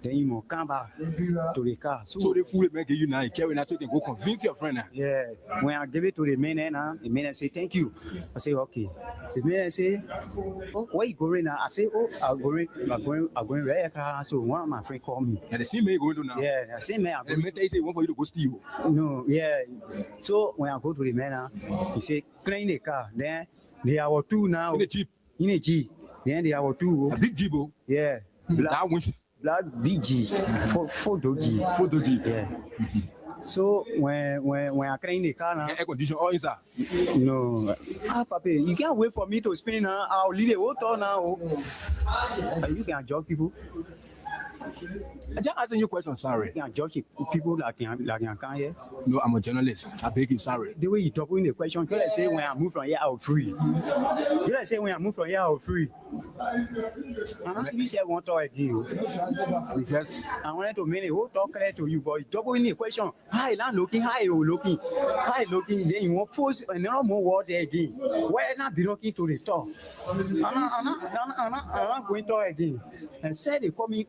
Then you must come back to the car. So they fully make you now, you carry now, so you can go convince your friend now. Yeah, when I give it to the man, the man say thank you. I say okay. The man say, oh, where you going now? I say, oh, I'm going right car. So one of my friend called me. And the same man you going to now. Yeah, the same man. And the man tell you say one for you to go steal. No, yeah. So when I go to the man, he say clean the car. Then they are two now. In the Jeep. In a Jeep. Then they are two. A big Jeep. Yeah. That one. Black BG, photo G. Yeah. So when I clean the car now, air condition all inside. No, Papa, you can't wait for me to spin now. I'll leave the water now. You can judge people. I just asking you a question, sorry. You can judge people like you can here. No, I'm a journalist. I beg you, sorry. The way you talk in the question, you like say when I move from here, I'll free. You like say when I move from here, I'll free. You said one talk again. I wanted to make a whole talk clear to you, but you talk in the question. Hi, land looking, hi, looking. Then you want force and no more word there again. Why not be looking to the talk? I'm not going to talk again. And said they call me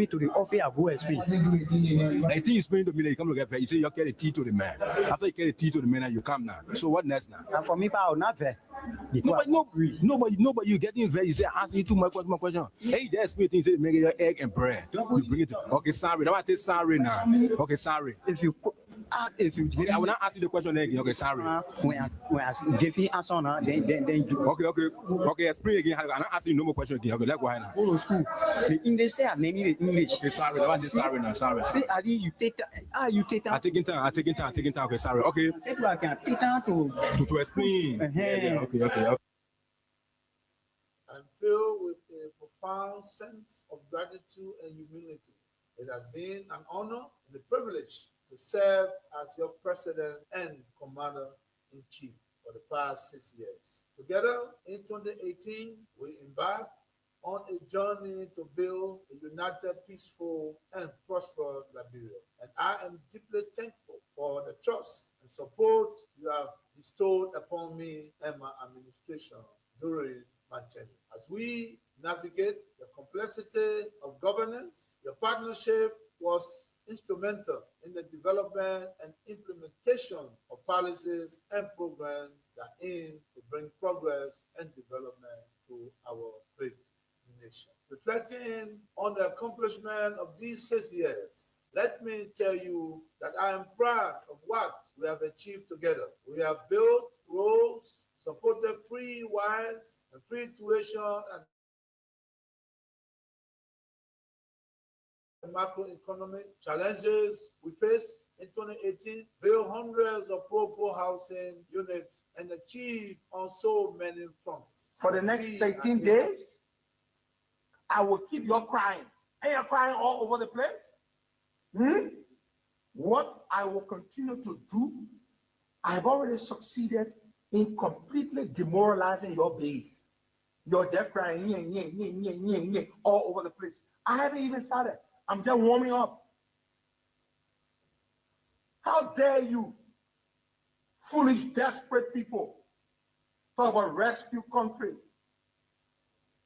to the office. I go explain. I think you explain to me that you come to get paid. You say you carry the tea to the man. After you carry the tea to the man, and you come now. So what next now? And for me, I'll not fair. Nobody, you getting very. You say asking you too much question. Hey, that's me. Things say make your egg and bread. You bring it. Okay, sorry. Now I say sorry now. Okay, sorry. If you I will not ask you the question again. Okay, sorry. When I give you answer now, then you. Okay. Explain again. I'm not asking you no more question again. Okay, let's go ahead now. Go to school. The English say I name the English. Okay, sorry. I say sorry now. Sorry. Say Ali, you take time. You take time. I'm taking time. Okay, sorry. Okay. Say I can take time to explain. Okay. I'm filled with a profound sense of gratitude and humility. It has been an honor and a privilege to serve as your president and commander-in-chief for the past 6 years. Together in 2018, we embarked on a journey to build a united, peaceful, and prosperous Liberia. And I am deeply thankful for the trust and support you have bestowed upon me and my administration during my tenure. As we navigate the complexity of governance, your partnership was instrumental in the development and implementation of policies and programs that aim to bring progress and development to our great nation. Reflecting on the accomplishment of these 6 years, let me tell you that I am proud of what we have achieved together. We have built roads, supported free wires and free tuition and macroeconomic challenges we face in 2018, build hundreds of pro housing units and achieve on so many fronts. For the next 13 days, I will keep you crying. And you're crying all over the place. What I will continue to do, I've already succeeded in completely demoralizing your base. You're there crying all over the place. I haven't even started. I'm just warming up. How dare you, foolish, desperate people, talk about rescue country.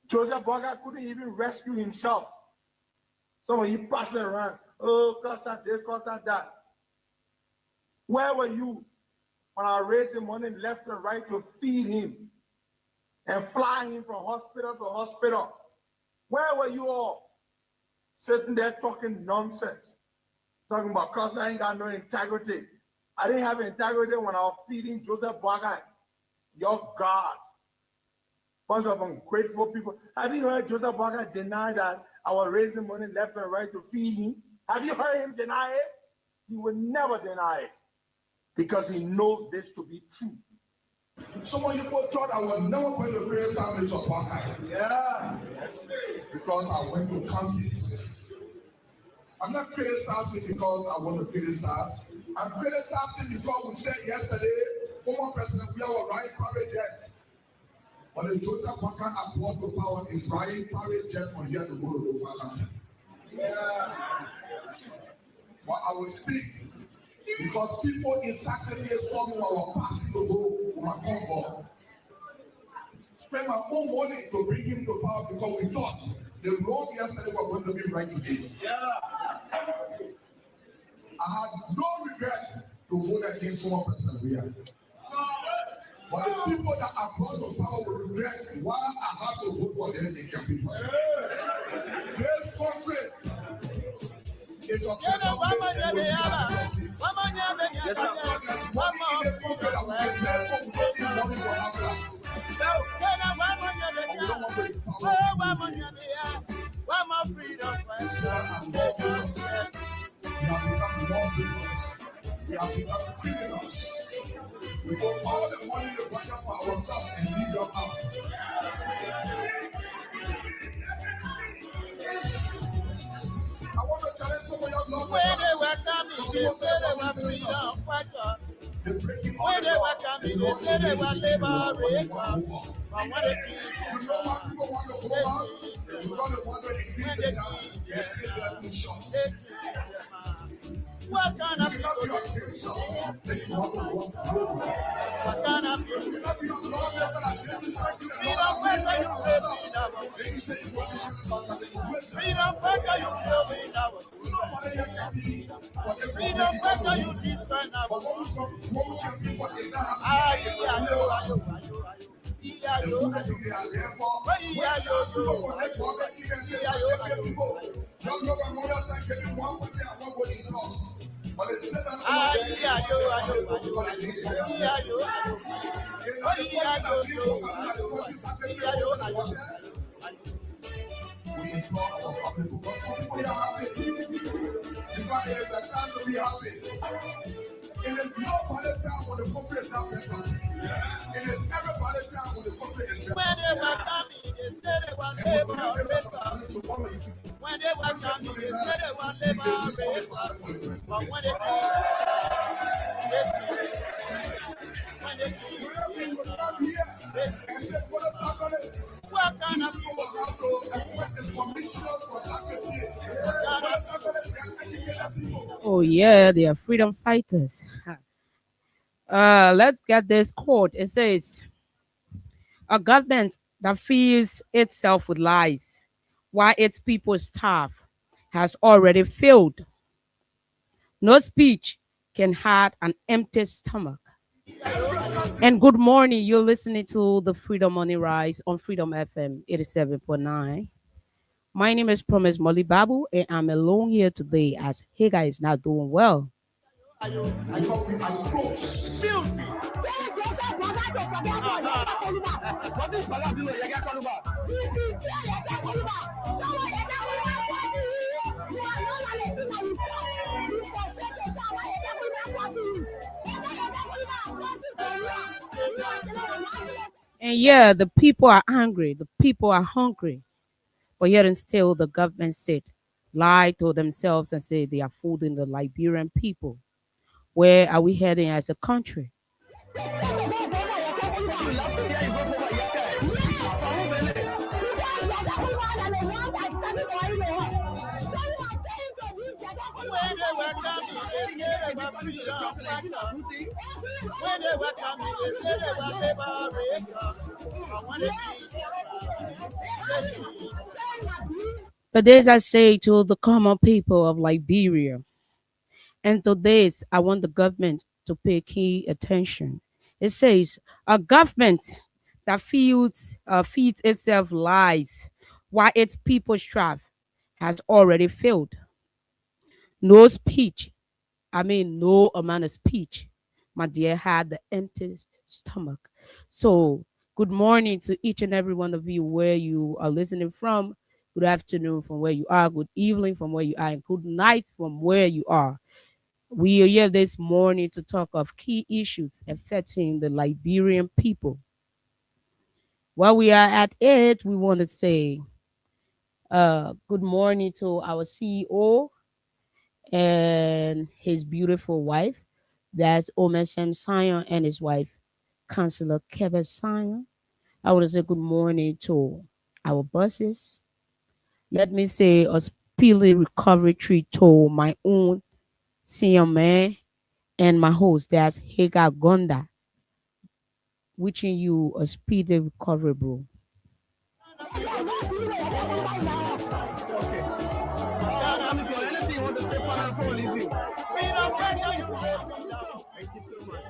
Joseph Boakai couldn't even rescue himself. Some of you passing around, oh, cost that. Where were you when I raised him money left and right to feed him and fly him from hospital to hospital? Where were you all? Sitting there talking nonsense, talking about because I ain't got no integrity. I didn't have integrity when I was feeding Joseph Boakai, your God. Bunch of ungrateful people. Have you heard Joseph Boakai deny that I was raising money left and right to feed him? Have you heard him deny it? He would never deny it because he knows this to be true. Some of you thought I was never going to criticize Bishop Boakai. Yeah. Because I went to counties. I'm not criticizing because I want to criticize. I'm criticizing because we said yesterday, former President Biya Ryan private jet. But the Joseph Boakai brought to power is Ryan private jet on here to go to Ghana. Yeah. But I will speak because people in Saturday saw me when I was passing to go to my convoy. Spend my own money to bring him to power because we thought The road yesterday was going to be right today. I had no regret to vote against former President Buhari. But the people that are brought to power will regret why I have to vote for them in people. This country is a we have become criminals. We put all the money in the budget for ourselves and leave them out. I want to challenge some of your love. When they were coming, they said they were freedom fighters. When they were coming, they said they were liberators. But when they what kind of people? What kind of people? Freedom fighter, you will be that one. Freedom fighter, you will be that one. Freedom fighter, you destroy that one. We implore our public because we are happy. Because it is a time to be happy. It is no valid time when the country is not better. It is every valid time when the country is better. When they were coming, they said they were liberators. When they were coming, they said they were liberators. But when they what kind of people? Oh yeah, they are freedom fighters. Let's get this quote. It says, a government that fills itself with lies while its people starve has already failed. No speech can hide an empty stomach. And good morning. You're listening to the Freedom Money Rise on Freedom FM 87.9. My name is Promise Molly Babu, and I'm alone here today as Hagar is not doing well. And yeah, the people are angry, the people are hungry. But yet and still, the government said, lie to themselves and say they are fooling the Liberian people. Where are we heading as a country? When they were coming, they said they were freedom fighters. When they were coming, they said they were liberators. But when they But this I say to the common people of Liberia. And to this, I want the government to pay key attention. It says, a government that feeds itself lies while its people strive has already failed. No speech, no amount of speech, my dear, had the empty stomach. So, good morning to each and every one of you where you are listening from. Good afternoon from where you are. Good evening from where you are. And good night from where you are. We are here this morning to talk of key issues affecting the Liberian people. While we are at it, we want to say good morning to our CEO and his beautiful wife. That's Omer Sam Sion and his wife, Councillor Kevin Sion. I want to say good morning to our bosses. Let me say a speedy recovery treat to my own senior man and my host, that's Hagar Gonda. Wishing you a speedy recovery, bro. Thank you so much.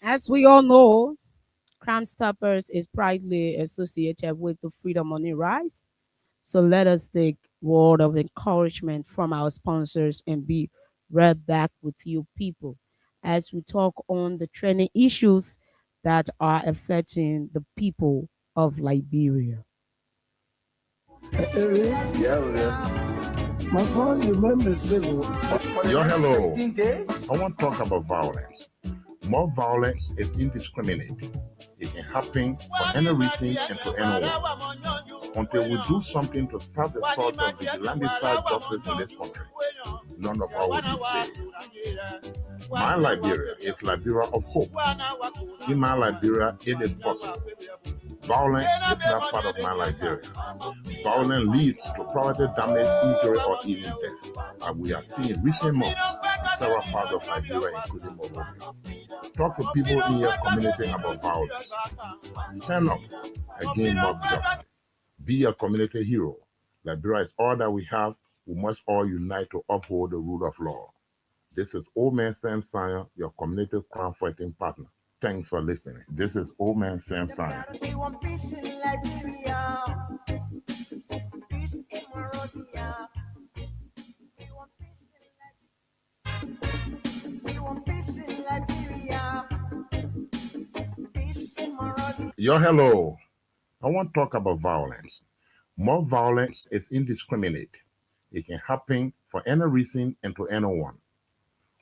As we all know, Crime Stoppers is proudly associated with the Freedom Money Rise. So let us take word of encouragement from our sponsors and be right back with you people as we talk on the trending issues that are affecting the people of Liberia. My phone, you remember civil. Yo, hello. I want to talk about violence. More violence is indiscriminate. It can happen for any reason and to anyone. Until we do something to stop the sort of vigilante justice in this country, none of our will be saved. My Liberia is Liberia of hope. In my Liberia, it is possible. Violence is not part of my Liberia. Violence leads to property damage, injury, or even death. And we are seeing recent months in several parts of Liberia, including Monrovia. Talk to people in your community about violence. Stand up against mob justice. Be a community hero. Liberia is all that we have. We must all unite to uphold the rule of law. This is Old Man Sam Sion, your community crime fighting partner. Thanks for listening. This is Old Man Sam Sion. We want peace in Liberia. Peace in Monrovia. We want peace in Liberia. We want peace in Liberia. Peace in Monrovia. Yo, hello. I want to talk about violence. More violence is indiscriminate. It can happen for any reason and to anyone.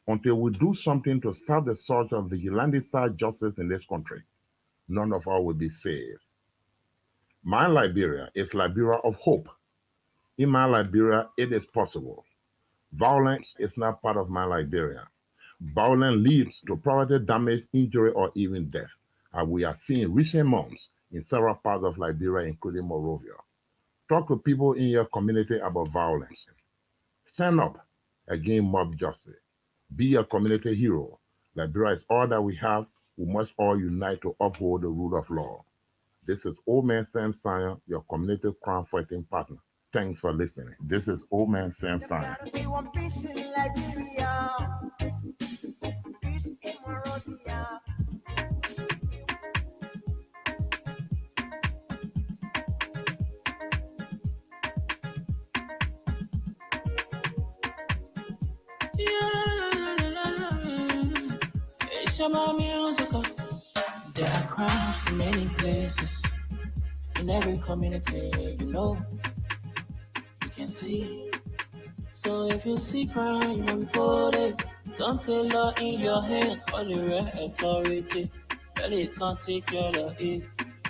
Until we do something to stop the sort of vigilante justice in this country, none of us will be saved. My Liberia is Liberia of hope. In my Liberia, it is possible. Violence is not part of my Liberia. Violence leads to property damage, injury, or even death. And we are seeing recent months in several parts of Liberia, including Monrovia. Talk to people in your community about violence. Stand up against mob justice. Be a community hero. Liberia is all that we have. We must all unite to uphold the rule of law. This is Old Man Sam Sion, your community crime fighting partner. Thanks for listening. This is Old Man Sam Sion. We want peace in Liberia. Peace in Monrovia. It's about music. There are crimes in many places. In every community, you can see. So if you see crime, report it. Don't take law in your hands for the right authority. Really can't take care of it.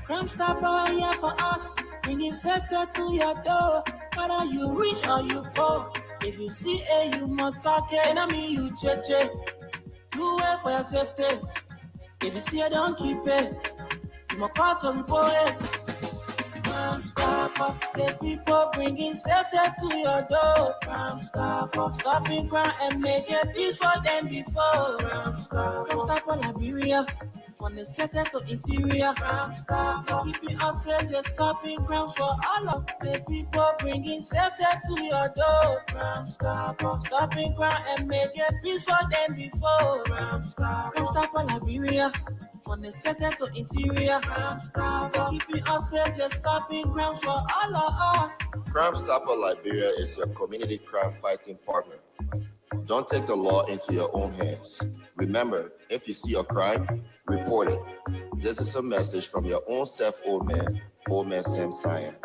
Crime Stopper here for us, bringing safety to your door. Whether you rich or you poor, if you see a human talking, I mean you cheche. Do well for your safety. If you see a don't keep it. You must call to report it. Crime Stopper, the people bringing safety to your door. Crime Stopper, stopping crime and making peace for them before. Crime Stopper Liberia, from the center to interior. Crime Stopper, keeping us safe, they're stopping crimes for all of the people bringing safety to your door. Crime Stopper, stopping crime and making peace for them before. Crime Stopper Liberia, from the center to interior. Crime Stopper, keeping us safe, they're stopping crimes for all of us. Crime Stopper Liberia is your community crime fighting partner. Don't take the law into your own hands. Remember, if you see a crime, report it. This is a message from your own self, Old Man Sam Sion.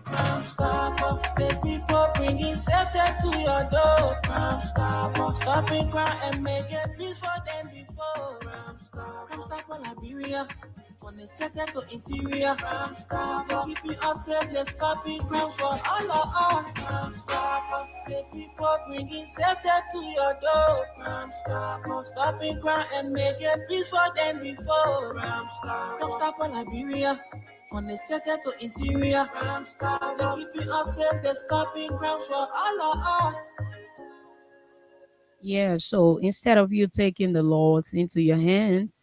Crime Stopper, the people bringing safety to your door. Crime Stopper, stopping crime and making peace for them before. Crime Stopper Liberia, from the center to interior. Crime Stopper, keeping us safe, they're stopping crime for all of us. Crime Stopper. The people bringing safety to your door. Crime stop, don't stop in crime and make a peace for them before. Crime stop, don't stop in Liberia. From the center to interior. Crime stop, they keep us safe, they stopping crimes for all of us. Yeah, so instead of you taking the laws into your hands,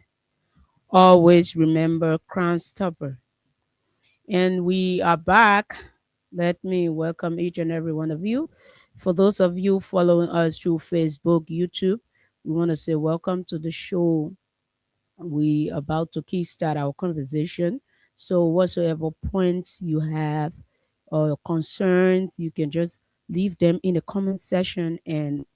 always remember Crime Stopper. And we are back. Let me welcome each and every one of you. For those of you following us through Facebook, YouTube, we want to say welcome to the show. We about to kickstart our conversation. So whatsoever points you have or concerns, you can just leave them in the comment section, and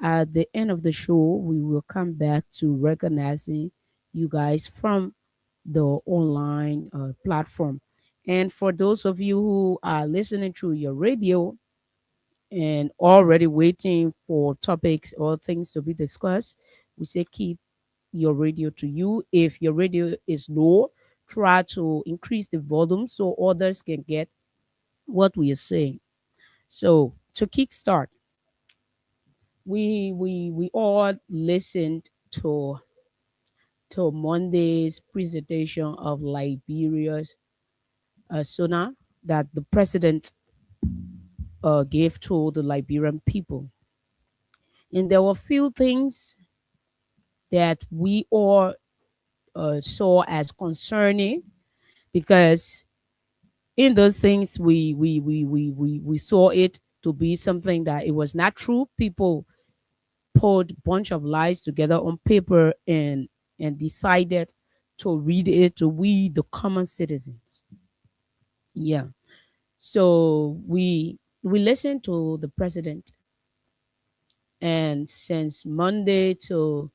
at the end of the show, we will come back to recognizing you guys from the online platform. And for those of you who are listening through your radio and already waiting for topics or things to be discussed, we say keep your radio to you. If your radio is low, try to increase the volume so others can get what we are saying. So to kickstart, we all listened to Monday's presentation of Liberia's SONA that the president gave to the Liberian people. And there were few things that we all saw as concerning, because in those things we saw it to be something that it was not true. People put a bunch of lies together on paper and decided to read it to we the common citizens. Yeah. So we listened to the president, and since Monday to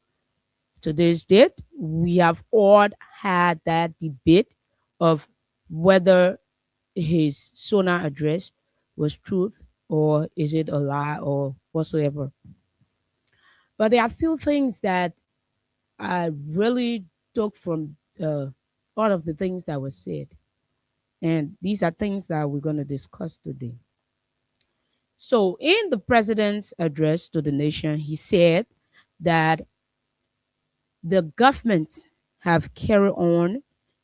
today's date, we have all had that debate of whether his SONA address was truth or is it a lie or whatsoever. But there are few things that I really took from all of the things that were said. And these are things that we're going to discuss today. So, in the president's address to the nation, he said that the government have carried on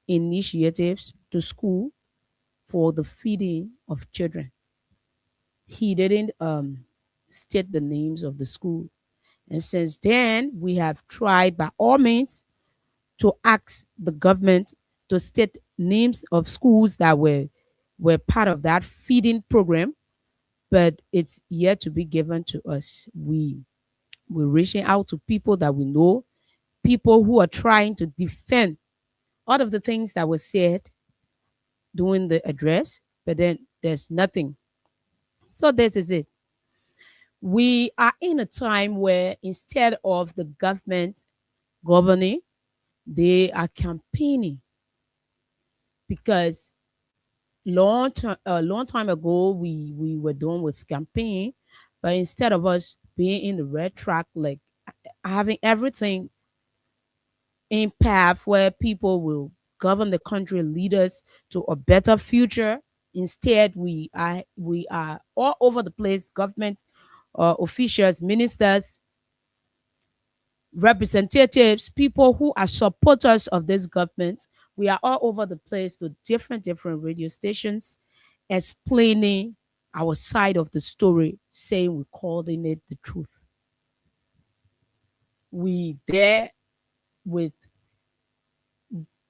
initiatives to school for the feeding of children. He didn't state the names of the school. And since then, we have tried by all means to ask the government to state names of schools that were part of that feeding program, but it's yet to be given to us. We're reaching out to people that we know, people who are trying to defend all of the things that were said during the address, but then there's nothing. So this is it. We are in a time where instead of the government governing, they are campaigning, because a long time ago we were done with campaign, but instead of us being in the red track, like having everything in path where people will govern the country, lead us to a better future, instead we are all over the place, government officials, ministers, representatives, people who are supporters of this government. We are all over the place to different radio stations explaining our side of the story, saying we're calling it the truth. We there with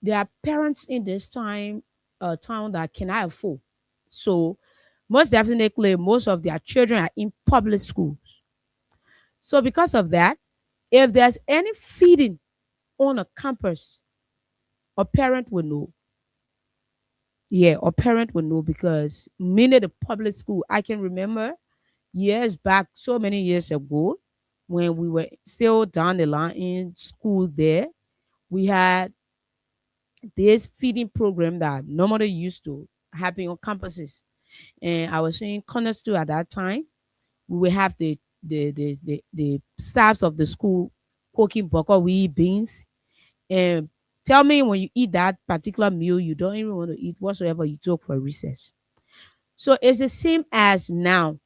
there are parents in this town that cannot afford. So most definitely most of their children are in public schools. So because of that, if there's any feeding on a campus, a parent will know. Yeah, a parent will know, because many of the public school, I can remember years back, so many years ago, when we were still down the line in school there, we had this feeding program that normally used to happen on campuses. And I was in Cornerstone at that time. We will have the staffs of the school cooking buckwheat beans. And tell me, when you eat that particular meal, you don't even want to eat whatsoever you took for recess. So it's the same as now.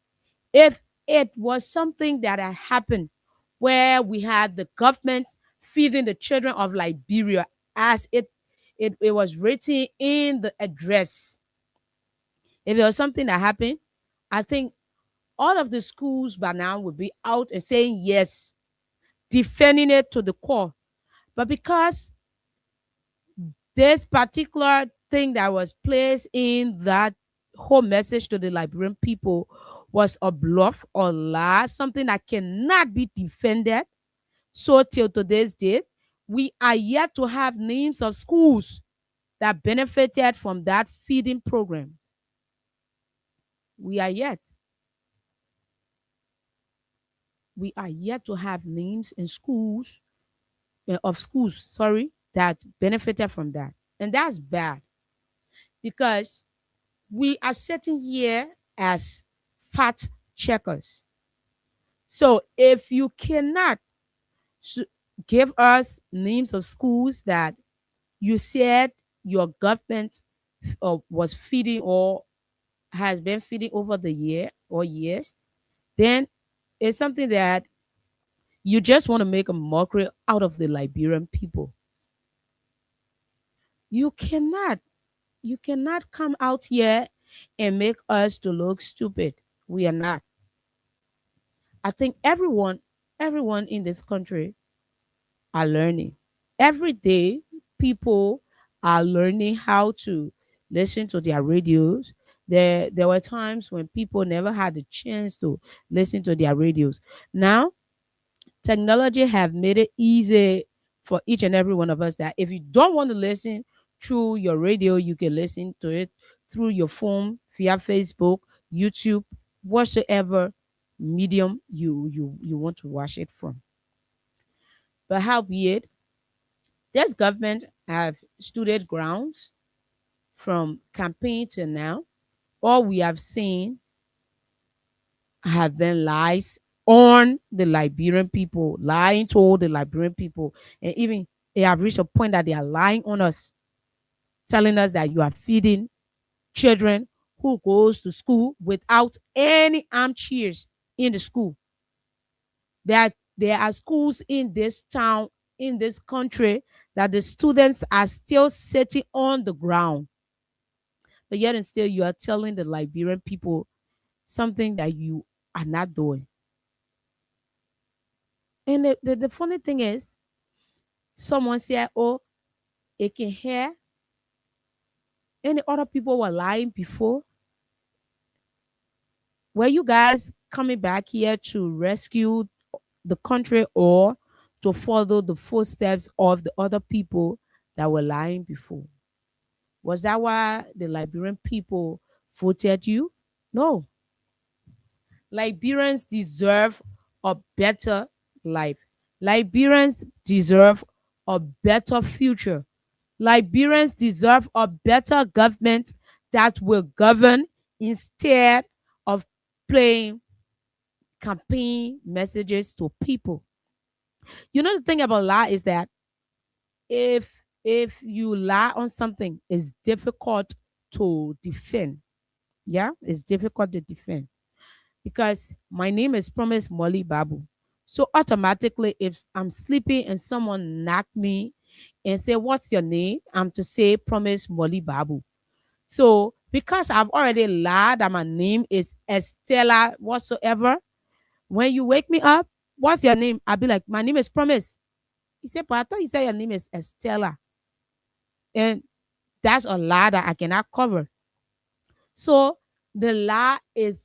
If it was something that had happened where we had the government feeding the children of Liberia as it was written in the address. If there was something that happened, I think all of the schools by now would be out and saying yes, defending it to the core. But because this particular thing that was placed in that whole message to the Liberian people was a bluff or lie, something that cannot be defended. So till today's date, we are yet to have names of schools that benefited from that feeding programs. We are yet. We are yet to have names in schools, that benefited from that. And that's bad because we are sitting here as fact checkers. So if you cannot give us names of schools that you said your government was feeding or has been feeding over the year or years, then it's something that you just want to make a mockery out of the Liberian people. You cannot come out here and make us to look stupid. We are not. I think everyone in this country are learning. Every day, people are learning how to listen to their radios. There were times when people never had the chance to listen to their radios. Now, technology have made it easy for each and every one of us that if you don't want to listen through your radio, you can listen to it through your phone, via Facebook, YouTube, whatsoever medium you want to watch it from. But howbeit, this government have stood grounds from campaign to now. All we have seen have been lies on the Liberian people, lying to all the Liberian people. And even they have reached a point that they are lying on us, telling us that you are feeding children who goes to school without any armchairs in the school. There are schools in this town, in this country, that the students are still sitting on the ground. But yet and still you are telling the Liberian people something that you are not doing. And the funny thing is, someone said, oh, it can hear. Any other people were lying before? Were you guys coming back here to rescue the country or to follow the footsteps of the other people that were lying before? Was that why the Liberian people voted you? No. Liberians deserve a better life. Liberians deserve a better future. Liberians deserve a better government that will govern instead of playing campaign messages to people. You know, the thing about lie is that if you lie on something, it's difficult to defend. Yeah, it's difficult to defend because my name is Promise Molly Babu. So automatically, if I'm sleeping and someone knock me and say, "What's your name?" I'm to say Promise Molly Babu. So because I've already lied that my name is Estella whatsoever, when you wake me up, what's your name? I'll be like, my name is Promise. He said, but I thought you said your name is Estella. And that's a lie that I cannot cover. So the lie is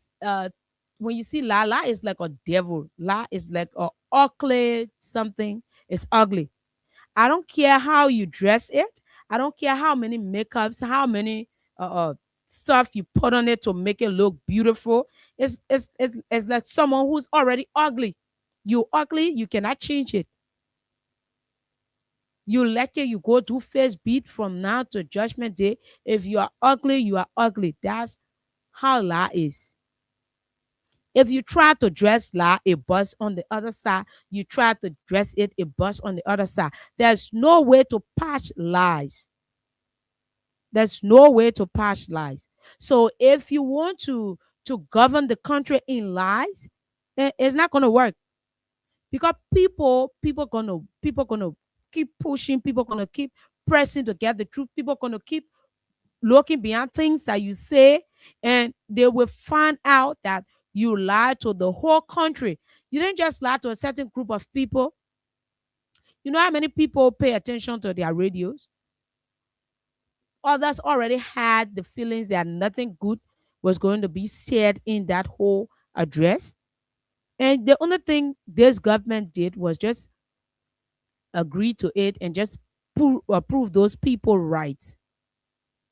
when you see lie is like a devil. Lie is like a ugly something. It's ugly. I don't care how you dress it. I don't care how many makeups, how many stuff you put on it to make it look beautiful. It's like someone who's already ugly. You ugly, you cannot change it. You like it, you go do face beat from now to judgment day. If you are ugly, you are ugly. That's how lie is. If you try to dress lie, it busts on the other side. You try to dress it, it busts on the other side. There's no way to patch lies. There's no way to patch lies. So if you want to govern the country in lies, It's not gonna work because people gonna keep pushing, people gonna keep pressing to get the truth, people gonna keep looking beyond things that you say, and they will find out that you lied to the whole country. You didn't just lie to a certain group of people. You know how many people pay attention to their radios? Others already had the feelings that nothing good was going to be said in that whole address. And the only thing this government did was just agree to it and just prove those people right.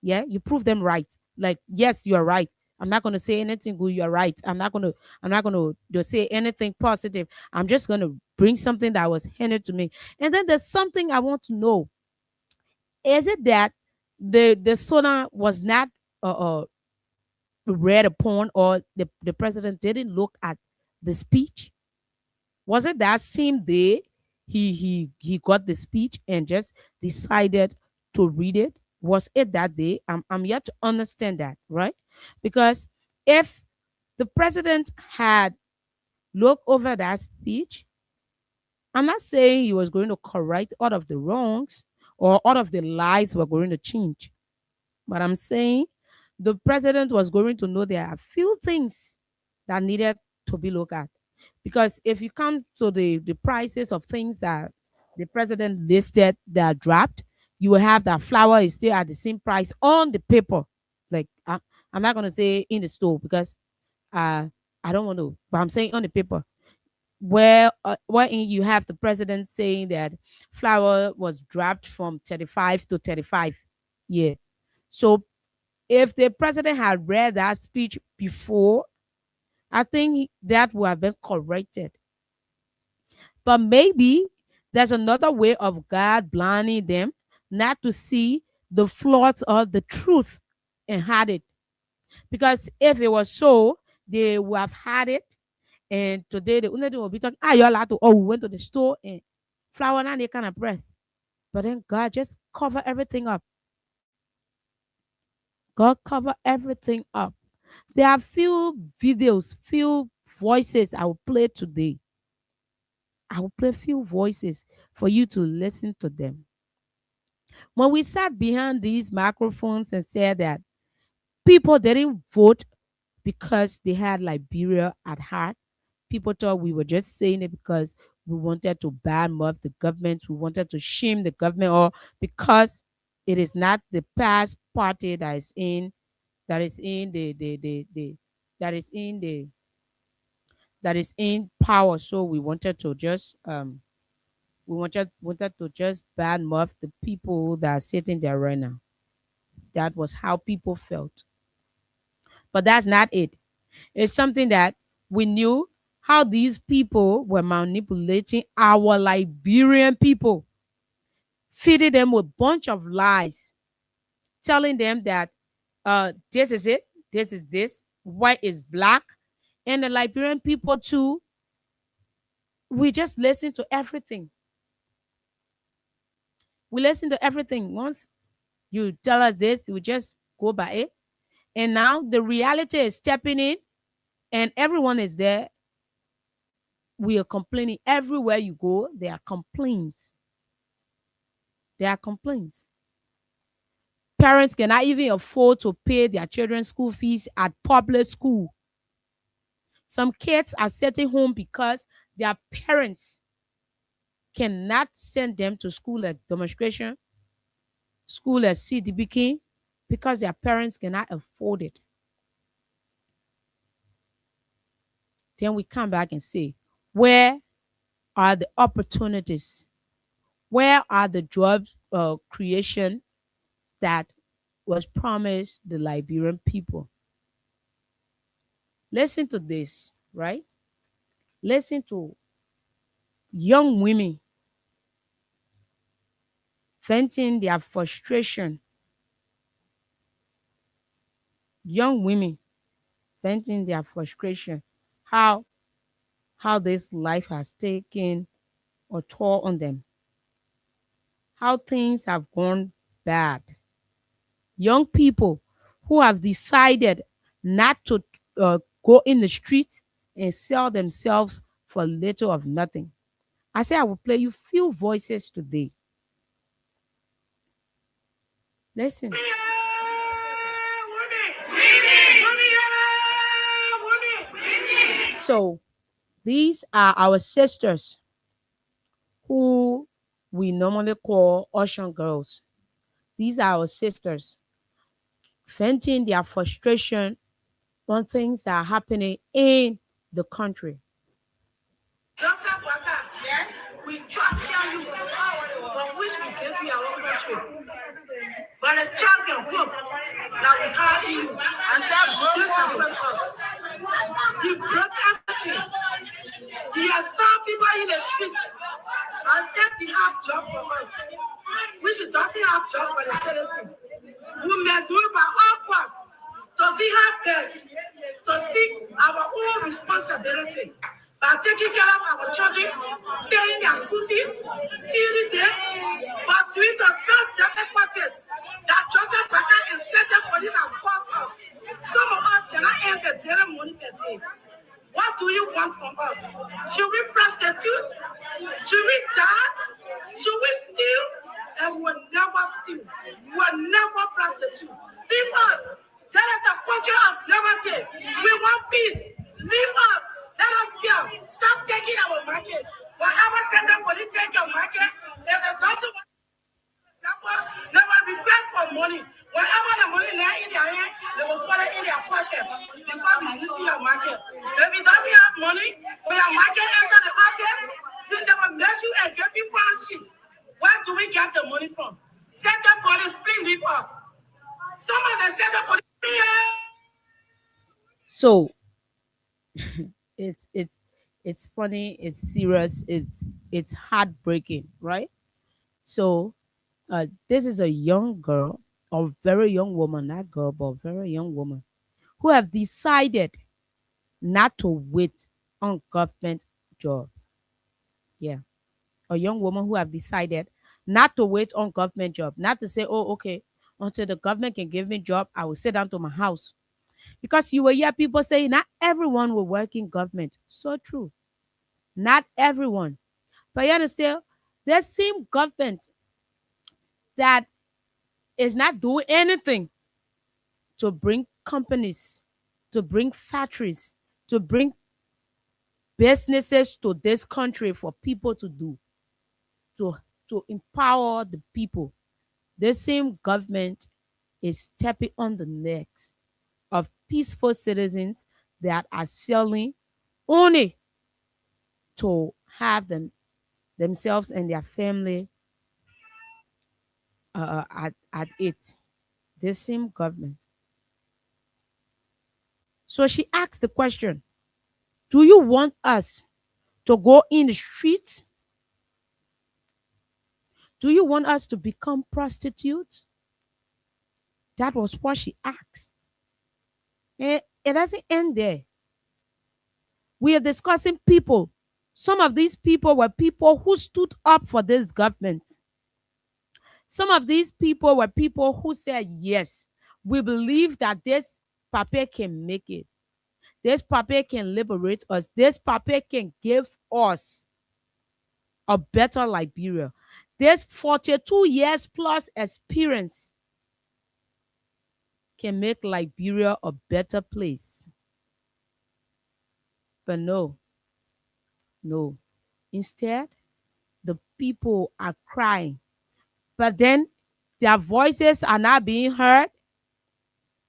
Yeah, you prove them right. Like, yes, you're right. I'm not gonna say anything good. You're right. I'm not gonna just say anything positive. I'm just gonna bring something that was handed to me. And then there's something I want to know. Is it that the SONA was not read upon, or the president didn't look at the speech? Was it that same day he got the speech and just decided to read it? Was it that day? I'm yet to understand that, right? Because if the president had looked over that speech, I'm not saying he was going to correct all of the wrongs or all of the lies were going to change. But I'm saying the president was going to know there are few things that needed to be looked at. Because if you come to the prices of things that the president listed that dropped, you will have that flour is still at the same price on the paper. Like, I'm not going to say in the store because uh, I don't want to, but I'm saying on the paper wherein you have the president saying that flour was dropped from 35 to 35. Yeah. So if the president had read that speech before, I think that would have been corrected. But maybe there's another way of God blinding them not to see the flaws of the truth and had it. Because if it was so, they would have had it. And today the only thing will be talking, you're allowed to, we went to the store and flour and they kind of breath. But then God just cover everything up. God cover everything up. There are few videos, few voices I will play today. I will play few voices for you to listen to them. When we sat behind these microphones and said that people didn't vote because they had Liberia at heart, people thought we were just saying it because we wanted to badmouth the government, we wanted to shame the government, or because it is not the past party that is in that is in the that is in power. So we wanted to just wanted to just badmouth the people that are sitting there right now. That was how people felt. But that's not it. It's something that we knew how these people were manipulating our Liberian people, feeding them with a bunch of lies, telling them that this is it, this is this, white is black. And the Liberian people too, we just listen to everything. We listen to everything. Once you tell us this, we just go by it. And now the reality is stepping in and everyone is there. We are complaining. Everywhere you go, there are complaints. There are complaints. Parents cannot even afford to pay their children's school fees at public school. Some kids are sitting home because their parents cannot send them to school at demonstration, school at CDBK, because their parents cannot afford it. Then we come back and say, where are the opportunities? Where are the job creation that was promised the Liberian people? Listen to this, right? Listen to young women venting their frustration. Young women venting their frustration. How this life has taken a toll on them. How things have gone bad. Young people who have decided not to go in the streets and sell themselves for little of nothing. I say I will play you few voices today. Listen. So these are our sisters who we normally call ocean girls. These are our sisters venting their frustration on things that are happening in the country. Joseph Waka, yes, we trust in you, but which we give you our own country. But the champion group that we have in you, and that Joseph broke us. He broke everything. He has some people in the street and said he have job for us, which he doesn't have job for the citizen. We may do it by all costs. Does he have best to seek our own responsibility by taking care of our children, paying their school fees, feeding them, but doing the self-defense parties that Joseph Baka and Satan police have caused us. Some of us cannot earn the daily money per day. What do you want from us? Should we prostitute? Should we dance? Should we steal? And we'll never steal. We'll never prostitute. Leave us. That is the culture of liberty. We want peace. Leave us. Let us sell. Stop taking our market. Whatever sender police take your market, if it doesn't want they will request for money. Whatever the money lay in their hand, they will put it in their pocket before we use your market. If it doesn't have money, when your market enter the market, then they will mess you and get people on shit. Where do we get the money from? Send the police, please leave us. Some of them send the police. So it's funny, it's serious, it's heartbreaking, right? So this is a young girl, or very young woman, not girl, but very young woman, who have decided not to wait on government job. Yeah. A young woman who have decided not to wait on government job, not to say, oh, okay, until the government can give me job, I will sit down to my house. Because you will hear people say, not everyone will work in government. So true. Not everyone. But you understand, the same government that is not doing anything to bring companies, to bring factories, to bring businesses to this country for people to do, to empower the people. The same government is stepping on the necks of peaceful citizens that are selling only to have themselves and their family at it. The same government. So she asked the question, do you want us to go in the streets? Do you want us to become prostitutes? That was what she asked. And it doesn't end there. We are discussing people. Some of these people were people who stood up for this government. Some of these people were people who said, yes, we believe that this Pape can make it. This Pape can liberate us. This Pape can give us a better Liberia. This 42 years plus experience can make Liberia a better place. But no. Instead, the people are crying. But then their voices are not being heard.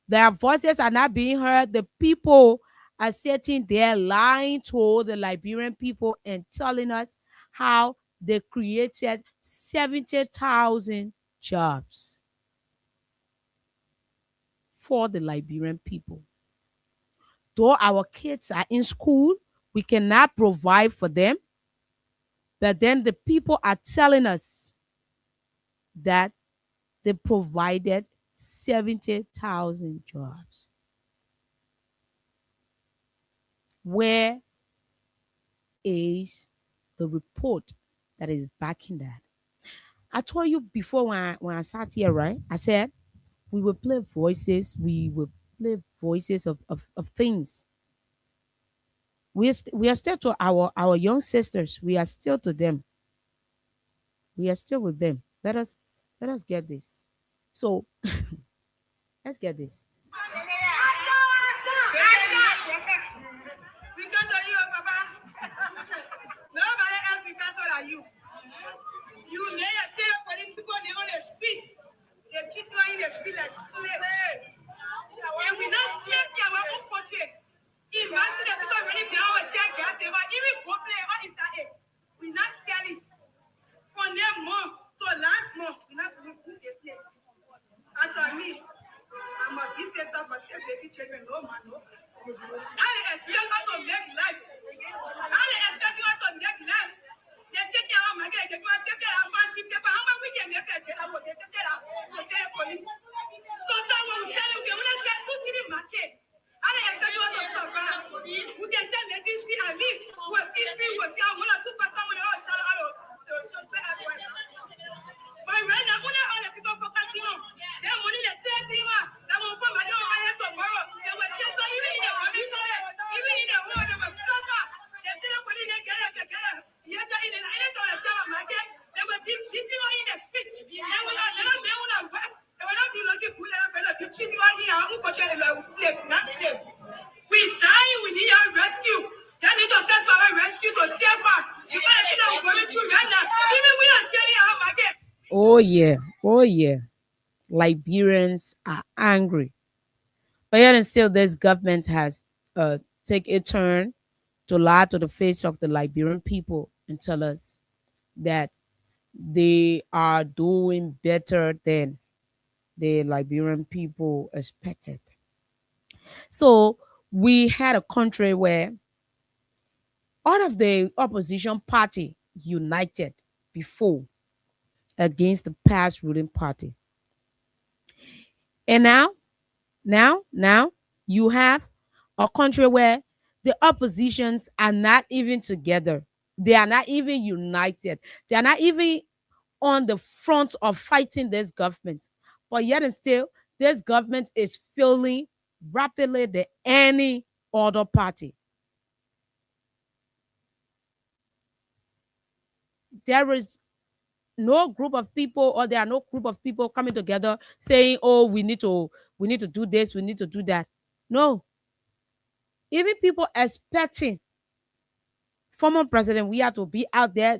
Their voices are not being heard. The people are sitting there lying to the Liberian people and telling us how they created 70,000 jobs for the Liberian people. Though our kids are in school, we cannot provide for them. But then the people are telling us that they provided 70,000 jobs. Where is the report that is backing that? I told you before when I sat here, right? I said we will play voices. We will play voices of things we are still to our young sisters. We are still to them. We are still with them. Let us get this. So let's get this. We can't tell you, Papa. Nobody else we can't tell you. You lay a tail for the people they on the street. They keep lying the street like slave. And we not get our own country. Imagine the people already be our take gas. They were even go play on Internet. We not scared from them month to last month. We not even put the place. As for me, I'm a business staff for self-baby children. No man, no. I expect you to make life. I expect you to make life. They take care of my girl. They take care of my ship. How much we can make it? I will take care of police. So someone will tell you, we will get to the market. I expect you to talk around. We can tell me this we are live. We will see how much super someone else shall have. But right now, all the people focusing on them money, the 30 that will come and tomorrow. They will just even in the morning, even in the world, they will flock up. They still put in together. Yes, in the market, they will be beating on in the street. They will not work. They will not be looking good. They will be cheating on here. Who put you in the slave? Not slave. We die, we need our rescue. They need to touch our rescue to save us. You can't see them going through right now. Even we are selling our market. Oh yeah. Oh yeah. Liberians are angry. But yet and still this government has take a turn to lie to the face of the Liberian people and tell us that they are doing better than the Liberian people expected. So we had a country where all of the opposition party united before against the past ruling party. And now you have a country where the oppositions are not even together. They are not even united. They are not even on the front of fighting this government. But yet and still, this government is failing rapidly than any other party. There is no group of people, or there are no group of people coming together saying, oh, we need to do this, we need to do that. No. Even people expecting former president we have to be out there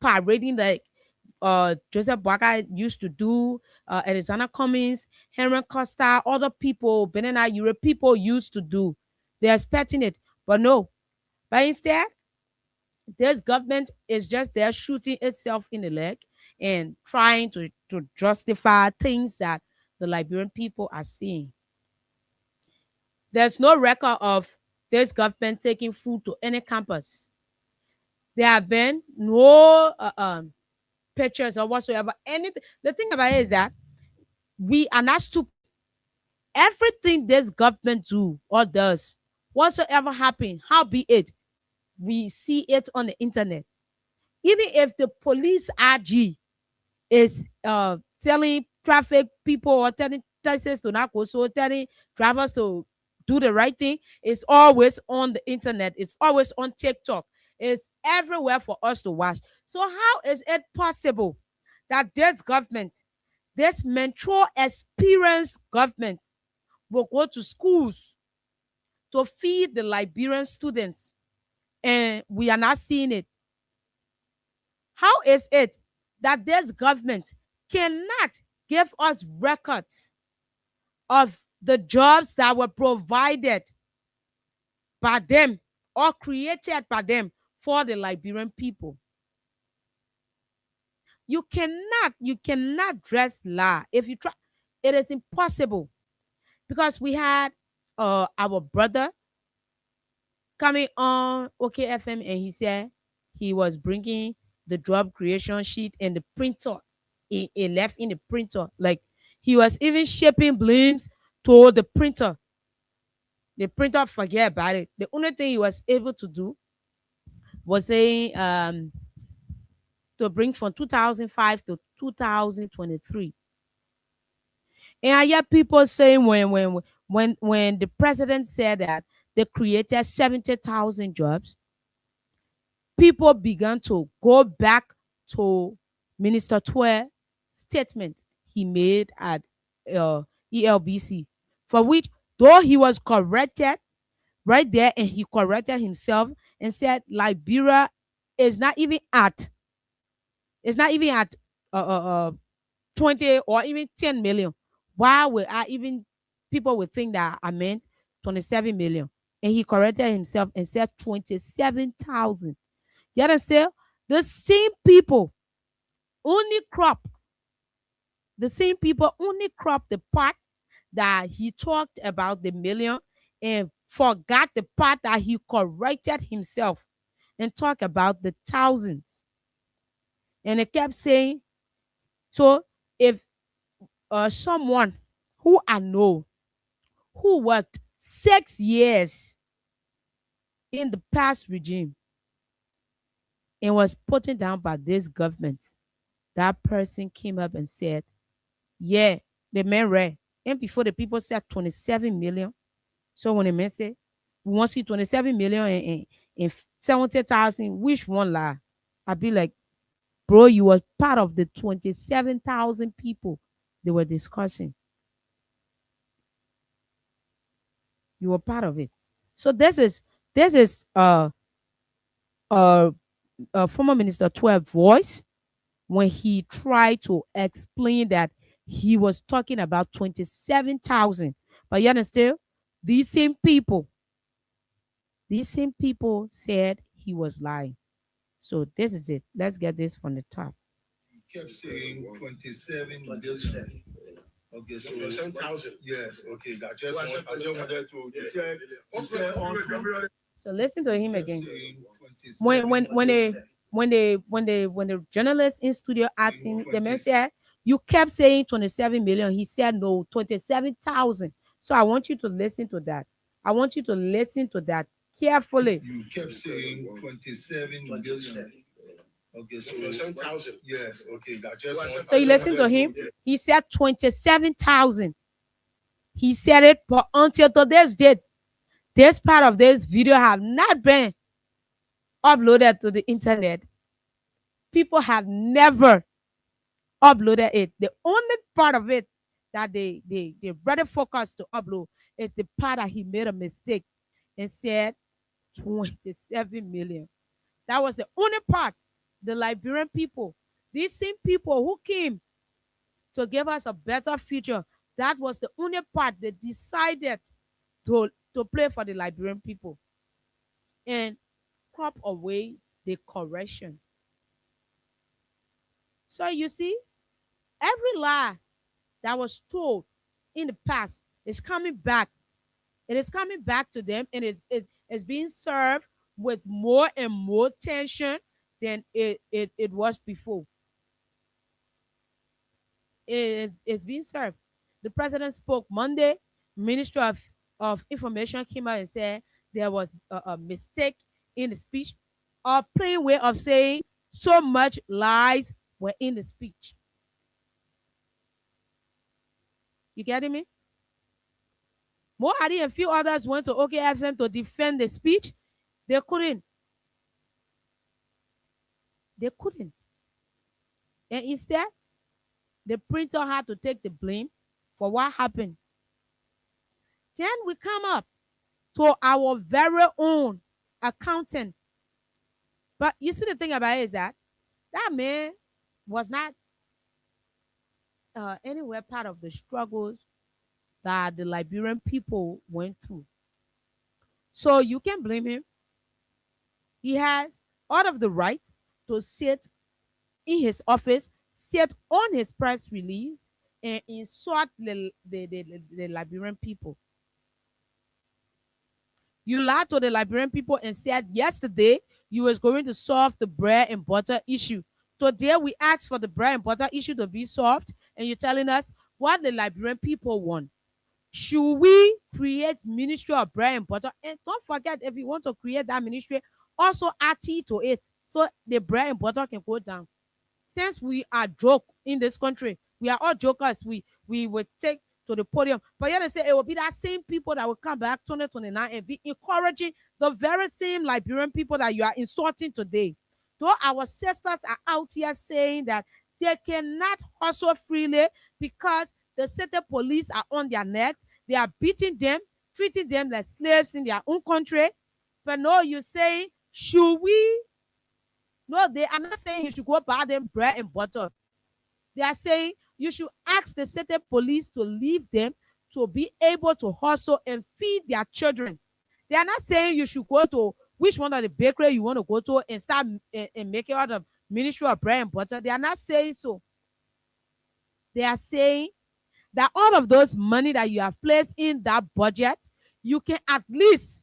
parading like Joseph Boakai used to do, Alexander Cummings, Henry Costa, other people, Benena Europe people used to do. They're expecting it, but no. But instead, this government is just there shooting itself in the leg and trying to justify things that the Liberian people are seeing. There's no record of this government taking food to any campus. There have been no pictures or whatsoever. Anything. The thing about it is that we are not stupid. Everything this government do or does, whatsoever happen, how be it, we see it on the internet. Even if the police RG is telling traffic people or telling taxis to not go, so telling drivers to do the right thing, it's always on the internet. It's always on TikTok. It's everywhere for us to watch. So how is it possible that this government, this mature, experienced government, will go to schools to feed the Liberian students and we are not seeing it? How is it that this government cannot give us records of the jobs that were provided by them or created by them for the Liberian people? You cannot dress lie. If you try, it is impossible. Because we had our brother coming on OKFM and he said he was bringing the job creation sheet and the printer. He left in the printer. Like he was even shipping blames to the printer. The printer forget about it. The only thing he was able to do was saying to bring from 2005 to 2023. And I hear people saying when the president said that they created 70,000 jobs. People began to go back to Minister Twer statement he made at ELBC, for which, though he was corrected right there, and he corrected himself and said Liberia is not even at 20 or even 10 million. Why would I even people would think that I meant 27 million? And he corrected himself and said 27,000. You understand? The same people only crop the part that he talked about the million and forgot the part that he corrected himself and talked about the thousands. And they kept saying, so if someone who I know who worked 6 years in the past regime and was put down by this government, that person came up and said, yeah, the man read. And before the people said 27 million. So when the man said, we want to see 27 million and 70,000, which one lie? I'd be like, bro, you were part of the 27,000 people they were discussing. You were part of it. So this is former Minister Twer voice when he tried to explain that he was talking about 27,000. But you understand? These same people said he was lying. So this is it. Let's get this from the top. You kept saying 27 million. Okay, so 27,000. Yes, okay. I just wanted to check. So listen to him again. When the journalist in studio asked him, the man said, you kept saying 27 million. He said no, 27,000. So I want you to listen to that. I want you to listen to that carefully. You kept saying 27 million. Okay, so 27,000. Yes, okay. So you listen to him. He said 27,000. He said it, but until today's date, this part of this video have not been uploaded to the internet. People have never uploaded it. The only part of it that they better focus to upload is the part that he made a mistake and said 27 million. That was the only part. The Liberian people, these same people who came to give us a better future, that was the only part they decided to play for the Liberian people and crop away the correction. So you see, every lie that was told in the past is coming back. It is coming back to them, and it's being served with more and more tension than it was before. It's being served. The president spoke Monday. Minister of Information came out and said there was a mistake in the speech, a plain way of saying so much lies were in the speech. You getting me? Mohadi and a few others went to OKFM to defend the speech. They couldn't. And instead, the printer had to take the blame for what happened. Then we come up to our very own accountant. But you see, the thing about it is that man was not anywhere part of the struggles that the Liberian people went through. So you can blame him. He has all of the right to sit in his office, sit on his press release, and insult the Liberian people. You lied to the Liberian people and said yesterday you was going to solve the bread and butter issue. Today we asked for the bread and butter issue to be solved, and you're telling us what the Liberian people want. Should we create Ministry of Bread and Butter? And don't forget, if you want to create that ministry, also add tea to it so the bread and butter can go down. Since we are joke in this country, we are all jokers. We would take to the podium. But yet they say it will be that same people that will come back 2029 and be encouraging the very same Liberian people that you are insulting today. So our sisters are out here saying that they cannot hustle freely because the city police are on their necks. They are beating them, treating them like slaves in their own country. But no, you're saying, should we? No, they are not saying you should go buy them bread and butter. They are saying you should ask the city police to leave them to be able to hustle and feed their children. They are not saying you should go to which one of the bakery you want to go to and start and make it out of Ministry of Bread and Butter. They are not saying so. They are saying that all of those money that you have placed in that budget, you can at least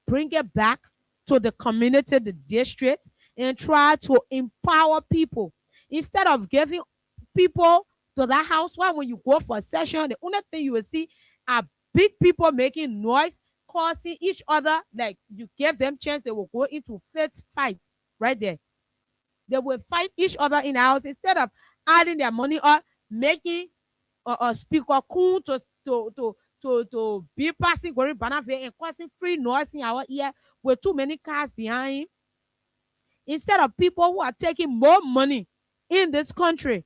bring it back to the community, the district, and try to empower people. Instead of giving people to that house, when you go for a session, the only thing you will see are big people making noise, causing each other. Like you give them chance, they will go into fist fight right there. They will fight each other in the house instead of adding their money or making a speaker cool to be passing going banana and causing free noise in our ear with too many cars behind him. Instead of people who are taking more money in this country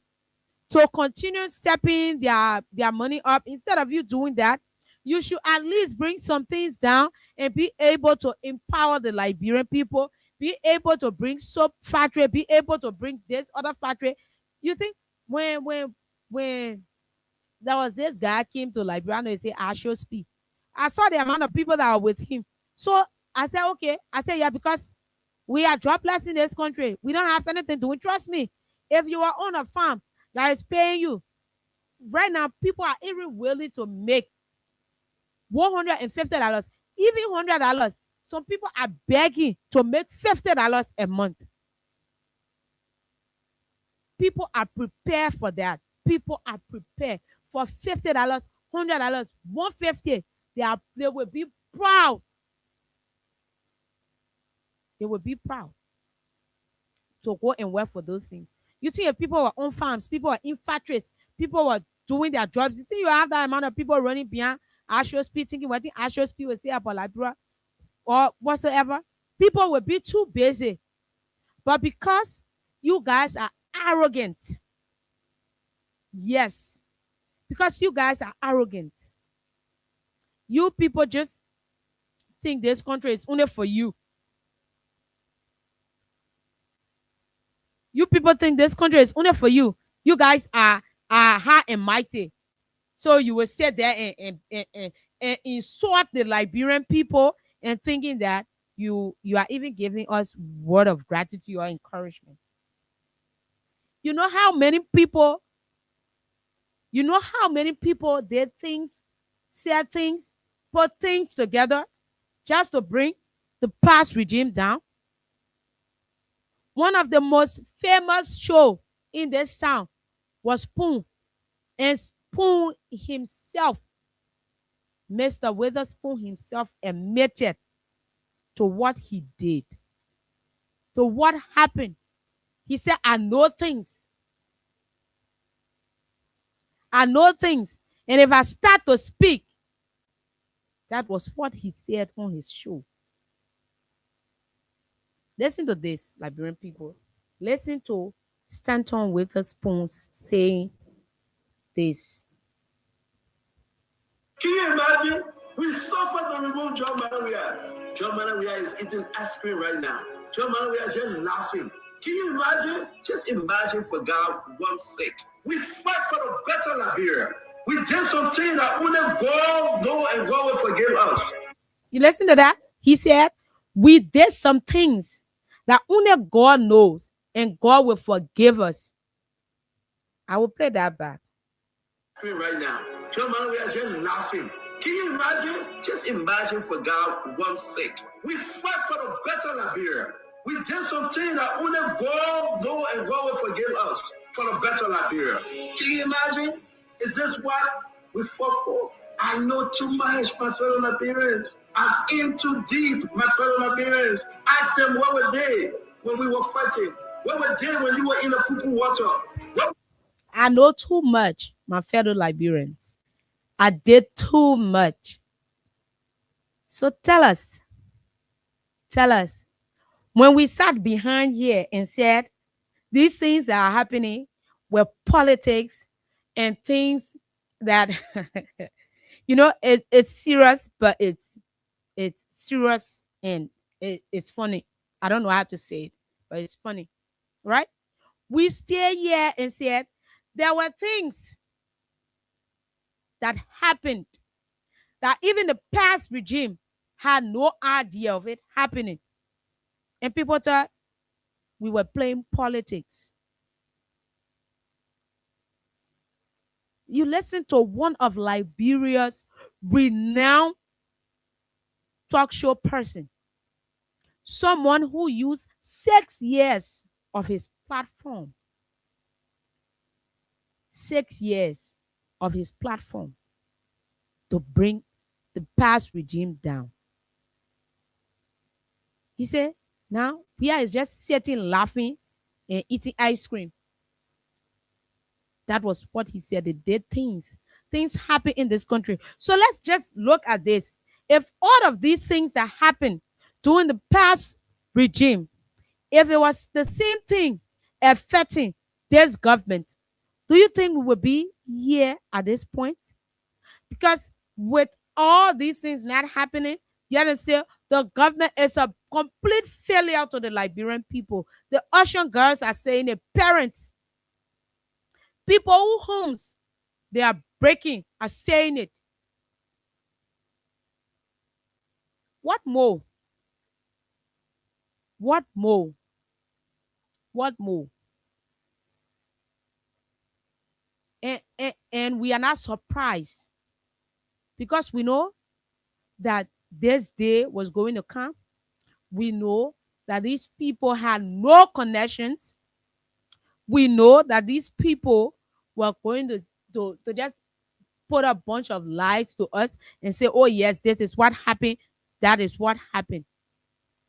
to continue stepping their money up, instead of you doing that, you should at least bring some things down and be able to empower the Liberian people, be able to bring soap factory, be able to bring this other factory. You think when there was this guy came to Liberia and he said, I should speak. I saw the amount of people that were with him. So I said, okay. I said, yeah, because we are jobless in this country. We don't have anything to do. Trust me. If you are on a farm that is paying you, right now, people are even willing to make $150, even $100. Some people are begging to make $50 a month. People are prepared for that. People are prepared for $50, $100, $150. They will be proud. They will be proud to go and work for those things. You think if people were on farms, people were in factories, people were doing their jobs, you think you have that amount of people running behind Ashore Speed thinking what the Ashore Speed will say about Liberia or whatsoever? People will be too busy. But because you guys are arrogant, yes, because you guys are arrogant, you people just think this country is only for you. You people think this country is only for you. You guys are high and mighty. So you will sit there and insult the Liberian people and thinking that you are even giving us word of gratitude or encouragement. You know how many people did things, said things, put things together just to bring the past regime down? One of the most famous shows in this town was Spoon. And Spoon himself, Mr. Witherspoon himself, admitted to what he did, to what happened. He said, I know things. I know things. And if I start to speak, that was what he said on his show. Listen to this, Liberian people. Listen to Stanton Witherspoon saying this. Can you imagine? We suffered to remove John Manawia. John Manawia is eating aspirin right now. John Manawia is just laughing. Can you imagine? Just imagine for God one's sake. We fight for the better Liberia. We did something that only God knows and God will forgive us. You listen to that? He said, we did some things that only God knows and God will forgive us. I will play that back. Right now, John Manawia is just laughing. Can you imagine? Just imagine for God one's sake. We fight for the better Liberia. We did something that only God knows and God will forgive us for the better Liberia. Can you imagine? Is this what we fought for? I know too much, my fellow Liberians. I'm in too deep, my fellow Liberians. Ask them what were they when we were fighting? What were they when you were in the poo-poo water? I know too much, my fellow Liberians. I did too much. So tell us, when we sat behind here and said these things that are happening were politics and things that it's serious, but it's serious and it's funny. I don't know how to say it, but it's funny, right? We stay here and said there were things that happened that even the past regime had no idea of it happening. And people thought we were playing politics. You listen to one of Liberia's renowned talk show person, someone who used 6 years of his platform. 6 years of his platform to bring the past regime down. He said, now Pia is just sitting laughing and eating ice cream. That was what he said. They did things. Things happen in this country. So let's just look at this. If all of these things that happened during the past regime, if it was the same thing affecting this government, do you think we would be here at this point? Because with all these things not happening, yet and still, the government is a complete failure to the Liberian people. The Ocean girls are saying it. Parents, people who homes they are breaking are saying it. What more? What more? What more? And we are not surprised because we know that this day was going to come. We know that these people had no connections. We know that these people were going to just put a bunch of lies to us and say, oh, yes, this is what happened. That is what happened.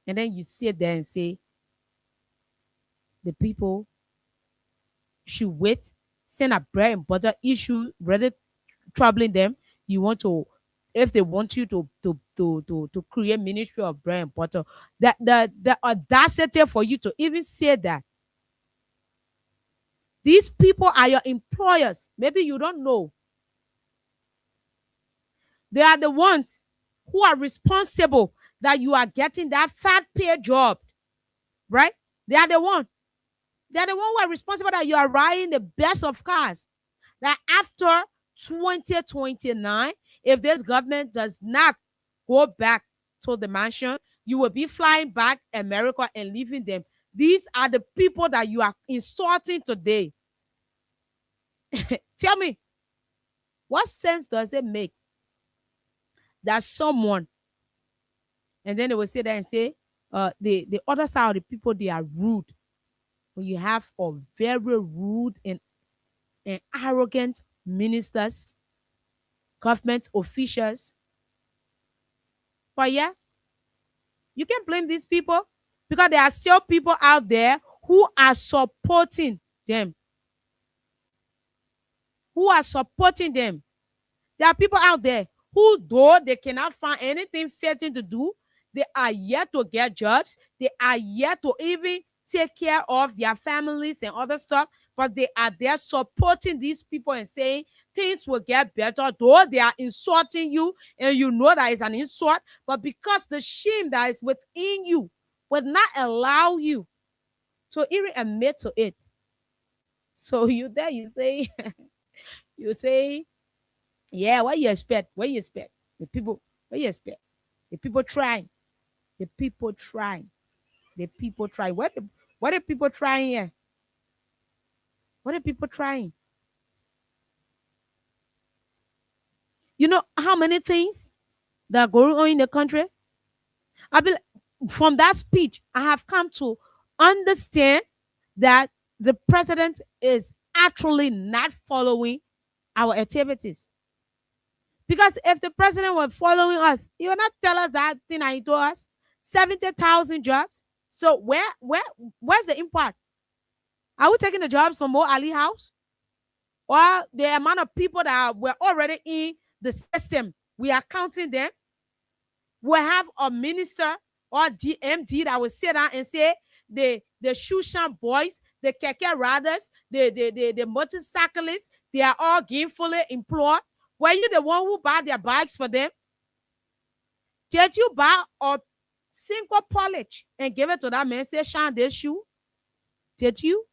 And then you sit there and say, the people should wait, send a bread and butter issue, rather troubling them. You want to, if they want you to create ministry of bread and butter, that the audacity for you to even say that. These people are your employers. Maybe you don't know. They are the ones who are responsible that you are getting that fat pay job, right? They are the one. They are the one who are responsible that you are riding the best of cars. That after 2029, if this government does not go back to the mansion, you will be flying back America and leaving them. These are the people that you are insulting today. Tell me, what sense does it make that someone, and then they will sit there and say, the other side of the people, they are rude. When you have a very rude and arrogant ministers, government officials. But yeah, you can't blame these people because there are still people out there who are supporting them. Who are supporting them. There are people out there who, though they cannot find anything fitting to do, they are yet to get jobs. They are yet to even take care of their families and other stuff. But they are there supporting these people and saying things will get better, though they are insulting you and you know that it's an insult. But because the shame that is within you will not allow you to even admit to it. So you there, you say, you say, yeah, what you expect? What you expect? The people, what you expect? The people trying. The people trying. The people trying. What are people trying here? What are people trying? You know how many things that are going on in the country? From that speech, I have come to understand that the president is actually not following our activities. Because if the president were following us, he would not tell us that thing that he told us. 70,000 jobs. So where's the impact? Are we taking the jobs from Mo Ali House? Or the amount of people that were already in the system, we are counting them? We have a minister or DMD that will sit down and say the Shushan boys, the keke riders, the motorcyclists, they are all gainfully employed. Were you the one who bought their bikes for them? Did you buy a single polish and give it to that man? Say, shine this shoe. Did you?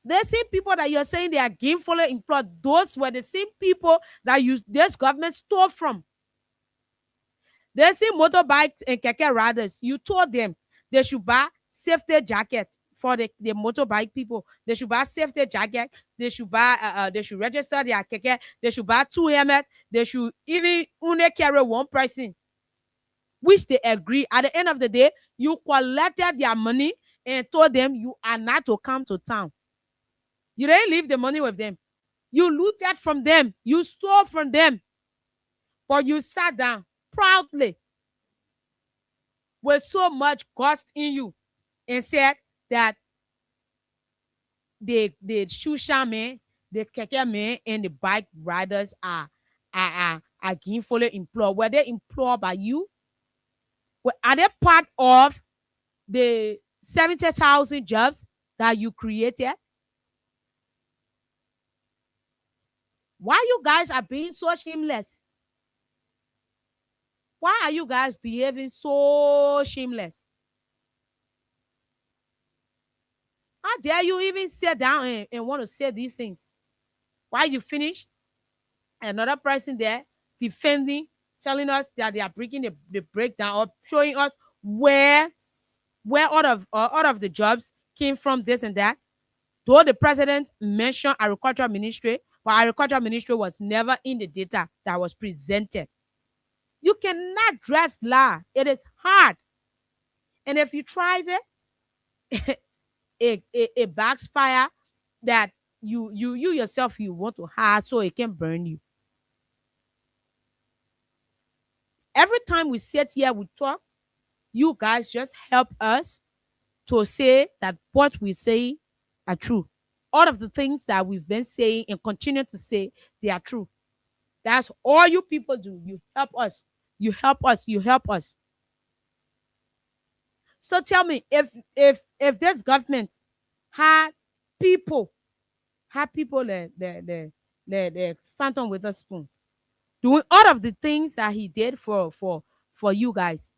The same people that you're saying they are gainfully employed, those were the same people that this government stole from. The same motorbikes and keke riders, you told them they should buy safety jacket for the motorbike people. They should buy safety jacket. They should buy. They should register their keke. They should buy 2 helmets. They should even only carry one person, which they agree. At the end of the day, you collected their money and told them you are not to come to town. You didn't leave the money with them. You looted from them. You stole from them. But you sat down proudly with so much gust in you and said that the Shusha man, the keke man, and the bike riders are gainfully employed. Were they employed by you? Are they part of the 70,000 jobs that you created? Why you guys are being so shameless? Why are you guys behaving so shameless? How dare you even sit down and want to say these things? Why you finish? Another person there defending, telling us that they are breaking the breakdown or showing us where all of the jobs came from, this and that. Though the president mentioned agricultural ministry, but agricultural ministry was never in the data that was presented. You cannot dress lie. It is hard. And if you try it, it backfire that you yourself, you want to hide so it can burn you. Every time we sit here, we talk, you guys just help us to say that what we say are true. All of the things that we've been saying and continue to say, they are true. That's all you people do. You help us. You help us. You help us. So tell me, if this government had people the stand on with a spoon, doing all of the things that he did for you guys,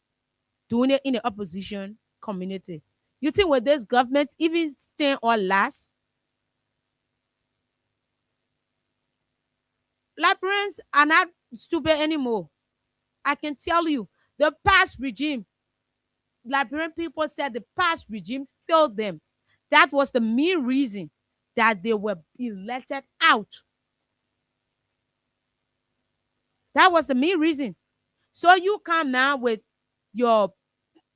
doing it in the opposition community, you think with this government even stand or last? Liberians are not stupid anymore. I can tell you, the past regime, Liberian people said the past regime failed them. That was the main reason that they were elected out. That was the main reason. So you come now with your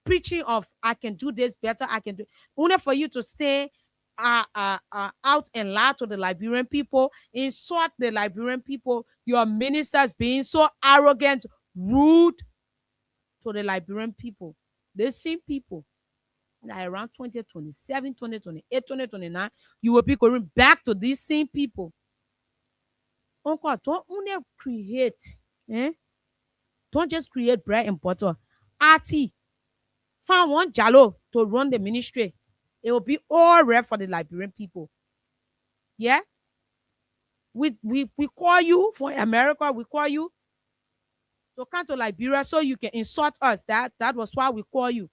preaching of I can do this better, I can do, only for you to stay out and lie to the Liberian people, insult the Liberian people, your ministers being so arrogant, rude to the Liberian people. The same people that around 2027, 2028, 2029, you will be going back to these same people. Uncle, don't only create, don't just create bread and butter. Artie, find one Jalo to run the ministry. It will be all right for the Liberian people. Yeah? We call you for America. We call you to come to Liberia so you can insult us. That was why we call you.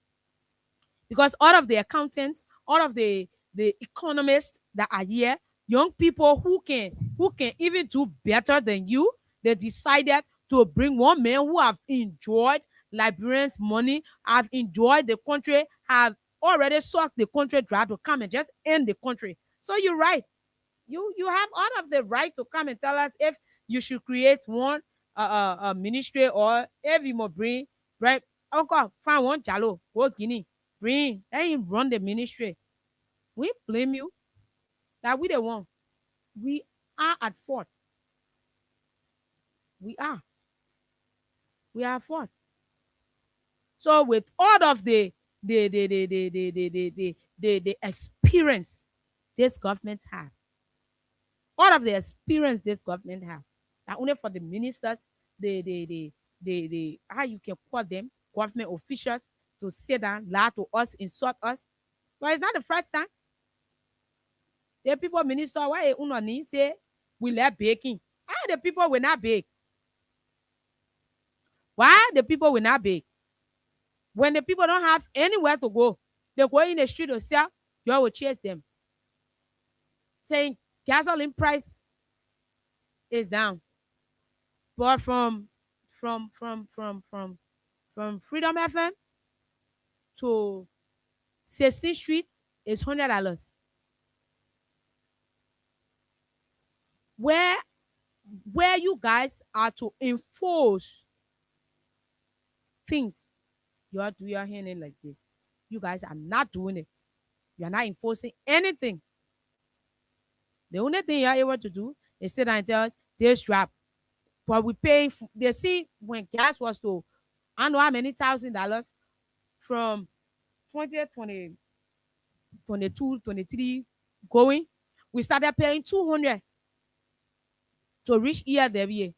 Because all of the accountants, all of the economists that are here, young people who can even do better than you, they decided to bring one man who have enjoyed Liberians' money, have enjoyed the country, have already sucked the country dry, to come and just end the country. So you're right. You have all of the right to come and tell us if you should create one ministry or if you must bring, right? Uncle, find one Jalo, go Guinea, bring, let him run the ministry. We blame you. That we the one. We are at fault. We are at fault. So with all of the the experience this government have. All of the experience this government have. Not only for the ministers, the how you can call them, government officials, to sit down, lie to us, insult us. But it's not the first time. The people minister, why unoni say we left baking. Why the people will not bake? Why the people will not bake? When the people don't have anywhere to go, they go in the street to sell, you will chase them. Saying gasoline price is down. But from Freedom FM to 16th Street is $100. Where you guys are to enforce things, you are handling like this. You guys are not doing it. You are not enforcing anything. The only thing you are able to do is sit and tell us this drop. But we pay. They see when gas was to, I don't know how many $1,000 from 2020, 22, 23 going. We started paying 200 to reach ERWA.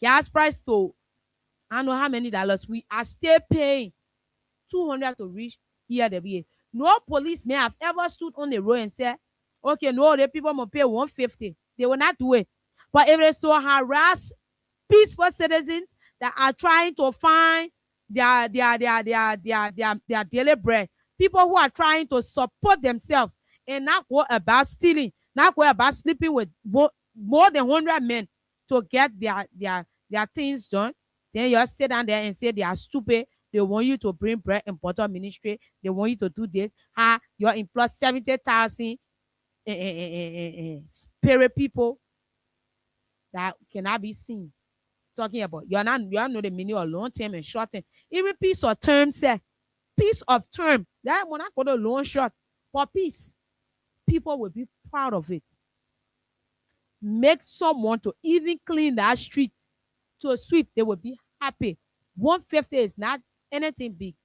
Gas price to, I don't know how many dollars. We are still paying 200 to reach ERWA. No policeman have ever stood on the road and said, okay, no, the people must pay 150. They will not do it. But if they still harass peaceful citizens that are trying to find their daily bread, people who are trying to support themselves and not go about stealing, not go about sleeping with more than 100 men to get their things done, then you sit down there and say they are stupid. They want you to bring bread and butter ministry. They want you to do this. You employ 70,000 spirit people that cannot be seen. Talking about you are not the meaning of long term and short term. Even piece of term, say piece of term that will not go to long short for peace. People will be proud of it. Make someone to even clean that street to sweep, they will be happy. 150 is not anything big.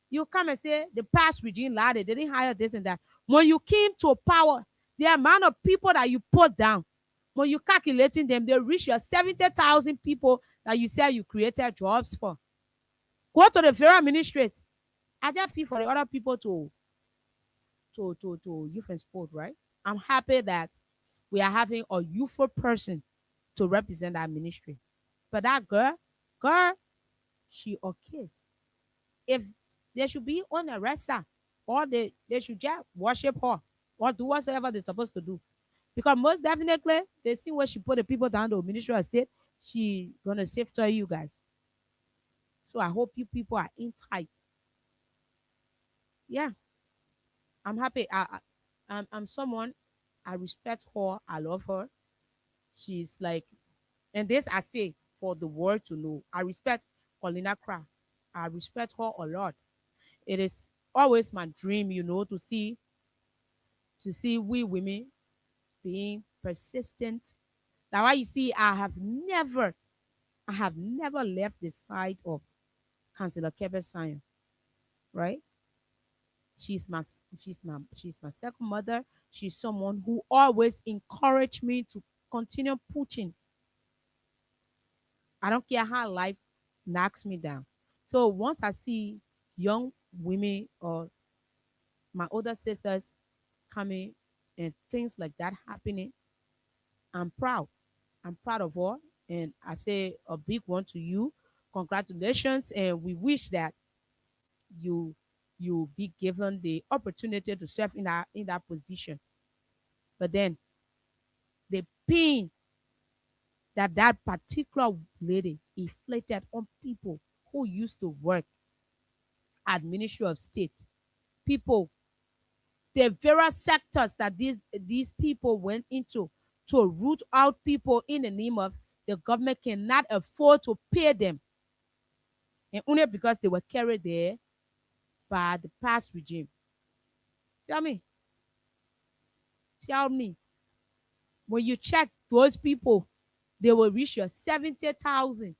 You come and say the past regime lied, they didn't hire this and that. When you came to power, the amount of people that you put down, when you calculating them, they reach your 70,000 people that you said you created jobs for. Go to the federal administrate. I just feel for the other people to youth and sport, right? I'm happy that we are having a youthful person to represent our ministry. But that girl, she okay. If they should be on a wrestler, or they should just worship her, or do whatever they're supposed to do. Because most definitely, they see where she put the people down to ministry of state, she gonna save to you guys. So I hope you people are in tight. Yeah, I'm happy. I'm someone, I respect her. I love her. She's like, and this I say for the world to know. I respect Paulina Craft. I respect her a lot. It is always my dream, to see we women being persistent. Now, why you see, I have never left the side of Councillor Kebe Sion, right? She's my second mother. She's someone who always encouraged me to continue pushing. I don't care how life knocks me down. So once I see young women or my older sisters coming and things like that happening, I'm proud. I'm proud of her. And I say a big one to you. Congratulations. And we wish that you be given the opportunity to serve in that position. But then the pain that particular lady inflicted on people who used to work at Ministry of State, people, the various sectors that these people went into to root out people in the name of the government cannot afford to pay them. And only because they were carried there by the past regime. Tell me, when you check those people, they will reach your 70,000.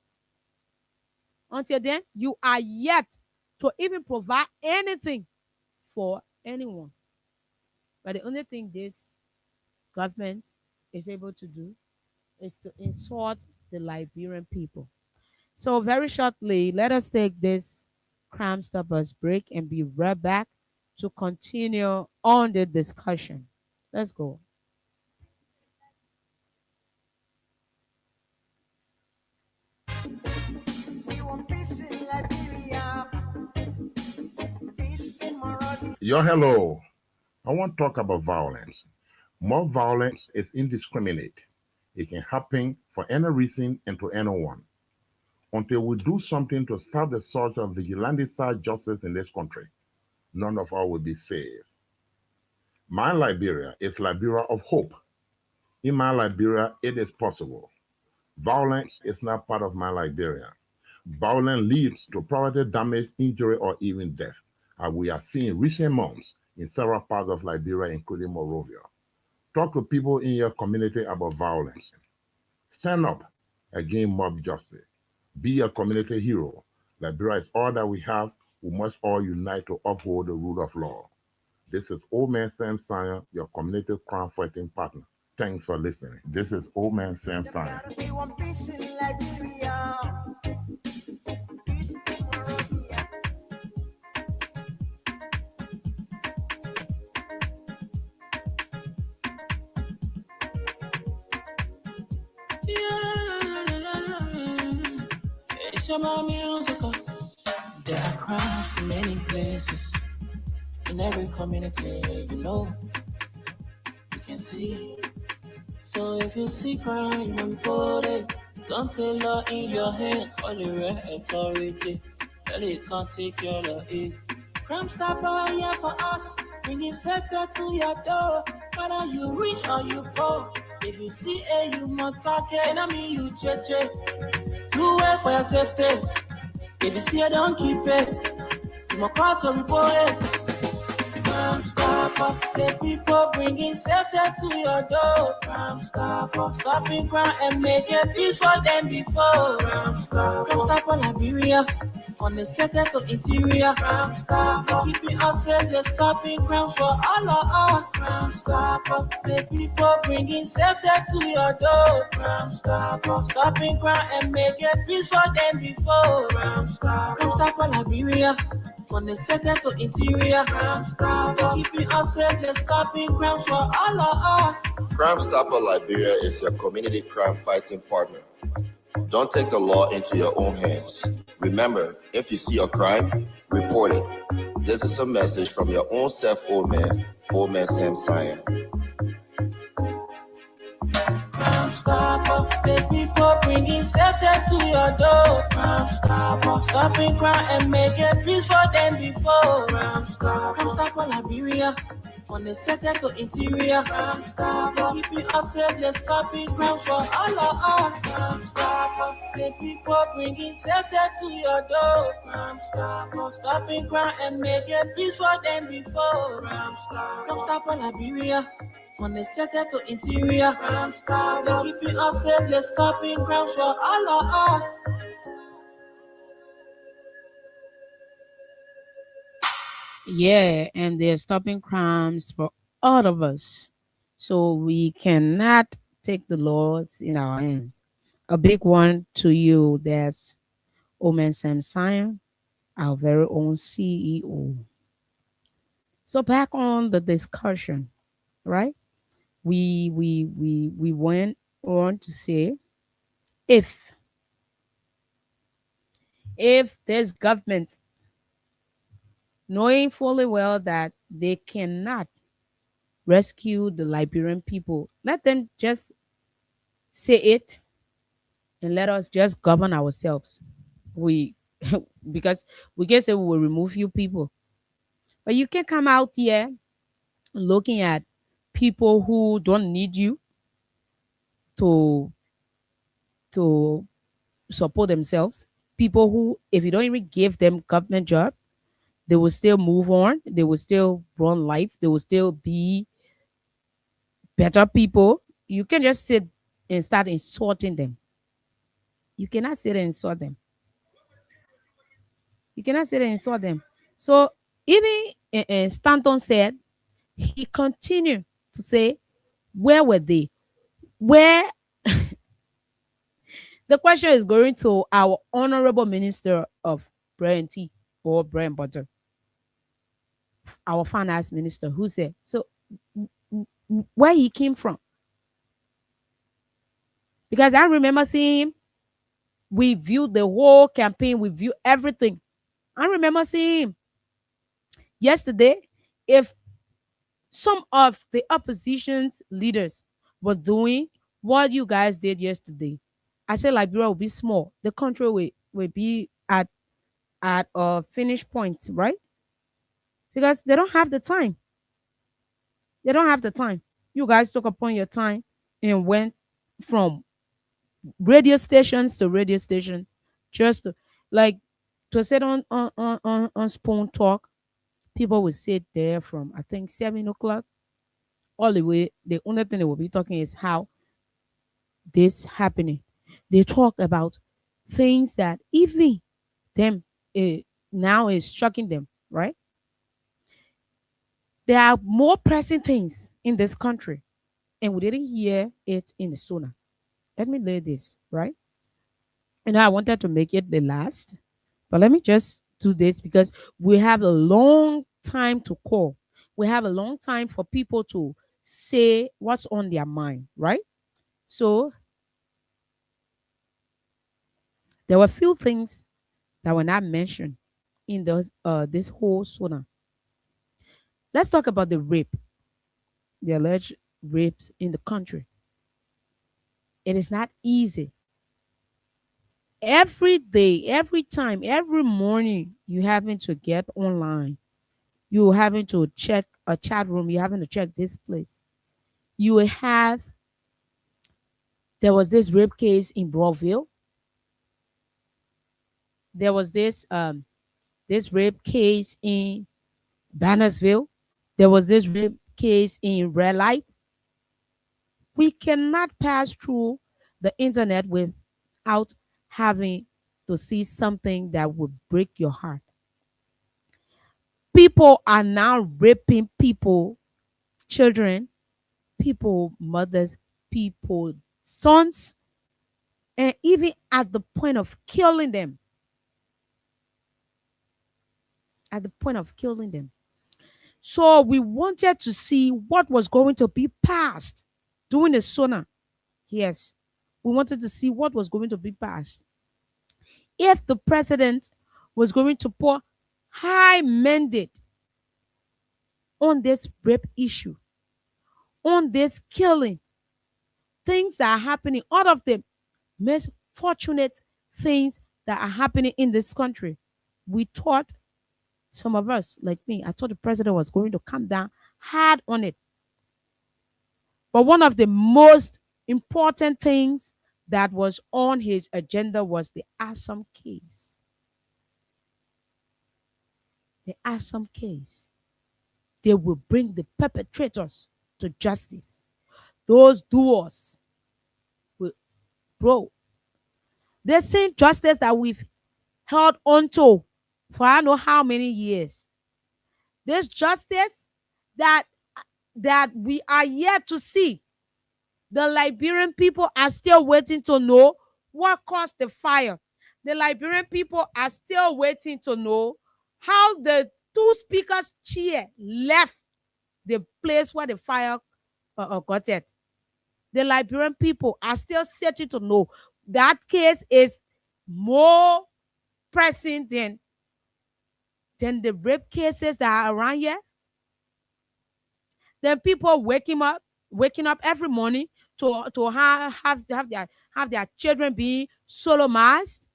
Until then, you are yet to even provide anything for anyone. But the only thing this government is able to do is to insult the Liberian people. So very shortly, let us take this Crime Stoppers break and be right back to continue on the discussion. Let's go. We want peace in Liberia, peace in Monrovia. Yo, hello. I want to talk about violence. More violence is indiscriminate. It can happen for any reason and to anyone. Until we do something to stop the surge of vigilante justice in this country, none of us will be saved. My Liberia is Liberia of hope. In my Liberia, it is possible. Violence is not part of my Liberia. Violence leads to property damage, injury, or even death, as we have seen in recent months in several parts of Liberia, including Monrovia. Talk to people in your community about violence. Stand up against mob justice. Be a community hero. Liberia is all that we have. We must all unite to uphold the rule of law. This is Old Man Sam Sion, your community crime fighting partner. Thanks for listening. This is Old Man Sam Sion. We want peace in Liberia, peace in Monrovia. It's about musical. There are crimes in many places. In every community, you can see. So if you see crime, report it. Don't take law in your hand for the right authority. That it can't take care of it. Crime Stopper here for us. Bringing safety to your door. Whether you rich or you poor. If you see a you must talk it. And I mean you cheche. Do it for your safety. If you see it, don't keep it. You must call to report it. Crime Stopper, the people bringing safety to your door. Crime Stopper, stopping crime and making peace for them before. Crime Stopper Liberia, from the center to interior. Crime Stopper, keeping us safe, they're stopping crimes for all of us. Crime Stopper, the people bringing safety to your door. Crime Stopper, stopping crime and making peace for them before. Crime Stopper Liberia. From the center to interior, Crime Stopper, keeping us safe, they're stopping crimes for all of us. Crime Stopper Liberia is your community crime fighting partner. Don't take the law into your own hands. Remember, if you see a crime, report it. This is a message from your own self, Old Man Sam Sion. Crime Stopper, the people bringing safety to your door. Crime Stopper, stopping crime and making peace for them before. Crime Stopper Liberia, from the center to interior. Crime Stopper, keeping us safe, they're stopping crimes for all of us. Crime Stopper, the people bringing safety to your door. Crime Stopper, stopping crime and making peace for them before. Crime Stopper Liberia. From the center to interior, Crime Stopper, keeping us safe, they're stopping crimes for all of us. Yeah, and they're stopping crimes for all of us. So we cannot take the laws in our hands. A big one to you, that's Omen Sam Sion, our very own CEO. So back on the discussion, right? We went on to say if this government, knowing fully well that they cannot rescue the Liberian people, let them just say it and let us just govern ourselves. We because we can say we will remove you people, but you can come out here looking at people who don't need you to support themselves, people who, if you don't even give them government job, they will still move on, they will still run life, they will still be better people. You can just sit and start insulting them. You cannot sit and insult them. You cannot say and insult them. So even Stanton said, he continued to say, where were they? Where the question is going to our honorable minister of bread and tea or bread and butter, our finance minister, who said, so where he came from. Because I remember seeing him, we viewed the whole campaign, we viewed everything. I remember seeing him yesterday. If some of the opposition's leaders were doing what you guys did yesterday, I said Liberia will be small. The country will be at a finish point, right? Because they don't have the time. They don't have the time. You guys took upon your time and went from radio stations to radio station, just to sit on Spoon Talk. People will sit there from I think 7 o'clock all the way. The only thing they will be talking is how this happening. They talk about things that even them now is shocking them, right? There are more pressing things in this country, and we didn't hear it in the Sona. Let me lay this, right? And I wanted to make it the last, but let me just do this because we have a long time to call. We have a long time for people to say what's on their mind, right? So there were a few things that were not mentioned in this whole Sona. Let's talk about the rape, the alleged rapes in the country. It is not easy. Every day, every time, every morning, you having to get online. You having to check a chat room. You having to check this place. You have. There was this rape case in Broadville. There was this rape case in Bannersville. There was this rape case in Red Light. We cannot pass through the internet without having to see something that would break your heart. People are now raping people, children, people, mothers, people, sons, and even at the point of killing them. At the point of killing them. So we wanted to see what was going to be passed during the Sona. Yes, we wanted to see what was going to be passed. If the president was going to pour high mandate on this rape issue, on this killing, things are happening, all of the misfortunate things that are happening in this country. We thought, some of us, like me, I thought the president was going to come down hard on it. But one of the most important things that was on his agenda was the Assam case. The Assam case. They will bring the perpetrators to justice. Those doers will, bro. The same justice that we've held onto for I don't know how many years. This justice that we are yet to see. The Liberian people are still waiting to know what caused the fire. The Liberian people are still waiting to know how the two speakers' chair left the place where the fire got it. The Liberian people are still searching to know. That case is more pressing than the rape cases that are around here. Then people waking up every morning to have their children being sodomized.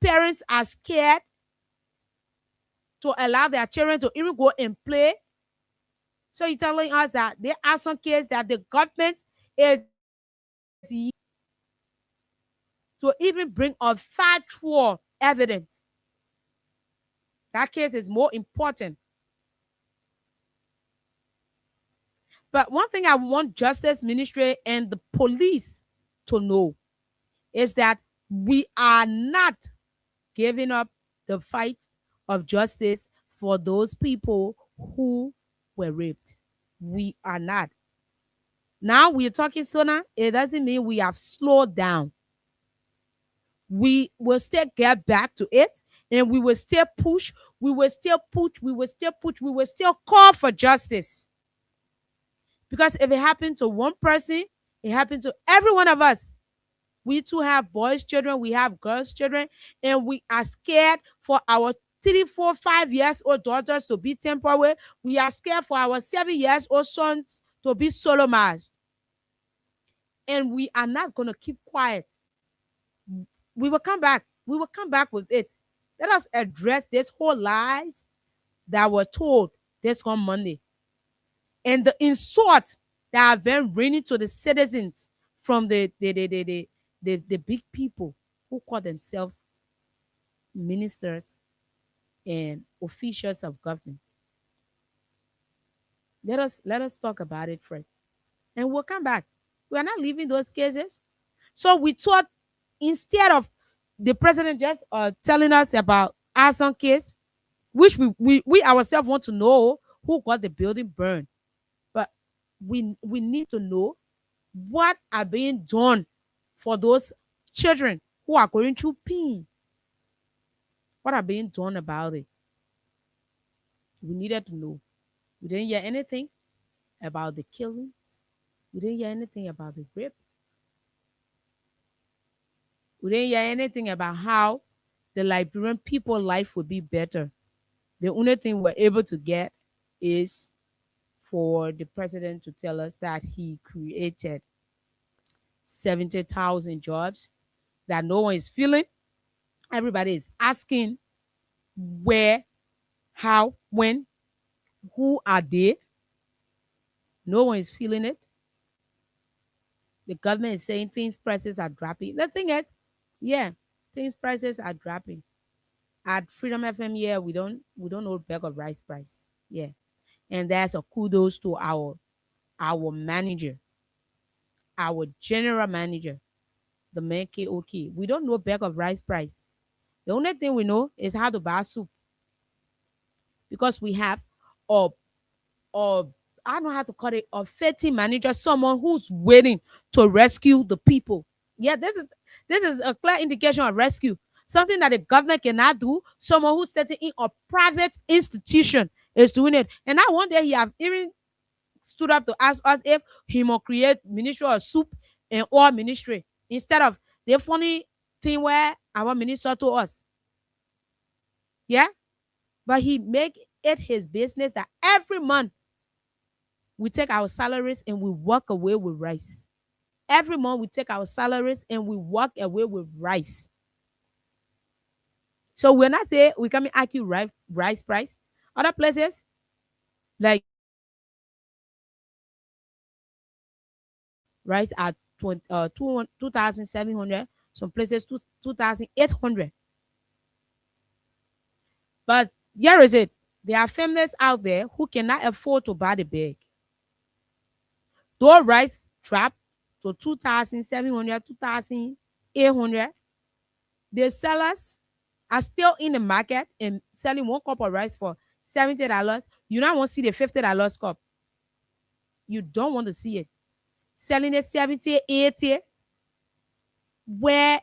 Parents are scared to allow their children to even go and play. So you're telling us that there are some cases that the government is to even bring a factual evidence. That case is more important. But one thing I want Justice Ministry and the police to know is that We are not giving up the fight of justice for those people who were raped. We are not. Now we're talking sooner. It doesn't mean we have slowed down. We will still get back to it, and we will still push. We will still push. We will still push. We will still call for justice. Because if it happened to one person, it happened to every one of us. We too have boys' children, we have girls' children, and we are scared for our 3, 4, 5 years old daughters to be temporary. We are scared for our 7 years old sons to be sodomized. And we are not going to keep quiet. We will come back. We will come back with it. Let us address this whole lies that were told this on Monday. And the insult that have been raining to the citizens from the big people who call themselves ministers and officials of government. Let us talk about it first. And we'll come back. We are not leaving those cases. So we thought, instead of the president just telling us about arson case, which we ourselves want to know who got the building burned, but we need to know what are being done for those children who are going through pain. What are being done about it? We needed to know. We didn't hear anything about the killings. We didn't hear anything about the rape. We didn't hear anything about how the Liberian people's life would be better. The only thing we're able to get is for the president to tell us that he created 70,000 jobs that no one is feeling. Everybody is asking where, how, when, who are they? No one is feeling it. The government is saying things prices are dropping. The thing is, yeah, things prices are dropping. At Freedom FM here, we don't know bag of rice price. Yeah. And there's a kudos to our manager, our general manager, the man KOK. We don't know bag of rice price. The only thing we know is how to buy soup. Because we have I don't know how to call it, a fatty manager, someone who's waiting to rescue the people. Yeah, this is a clear indication of rescue. Something that the government cannot do. Someone who's sitting in a private institution is doing it. And now one day he have even stood up to ask us if he will create Ministry of Soup and Oil Ministry instead of the funny thing where our minister told us. Yeah? But he make it his business that every month we take our salaries and we walk away with rice. Every month we take our salaries and we walk away with rice. So we're not there, we come and argue rice price. Other places, like rice at 2,700, some places 2,800. But here is it. There are families out there who cannot afford to buy the bag. Though rice drop to 2,700, 2,800, the sellers are still in the market and selling one cup of rice for $70. You don't want to see the $50 cup. You don't want to see it. Selling it 70, 80. Where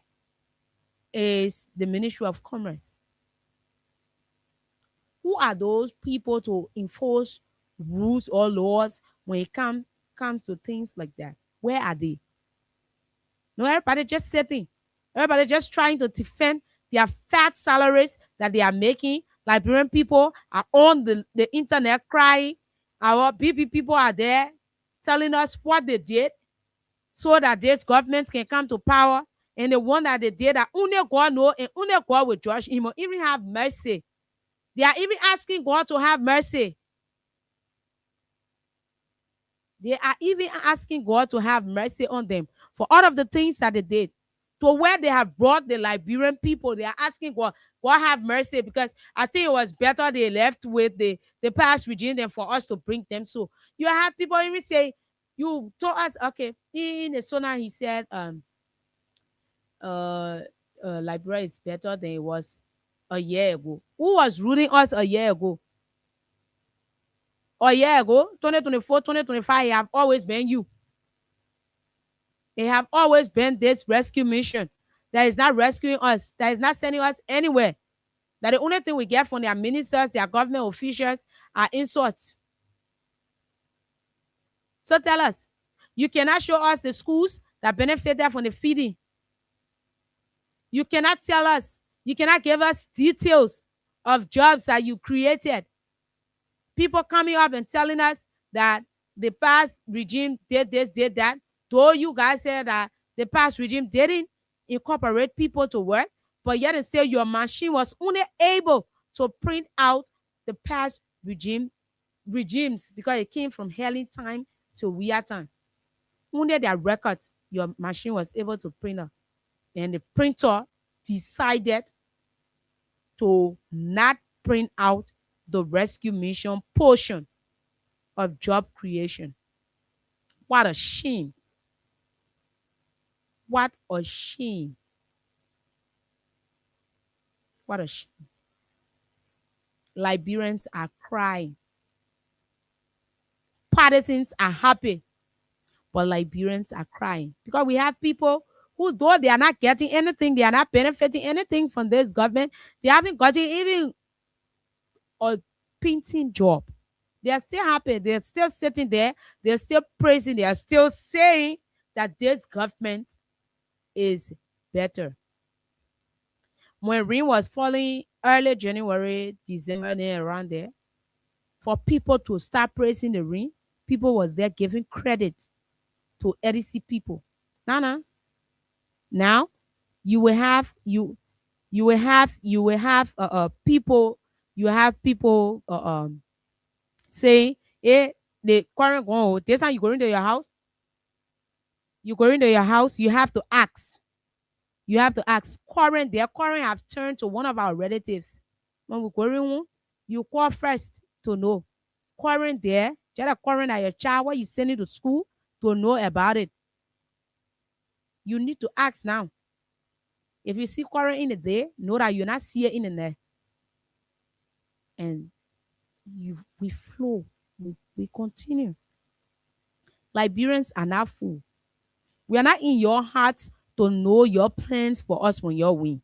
is the Ministry of Commerce? Who are those people to enforce rules or laws when it comes to things like that? Where are they? No, everybody just sitting. Everybody just trying to defend their fat salaries that they are making. Liberian people are on the internet crying. Our BP people are there telling us what they did so that this government can come to power. And the one that they did that only God know and only God will judge him or even have mercy. They are even asking God to have mercy. They are even asking God to have mercy on them for all of the things that they did. To where they have brought the Liberian people, they are asking God have mercy, because I think it was better they left with the past regime than for us to bring them. So you have people even say, you told us, okay, in the Sona, he said, Liberia is better than it was a year ago. Who was ruling us a year ago? A year ago, 2024, 2025, it have always been you. It have always been this rescue mission that is not rescuing us, that is not sending us anywhere. That the only thing we get from their ministers, their government officials are insults. So tell us, you cannot show us the schools that benefited from the feeding. You cannot tell us, you cannot give us details of jobs that you created. People coming up and telling us that the past regime did this, did that. Though you guys said that the past regime didn't incorporate people to work, but yet and still your machine was only able to print out the past regimes because it came from Helen time to Weir time. Only their records your machine was able to print out. And the printer decided to not print out the rescue mission portion of job creation. What a shame. What a shame. What a shame. Liberians are crying. Partisans are happy. But Liberians are crying. Because we have people who, though they are not getting anything, they are not benefiting anything from this government, they haven't gotten even a painting job. They are still happy. They're still sitting there. They're still praising. They are still saying that this government is better. When rain was falling early January, December, around there, for people to start praising the rain, people was there giving credit to EDC people. Now you will have people say, hey, the current go this time you go into your house. You go into your house, you have to ask. You have to ask. Current have turned to one of our relatives. When we go in, you call first to know. Current there, just a current at your child, what you send it to school to know about it. You need to ask now. If you see current in the day, know that you're not seeing it in there. And we flow. We continue. Liberians are not fool. We are not in your hearts to know your plans for us when you win.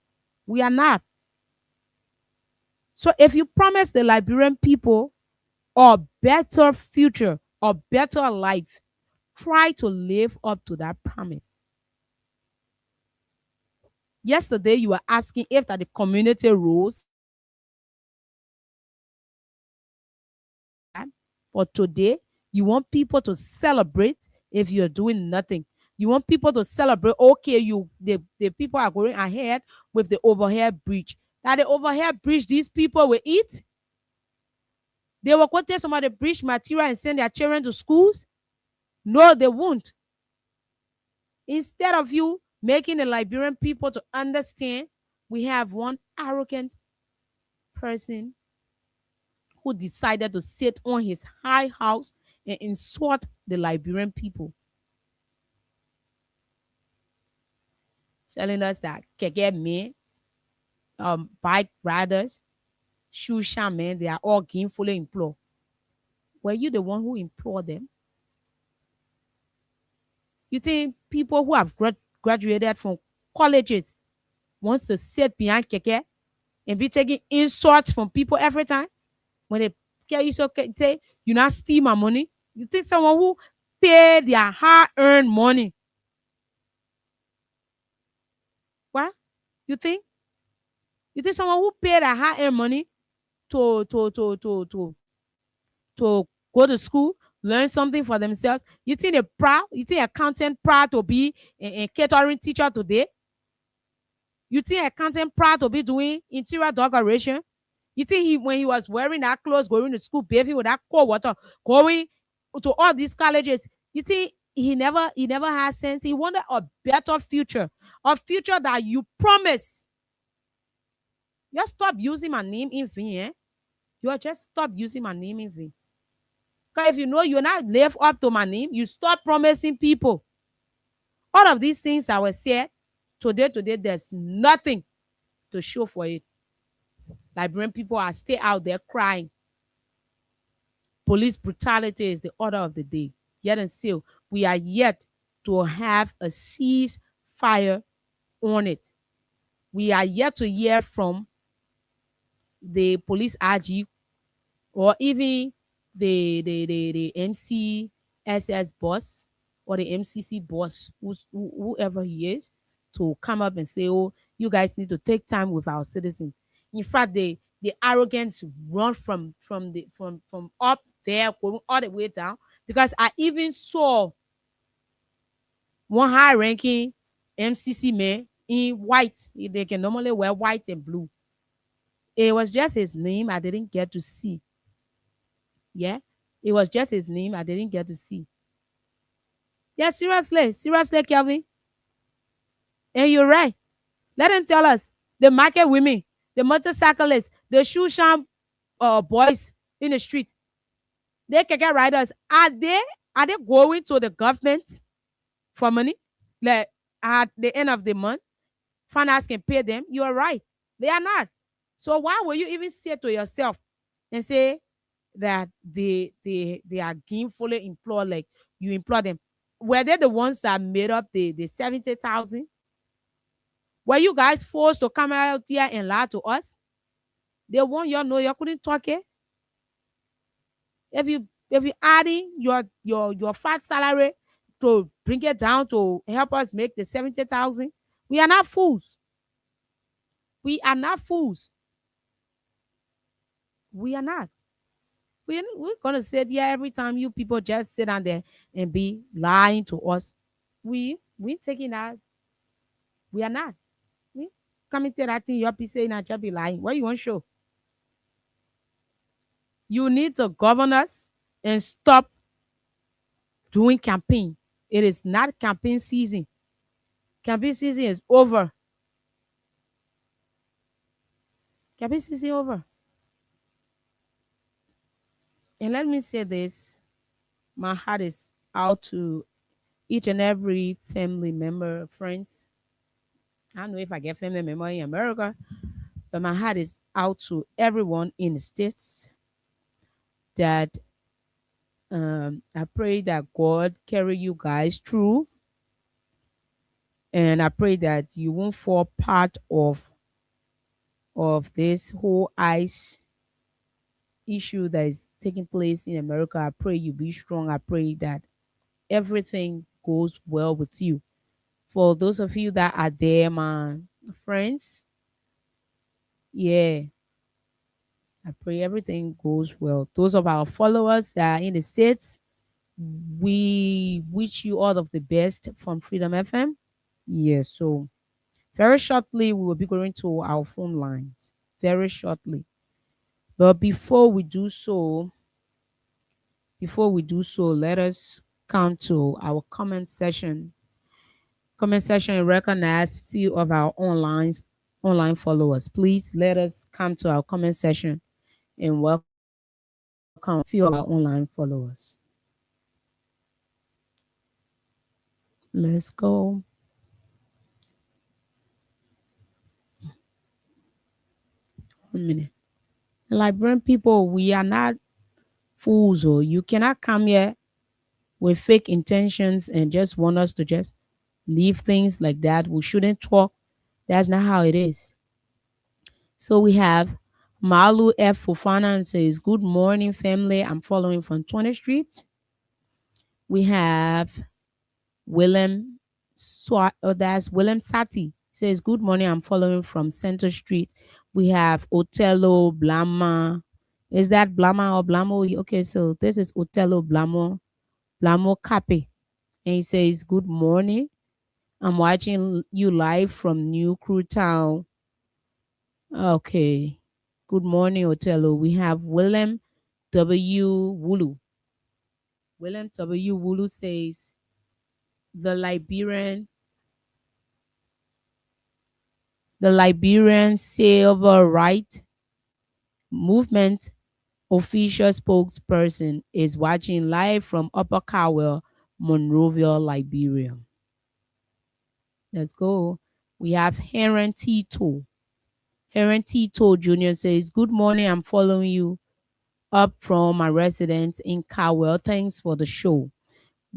We are not. So if you promise the Liberian people a better future, a better life, try to live up to that promise. Yesterday, you were asking if that the community rules. But today, you want people to celebrate if you're doing nothing. You want people to celebrate, okay, the people are going ahead with the overhead bridge. Now the overhead bridge, these people will eat. They will go take some of the bridge material and send their children to schools. No, they won't. Instead of you making the Liberian people to understand, we have one arrogant person who decided to sit on his high house and insult the Liberian people. Telling us that Keke men, bike riders, shoe shaman, they are all gainfully employed. Were you the one who employed them? You think people who have graduated from colleges wants to sit behind Keke and be taking insults from people every time? When they get you so say, you not steal my money. You think someone who pay their hard-earned money? What? You think? You think someone who pay their hard-earned money to go to school, learn something for themselves? You think they're proud? You think accountant proud to be a catering teacher today? You think accountant proud to be doing interior decoration? You think when he was wearing that clothes, going to school, bathing with that cold water, going to all these colleges, you think he never had sense? He wanted a better future, a future that you promise. Just stop using my name in vain. Eh? You just stop using my name in vain. Because if you know you're not live up to my name, you stop promising people. All of these things that were said Today, there's nothing to show for it. Liberian people are still out there crying. Police brutality is the order of the day. Yet and still, we are yet to have a ceasefire on it. We are yet to hear from the police RG or even the MCSS boss or the MCC boss, whoever he is, to come up and say, "Oh, you guys need to take time with our citizens." In fact, the arrogance run from up there going all the way down, because I even saw one high-ranking MCC man in white. They can normally wear white and blue. It was just his name I didn't get to see. Yeah, it was just his name I didn't get to see. Yeah, seriously, Kelvin. And you're right. Let them tell us. The market women, the motorcyclists, the shoe shine boys in the street, they can get riders. Are they going to the government for money? Like at the end of the month, finance can pay them. You are right. They are not. So why will you even say to yourself and say that they are gainfully employed, like you employ them? Were they the ones that made up the 70,000? Were you guys forced to come out here and lie to us? They want you know you couldn't talk it. If you adding your fat salary to bring it down to help us make the 70,000, we are not fools. We are not fools. We are not. We're gonna sit here every time you people just sit down there and be lying to us. We taking that. We are not. We coming to that thing you're saying and just be lying. What you want to show? You need to govern us and stop doing campaign. It is not campaign season. Campaign season is over. Campaign season over. And let me say this. My heart is out to each and every family member, friends. I don't know if I get family member in America, but my heart is out to everyone in the States that I pray that God carry you guys through. And I pray that you won't fall part of this whole ICE issue that is taking place in America. I pray you be strong. I pray that everything goes well with you. For those of you that are there, my friends, yeah, I pray everything goes well. Those of our followers that are in the States, we wish you all of the best from Freedom FM. Yeah, so very shortly we will be going to our phone lines. Very shortly. But before we do so, let us come to our comment section. Comment section and recognize few of our online followers. Please let us come to our comment section and welcome a few of our online followers. Let's go. One minute. Liberian people, we are not fools, or you cannot come here with fake intentions and just want us to just leave things like that. We shouldn't talk. That's not how it is. So we have Malu F. Fofana and says, "Good morning, family. I'm following from 20th Street." We have Willem that's Willem Sati. Says, "Good morning. I'm following from Center Street." We have Otello Blama. Is that Blama or Blamo? Okay, so this is Otello Blamo Cape. And he says, "Good morning. I'm watching you live from New Crew Town." Okay. Good morning, Otello. We have Willem W. Wulu. Willem W. Wulu says, the Liberian Civil Rights Movement official spokesperson is watching live from Upper Cowell, Monrovia, Liberia. Let's go. We have Heron Tito. Heron Tito Jr. says, good morning. I'm following you up from my residence in Cowell. Thanks for the show.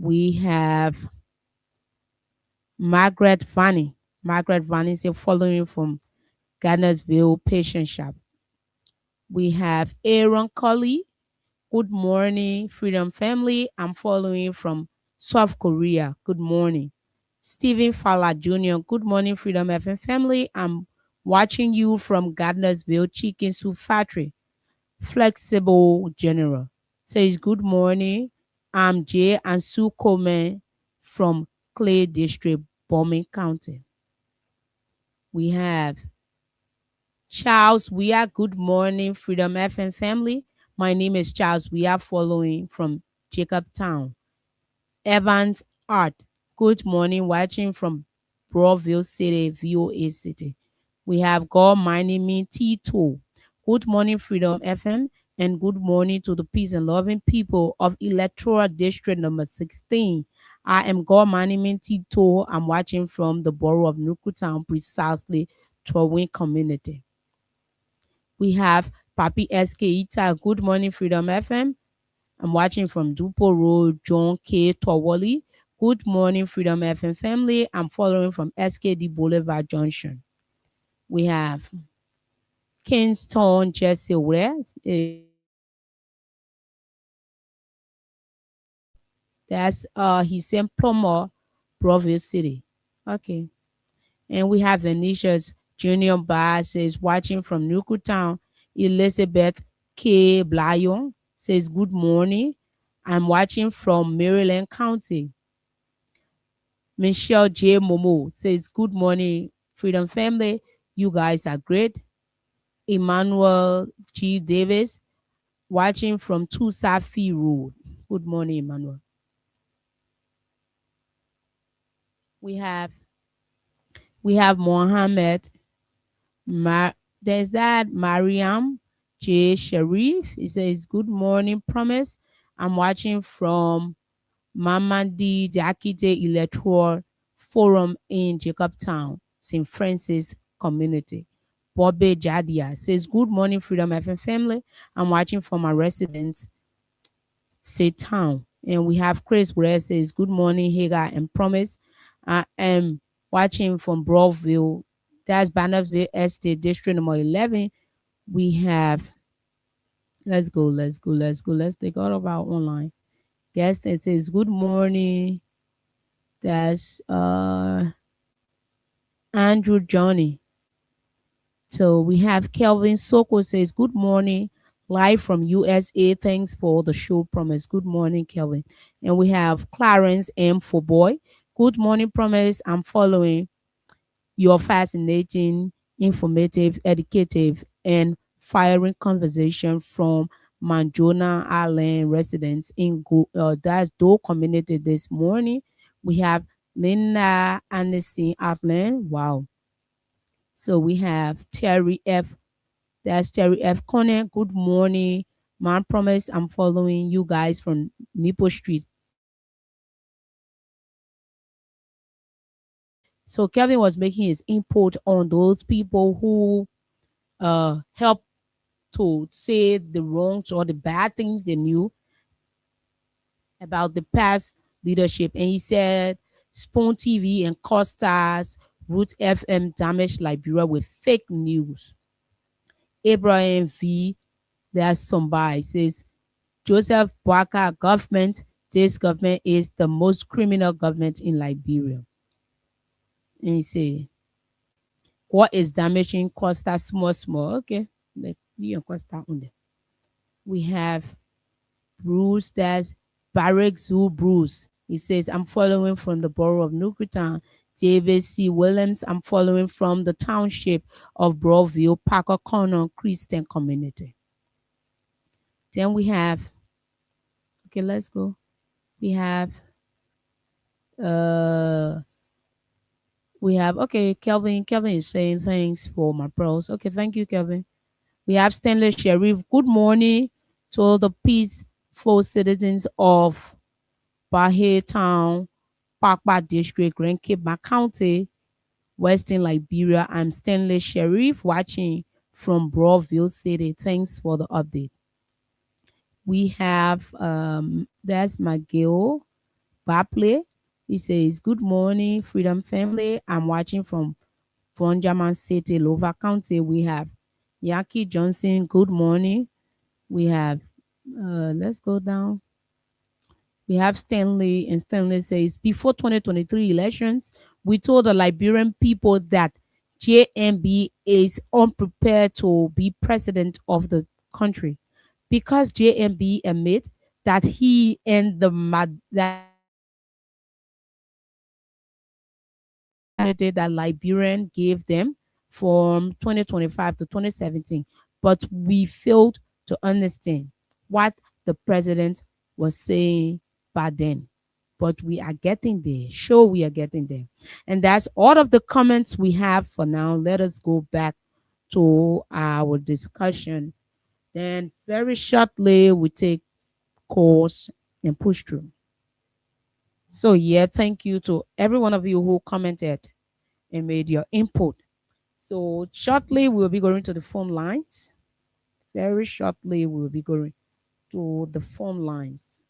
We have Margaret Vanny. Margaret Vanny says, following you from Gardnersville Patient Shop. We have Aaron Colley. Good morning, Freedom Family. I'm following from South Korea. Good morning. Stephen Fowler Jr. Good morning, Freedom FM family. I'm watching you from Gardnersville Chicken Soup Factory. Flexible General says, good morning. I'm Jay and Sue Coleman from Clay District, Bowman County. We have Charles Weah. Good morning, Freedom FM family. My name is Charles Weah, following from Jacobtown. Evans Art. Good morning, watching from Broadville City, VOA City. We have God Mining Me Tito. Good morning, Freedom FM, and good morning to the peace and loving people of Electoral District number 16. I am God Mining Me Tito. I'm watching from the borough of Nukutown, precisely Torwin community. We have Papi SK Ita. Good morning, Freedom FM. I'm watching from Dupo Road, John K. Towali. Good morning, Freedom FM family. I'm following from SKD Boulevard Junction. We have Kingston Jesse West. That's he sent Plumber, Broadville City. Okay. And we have Venetia's Junior Bass says, watching from Nukutown. Elizabeth K. Blyon says, good morning. I'm watching from Maryland County. Michelle J. Momo says, good morning, Freedom Family. You guys are great. Emmanuel G. Davis, watching from Tusafi Road. Good morning, Emmanuel. We have Mohammed. There's that Mariam J. Sharif. He says, good morning, Promise. I'm watching from Mamadi Diakite Electoral Forum in Jacobtown, St. Francis community. Bobby Jadia says, good morning, Freedom FM family. I'm watching from my residence, say town. And we have Chris Where says, good morning, Hagar and Promise. I am watching from Broadville. That's Bannerville Estate, District number 11. We have, let's take all of our online. Guest that says, good morning. That's Andrew Johnny. So we have Kelvin Soko says, good morning, live from USA. Thanks for the show, Promise. Good morning, Kelvin. And we have Clarence M. for boy. Good morning, Promise. I'm following your fascinating, informative, educative, and firing conversation from Manjona Island residents in that's Dole community this morning. We have Linda Anderson Atlan. Wow. So we have Terry F. That's Terry F. Conant. Good morning, man. Promise I'm following you guys from Nipo Street. So Kevin was making his input on those people who help to say the wrongs or the bad things they knew about the past leadership. And he said Spoon TV and Costas, Root FM damaged Liberia with fake news. Abraham V. There's somebody says Joseph Boakai government, this government is the most criminal government in Liberia. And he say, what is damaging Costa small? Okay. Like you Costa on there. We have Bruce, that's Barrick Zoo Bruce. He says, I'm following from the borough of Nukutown. David C. Williams, I'm following from the township of Broadville, Parker Corner Christian community. Then we have, okay, let's go. We have, okay, Kelvin is saying thanks for my pros. Okay, thank you, Kelvin. We have Stanley Sheriff. Good morning to all the peaceful citizens of Bahia Town, Parkba District, Grand Cape County. Western Liberia. I'm Stanley Sharif watching from Broadville City. Thanks for the update. We have that's Magil Baple. He says, "Good morning, Freedom Family. I'm watching from Vonjaman City, Lova County." We have Yaki Johnson. Good morning. We have let's go down. We have Stanley, and Stanley says, before 2023 elections, we told the Liberian people that JMB is unprepared to be president of the country because JMB admit that he and that Liberian gave them from 2025 to 2017, but we failed to understand what the president was saying back then. But we are getting there. Sure, we are getting there. And that's all of the comments we have for now. Let us go back to our discussion. Then very shortly, we take calls and push through. So yeah, thank you to every one of you who commented and made your input. So shortly, we'll be going to the phone lines. Very shortly, we'll be going to the phone lines.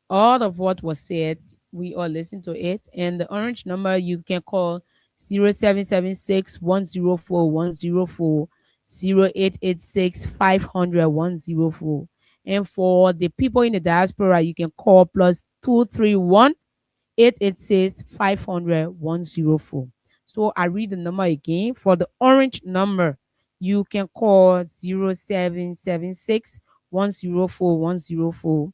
All of what was said, we all listened to it. And the orange number you can call 0776 104 104, 0886 500 104. And for the people in the diaspora, you can call plus 231 886 500 104. So I read the number again. For the orange number, you can call 0776 104 104.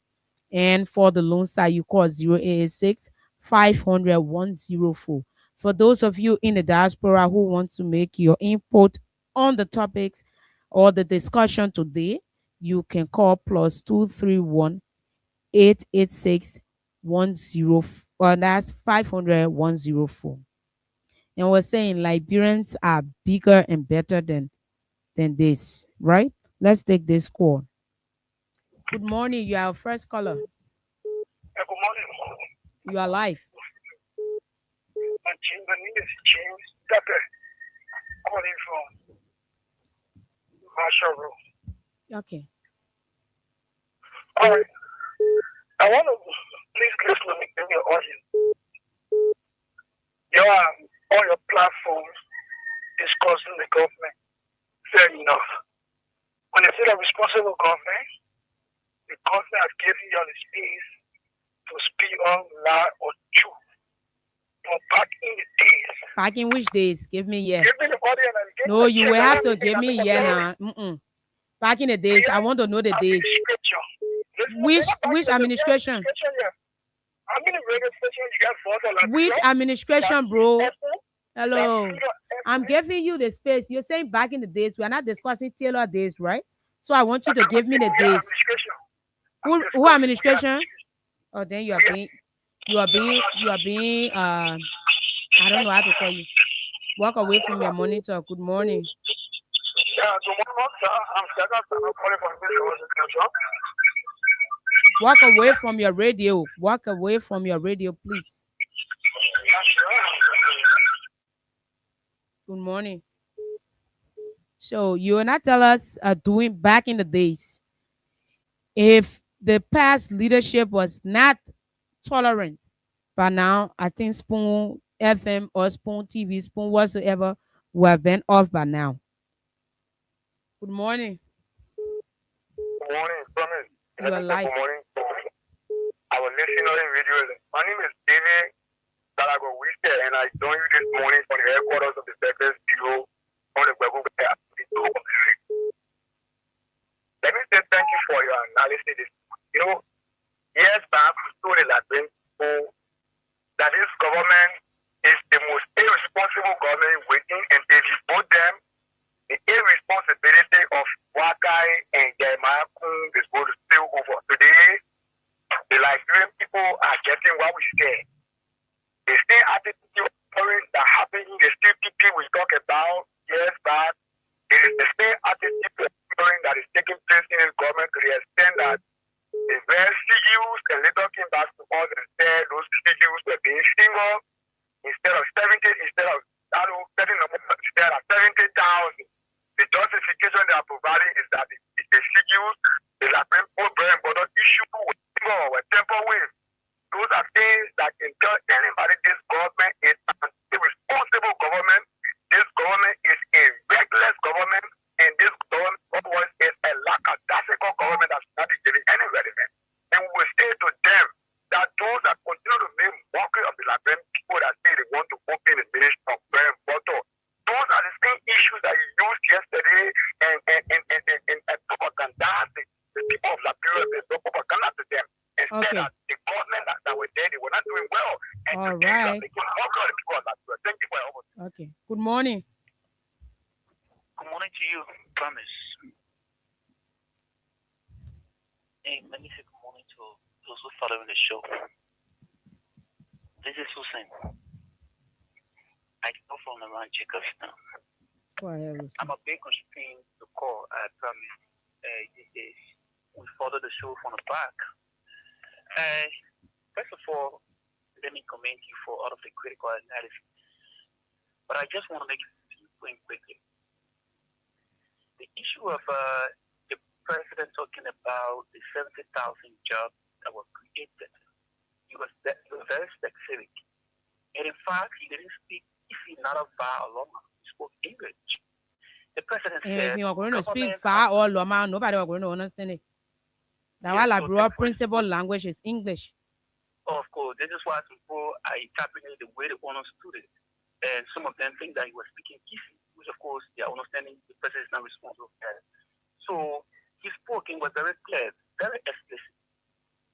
And for the loan side, you call 0886 500 104. For those of you in the diaspora who want to make your input on the topics or the discussion today, you can call plus 231 886 104. That's 500 104. And we're saying Liberians are bigger and better than this, right? Let's take this call. Good morning. You are our first caller. Good morning. You are live. My name is James Dapper, calling from Marshall Road. Okay. All right. I want to please listen to me in your audience. You are on your platforms discussing the government. Fair enough. When they say a responsible government, the government has given you the space to speak on lie or truth. But back in the days. Back in which days? Give me yeah. Give me the audience and give No, me you will have to give me yeah now. Back in the days, I want to know the days. Which administration? Which administration, bro? Hello. I'm giving you the space. You're saying back in the days. We are not discussing Taylor days, right? So I want you to give me the days. Who administration? Oh, then you are being I don't know how to call you. Walk away from your monitor. Good morning. Yeah, good morning, sir. I'm calling from this. Walk away from your radio. Walk away from your radio, please. Good morning. So you will not tell us doing back in the days. If the past leadership was not tolerant, but now I think Spoon FM or Spoon TV, Spoon whatsoever, will have been off by now. Good morning. Good morning, promise. You are live. Good morning. I was listening on the video. My name is David Galago Wister, and I joined you this morning from the headquarters of the Veterans Bureau on the Web. Let me say thank you for your analysis. Years back, we told the Liberian people that this government is the most irresponsible government within, and they devote them the irresponsibility of Wakai and Jeremiah Kun is going to spill over. Today, the Liberian people are getting what we say. The same attitude that happened in the CPP we talk about years back. It is the same attitude that is taking place in this government to the extent that the very CEOs and later came back to us and said those CEOs were being singled instead of 70,000. The justification they are providing is that the CUs, the Liberian very important issue with temple wave. Those are things that can tell anybody this government is an irresponsible government. This government is a reckless government, and this government is a lackadaisical government that's not giving any relevance. And we will say to them that those that continue to make mockery of the Liberian people that say they want to open the ministry of bread and butter, those are the same issues that you used yesterday and propagandize the people of Liberia. There's no propaganda to them. Instead, Okay. the government that were there, they were not doing well. And All today, right. they are making mockery of the people of Liberia. Thank you for your opportunity. Okay. Good morning. Good morning to you, Promise. Hey, let me say good morning to those who following the show. This is Hussein. I come from the Ron Jacobs now. Go ahead, Hussein. I'm a big constraint to call, I promise. These days, we follow the show from the back. First of all, let me commend you for all of the critical analysis. But I just want to make a few points quickly. The issue of the president talking about the 70,000 jobs that were created, he was very specific. And in fact, he didn't speak not of far along. He spoke English. The president And said, if you're going to speak government far or Loma, nobody is going to understand it. That's why Yes, the so broad the principal language is English. Of course, this is why people are interpreting the way they understood it. And some of them think that he was speaking Kifi, which of course they are understanding the president is not responsible for that. So his spoken was very clear, very explicit.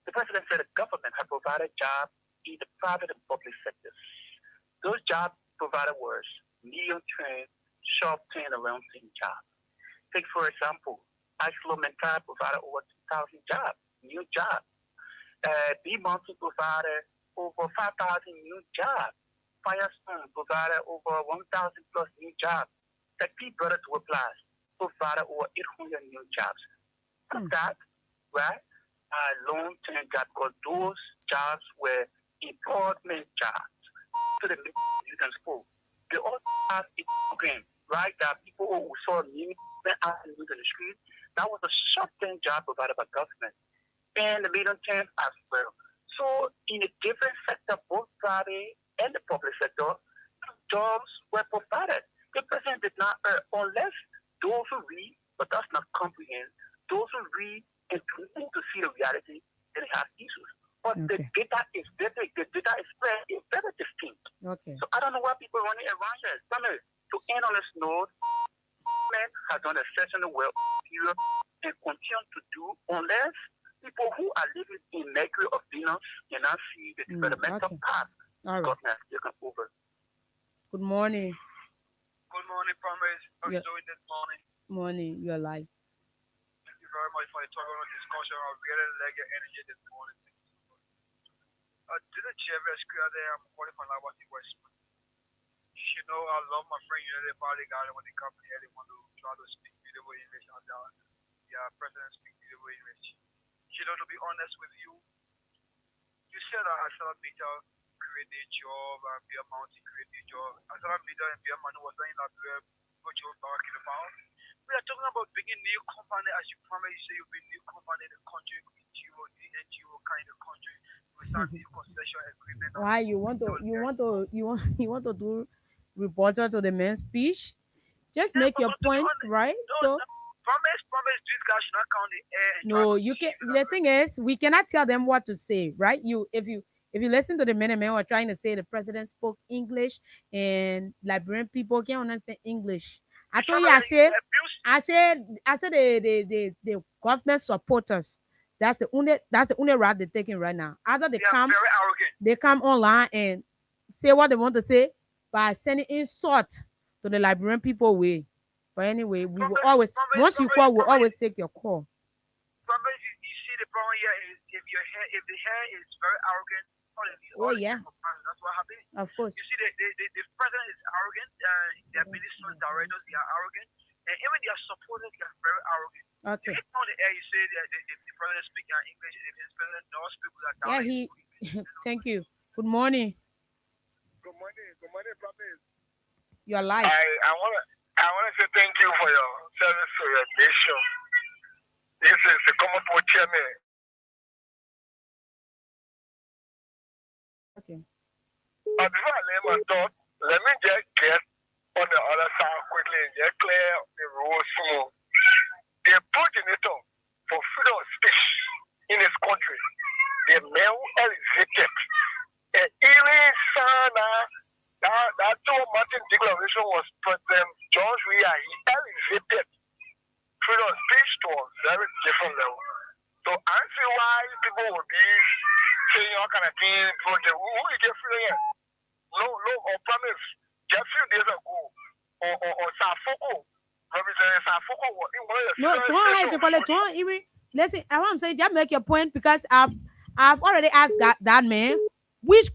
The president said the government had provided jobs in the private and public sectors. Those jobs provided was medium-term, short-term, around 10 jobs. Take, for example, ArcelorMittal provided over 2,000 jobs, new jobs. B-Mountain provided over 5,000 new jobs. Firestone provided over 1,000 plus new jobs. P Brothers Workplace provided over 800 new jobs. That, right, long-term jobs, because those jobs were employment jobs. To the you can spoke. They also have a program, right? That people who saw new out in the street, that was a short-term job provided by government. And the medium term as well. So in a different sector, both private and the public sector, jobs were provided. The president did not, unless those who read, but does not comprehend, those who read and need to see the reality, they have issues. But the data is very, very distinct. Okay. So I don't know why people are running around here. To end on this note, government has done exceptionally well here and continue to do unless people who are living in Mercury of Venus cannot see the developmental path All right. government has taken over. Good morning. Good morning, Promise. How are you doing this morning? Morning. You're live. Thank you very much for the total discussion. I really like your energy this morning. To the chair, rescue there, I'm calling from Lawati Westman. You know, I love my friend, the party guy, when they come here, they want to try to speak beautiful English, and president speak beautiful English. You know, to be honest with you, you said that ArcelorMittal create a job and Beer Mountain create a job. ArcelorMittal and Beer Mountain was saying that what you're talking about. We are talking about bringing new company, as you promised, you say you bring new company in the country, NGO kind of country. We start new concession agreement. Why you want to do reporter to the main speech? Just make your point, right? So Promise, this guy should not count the air. no, you can. The thing is, we cannot tell them what to say, right? If you listen to the men who are trying to say the president spoke English and Liberian people can't understand English. I told you, I said the government supporters. That's the only route they're taking right now. Either they come online and say what they want to say by sending insult to the Liberian people way. But anyway, we will always, once you call, we'll always take your call. You see the problem here is if the hair is very arrogant, Oh yeah, that's what happens. of course. You see, the president is arrogant. Their ministers, directors, they are arrogant, and even their supporters, they are very arrogant. Okay. You on the air, you say that the president speaks English, and the president knows people that Yeah, thank you. Good morning. Good morning, Promise. You're live. I want to say thank you for your service to your nation. This is the common for chairman. Okay. Before I lay my thought, let me just get on the other side quickly and just clear the rules smooth. The progenitor for freedom of speech in this country, the man who elevated even Sana, that 2-month declaration was President George Weah. He elevated freedom of speech to a very different level. So I see why people will be saying all kind of things. Who will get freedom yet? No, or Promise. Just a few days ago, or Safoko, Representative Safoko, no, don't even listen. I want to say, just make your point because I've already asked that man which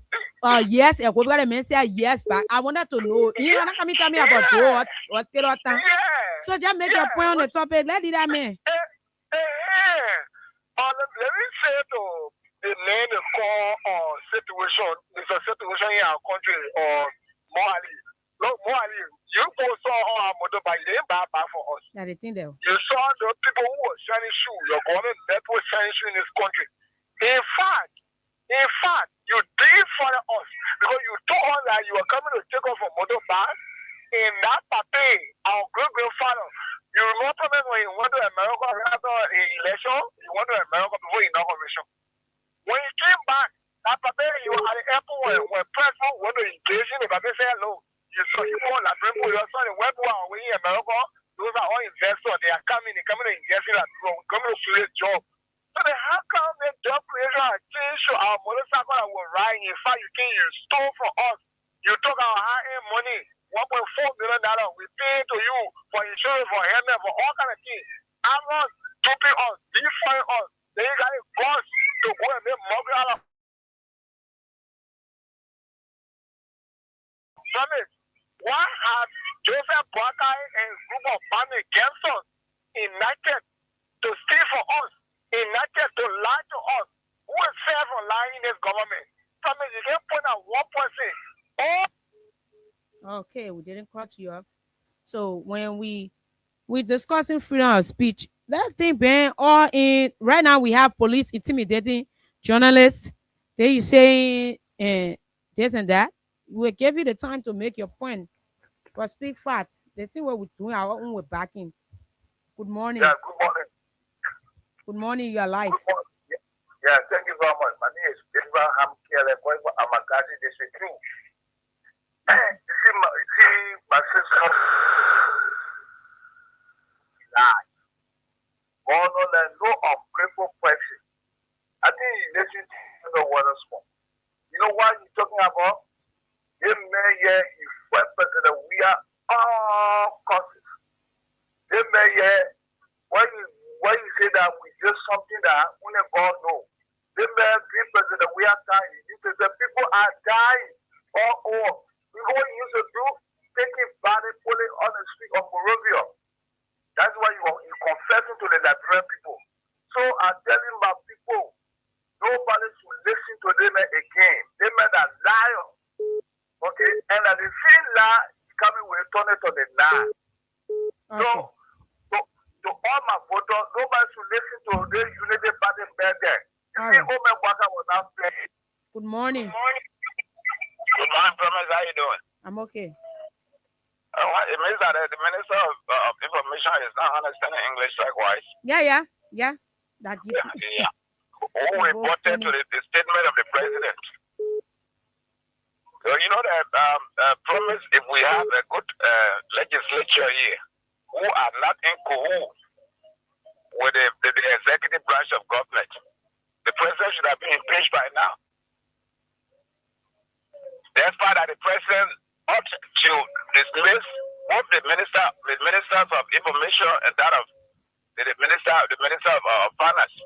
yes, a good man say yes, but I wanted to know. You wanna come and tell me about what so just make your point on the topic. Let it that man. Let me say to the name is called situation. It's a situation in our country or Mohali. Look, Mohali, you both saw our mother by the bad for us. That the thing there. You saw the people who were shining shoe. Your government that was shining shoe in this country. In fact, you did for us because you told us that you were coming to take off a motor back in that party, our great grandfather. You remember when you went to America after an election, you went to America before inauguration. When you came back, that party, you were at the airport when President went to engage in the party, say hello. You saw you want that people, you saw the web away in America. Those are all investors. They are coming to invest in that, coming to create jobs. So then how come the job creation has changed to our motorcycle that were riding? In fact, you stole from us. You took our high-end money, $1.4 billion. We pay to you for insurance, for helmet, for all kind of things. I'm not stopping us, defying us. Then you got a boss to go and make money out of Promise. Why have Joseph Boakai and his group of bandits against us united to steal for us? United to lie to us. Who is fair for lying in this government? Promise, you can point out one person. Okay, we didn't cut you off. So when we discussing freedom of speech, that thing being all in right now we have police intimidating journalists. They you saying this and that. We give you the time to make your point. But speak facts. They see what we're doing our own with backing. Good morning. Yeah, good morning. Good morning, you are live. Yeah, thank you very much. My name is Abraham Kele, going for Amakati District 2. You see, my sister, God, no ungrateful person. I think you listen to the word of smoke. You know what you're talking about? You may hear you first president, we are all causes. You may hear when you say that we do something that only God knows. The man, president, we are dying. Because the people are dying all over. What you used to do, taking body, pulling on the street of Morovia. That's why you're confessing to the Liberian people. So I'm telling my people, nobody should listen to them again. They men are liars. Okay? And that the same lie is coming, we turn it to the lie. Okay. To all my voters, nobody should listen to the Unity Party better. Good morning. Good morning, Promise. How you doing? I'm okay. It means that the Minister of Information is not understanding English likewise. Yeah. That gives yeah. Who reported to the statement of the president? So you know that Promise, if we have a good legislature here, who are not in cahoots with the executive branch of government, the president should have been impeached by now. Despite that the president ought to dismiss both the ministers of information and that of the minister of finance.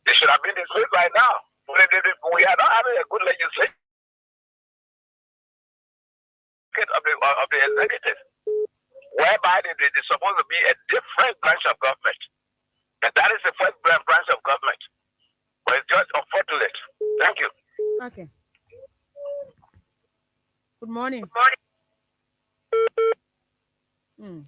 They should have been dismissed by now. We are not having a good legislation of the executive, whereby they're supposed to be a different branch of government. And that is the first branch of government. But it's just unfortunate. Thank you. Okay. Good morning. Hmm.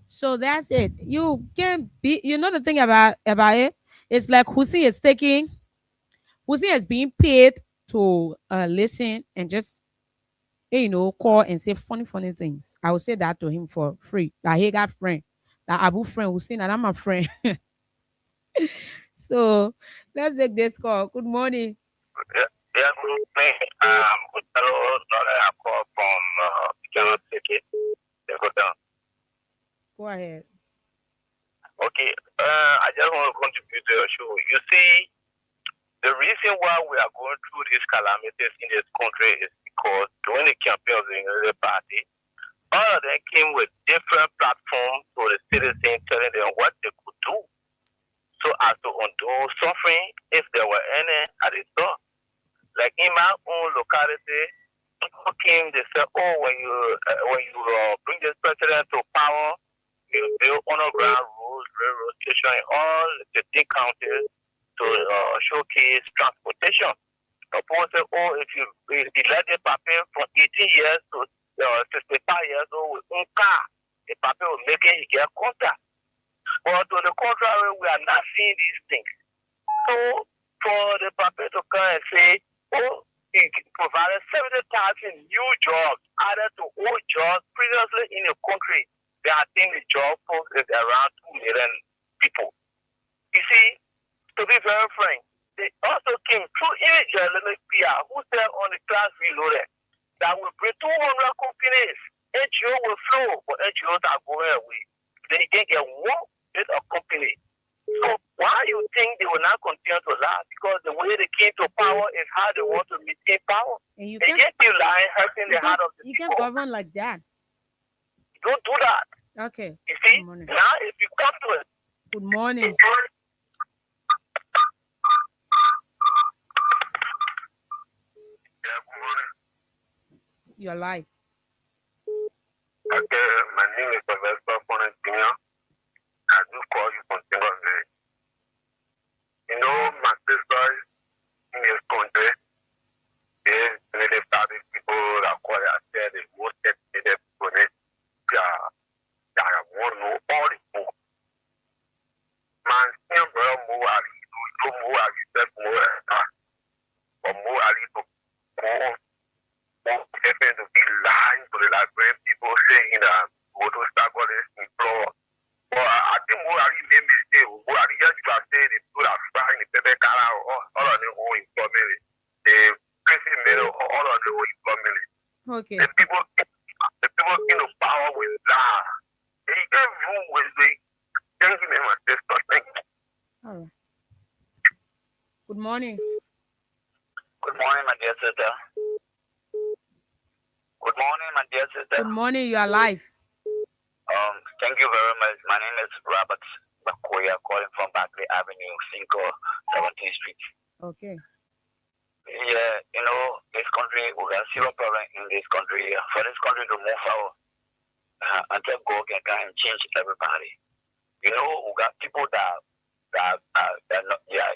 So that's it. You can be. You know the thing about it. It's like Hussein is taking. Hussein is being paid to listen and just call and say funny things. I will say that to him for free. That he got friend. That Abu friend Hussein and I'm a friend. So let's take this call. Good morning. Yeah, good evening. Good hello, I call from Ghana City. Go down. Go ahead. Okay, I just want to contribute to your show. You see, the reason why we are going through these calamities in this country is because during the campaign of the Unity Party, all of them came with different platforms to the citizens, telling them what they could do so as to undo suffering if there were any at the store. Like in my own locality, people came, they said, oh, when you bring this president to power, you build underground roads, railroad station in all the 15 counties to showcase transportation. People say, oh, if you let the paper from 18 years to 65 years old with one car, the paper will make it, he get contact. But to the contrary, we are not seeing these things. So for the paper to come and say, oh, he provided 70,000 new jobs added to old jobs previously in the country. They are think the job post is around 2 million people. You see, to be very frank, they also came through Journalist PR who said on the class reloaded that will bring 200 companies. NGO will flow, but NGOs are going away. They can get one bit of company. So why you think they will not continue to lie? Because the way they came to power is how they want to maintain power. And you they can't still lying, hurting the heart of the you people. can't govern like that. Don't do that. Okay. You see, now if you come to it. Good morning. You're live. Okay, my name is Sylvester Fonen Jr. I do call you from Zimbabwe. You know, my sister in this country, there's really started people that call themselves the most educated people that want to know all the book. Man, same brother Muari, you know Muari, that's Muari, or Muari to go happen to be lying to the Liberian people saying that Moto Stagolis in floor. But I think Muari made mistake. Muari just to say the people that flying the paper car all on their own family. The prison made all on their own family. Okay. The people in the power with that. They gave room with the gentleman and sister. Thank you. All right. Good morning. Good morning, my dear sister. Good morning, my dear sister. Good morning. You are live. Thank you very much. My name is Robert Bakoya, calling from Barclay Avenue, Cinco, 17th Street. Okay. Yeah, you know, this country, we got zero problem in this country. For this country to move forward, until God can come and change everybody. You know, we got people that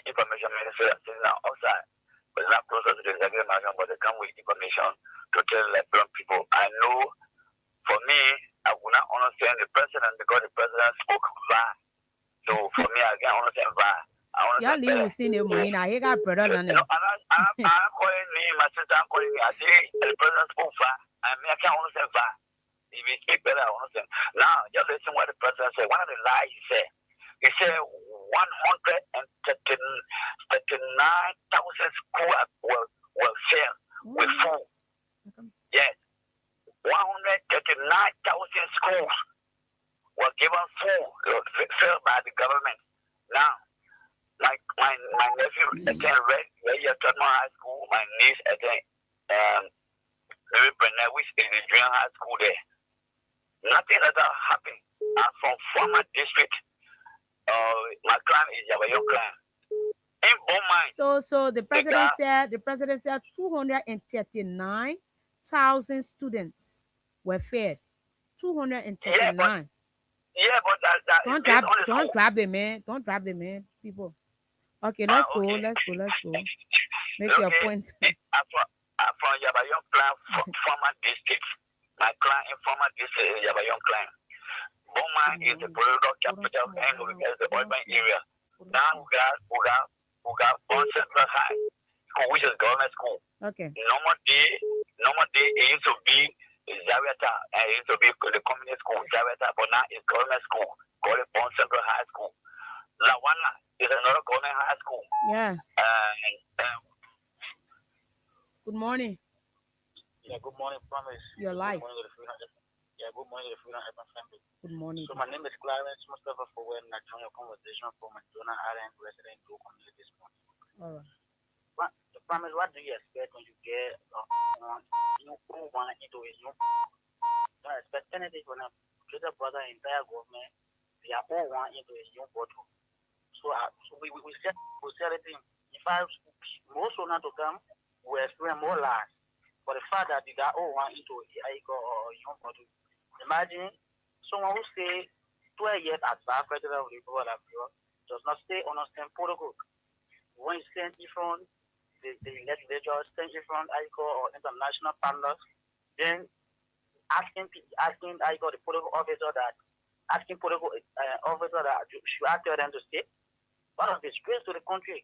information minister sitting outside, but not closer to the executive mansion, but they come with information to tell Liberian people. I know, for me, I will not understand the president because the president spoke fast. So for me, I can't understand fast. Yeah, Lee was seeing the money. Now he got brother on it. I'm calling me, my sister, I'm calling me. I say the president spoke fast. I mean, I can't understand fast. If he speak better, I understand. Now, just listen what the president said. One of the lies he said 139,000 schools will fail with food. Yes. 139,000 schools were given food, filled by the government. Now, like my nephew attend Red High School, my niece attend Mary Brenner, which is the junior high school there. Nothing like that happened. I'm from former district. My clan is Yabayo clan. In Beaumont. So the president said 239,000 students were fed. 239. Yeah, but don't grab the man. Don't grab the man, people. Okay, let's go. Make your point. I'm from Yabayong clan, former district. My clan in former district is Yabayong clan. Boma is the political capital and is the urban area. Now we got Bon Central High School, which is government school. Okay. Normal day, it used to be Zawiata, and it used to be the communist school, Zawiata, but now it's government school, called it Bon Central High School. Lawana is another government high school. Yeah. Good morning. Yeah, good morning, Promise. Your life. Good morning to the Freedom. Yeah, good morning to the Freedom FM family. Good morning. So my name is Clarence Mustafa for when I joined your conversation from Jonah Island resident to community this morning. All right. The Promise, what do you expect when you get new one into a new? Don't expect anything from them. Just brother, entire government, they are all one into a new bottle. So we sell it in. If I most will not to come, we experience more lies. For the fact that they got all one into a young bottle. Imagine someone who stay 12 years at the Federal Republic of Europe does not stay on a same protocol. When you stand in front, the legislature stand in front or international partners, then asking the protocol officer that should I tell them to stay? What of disgrace to the country?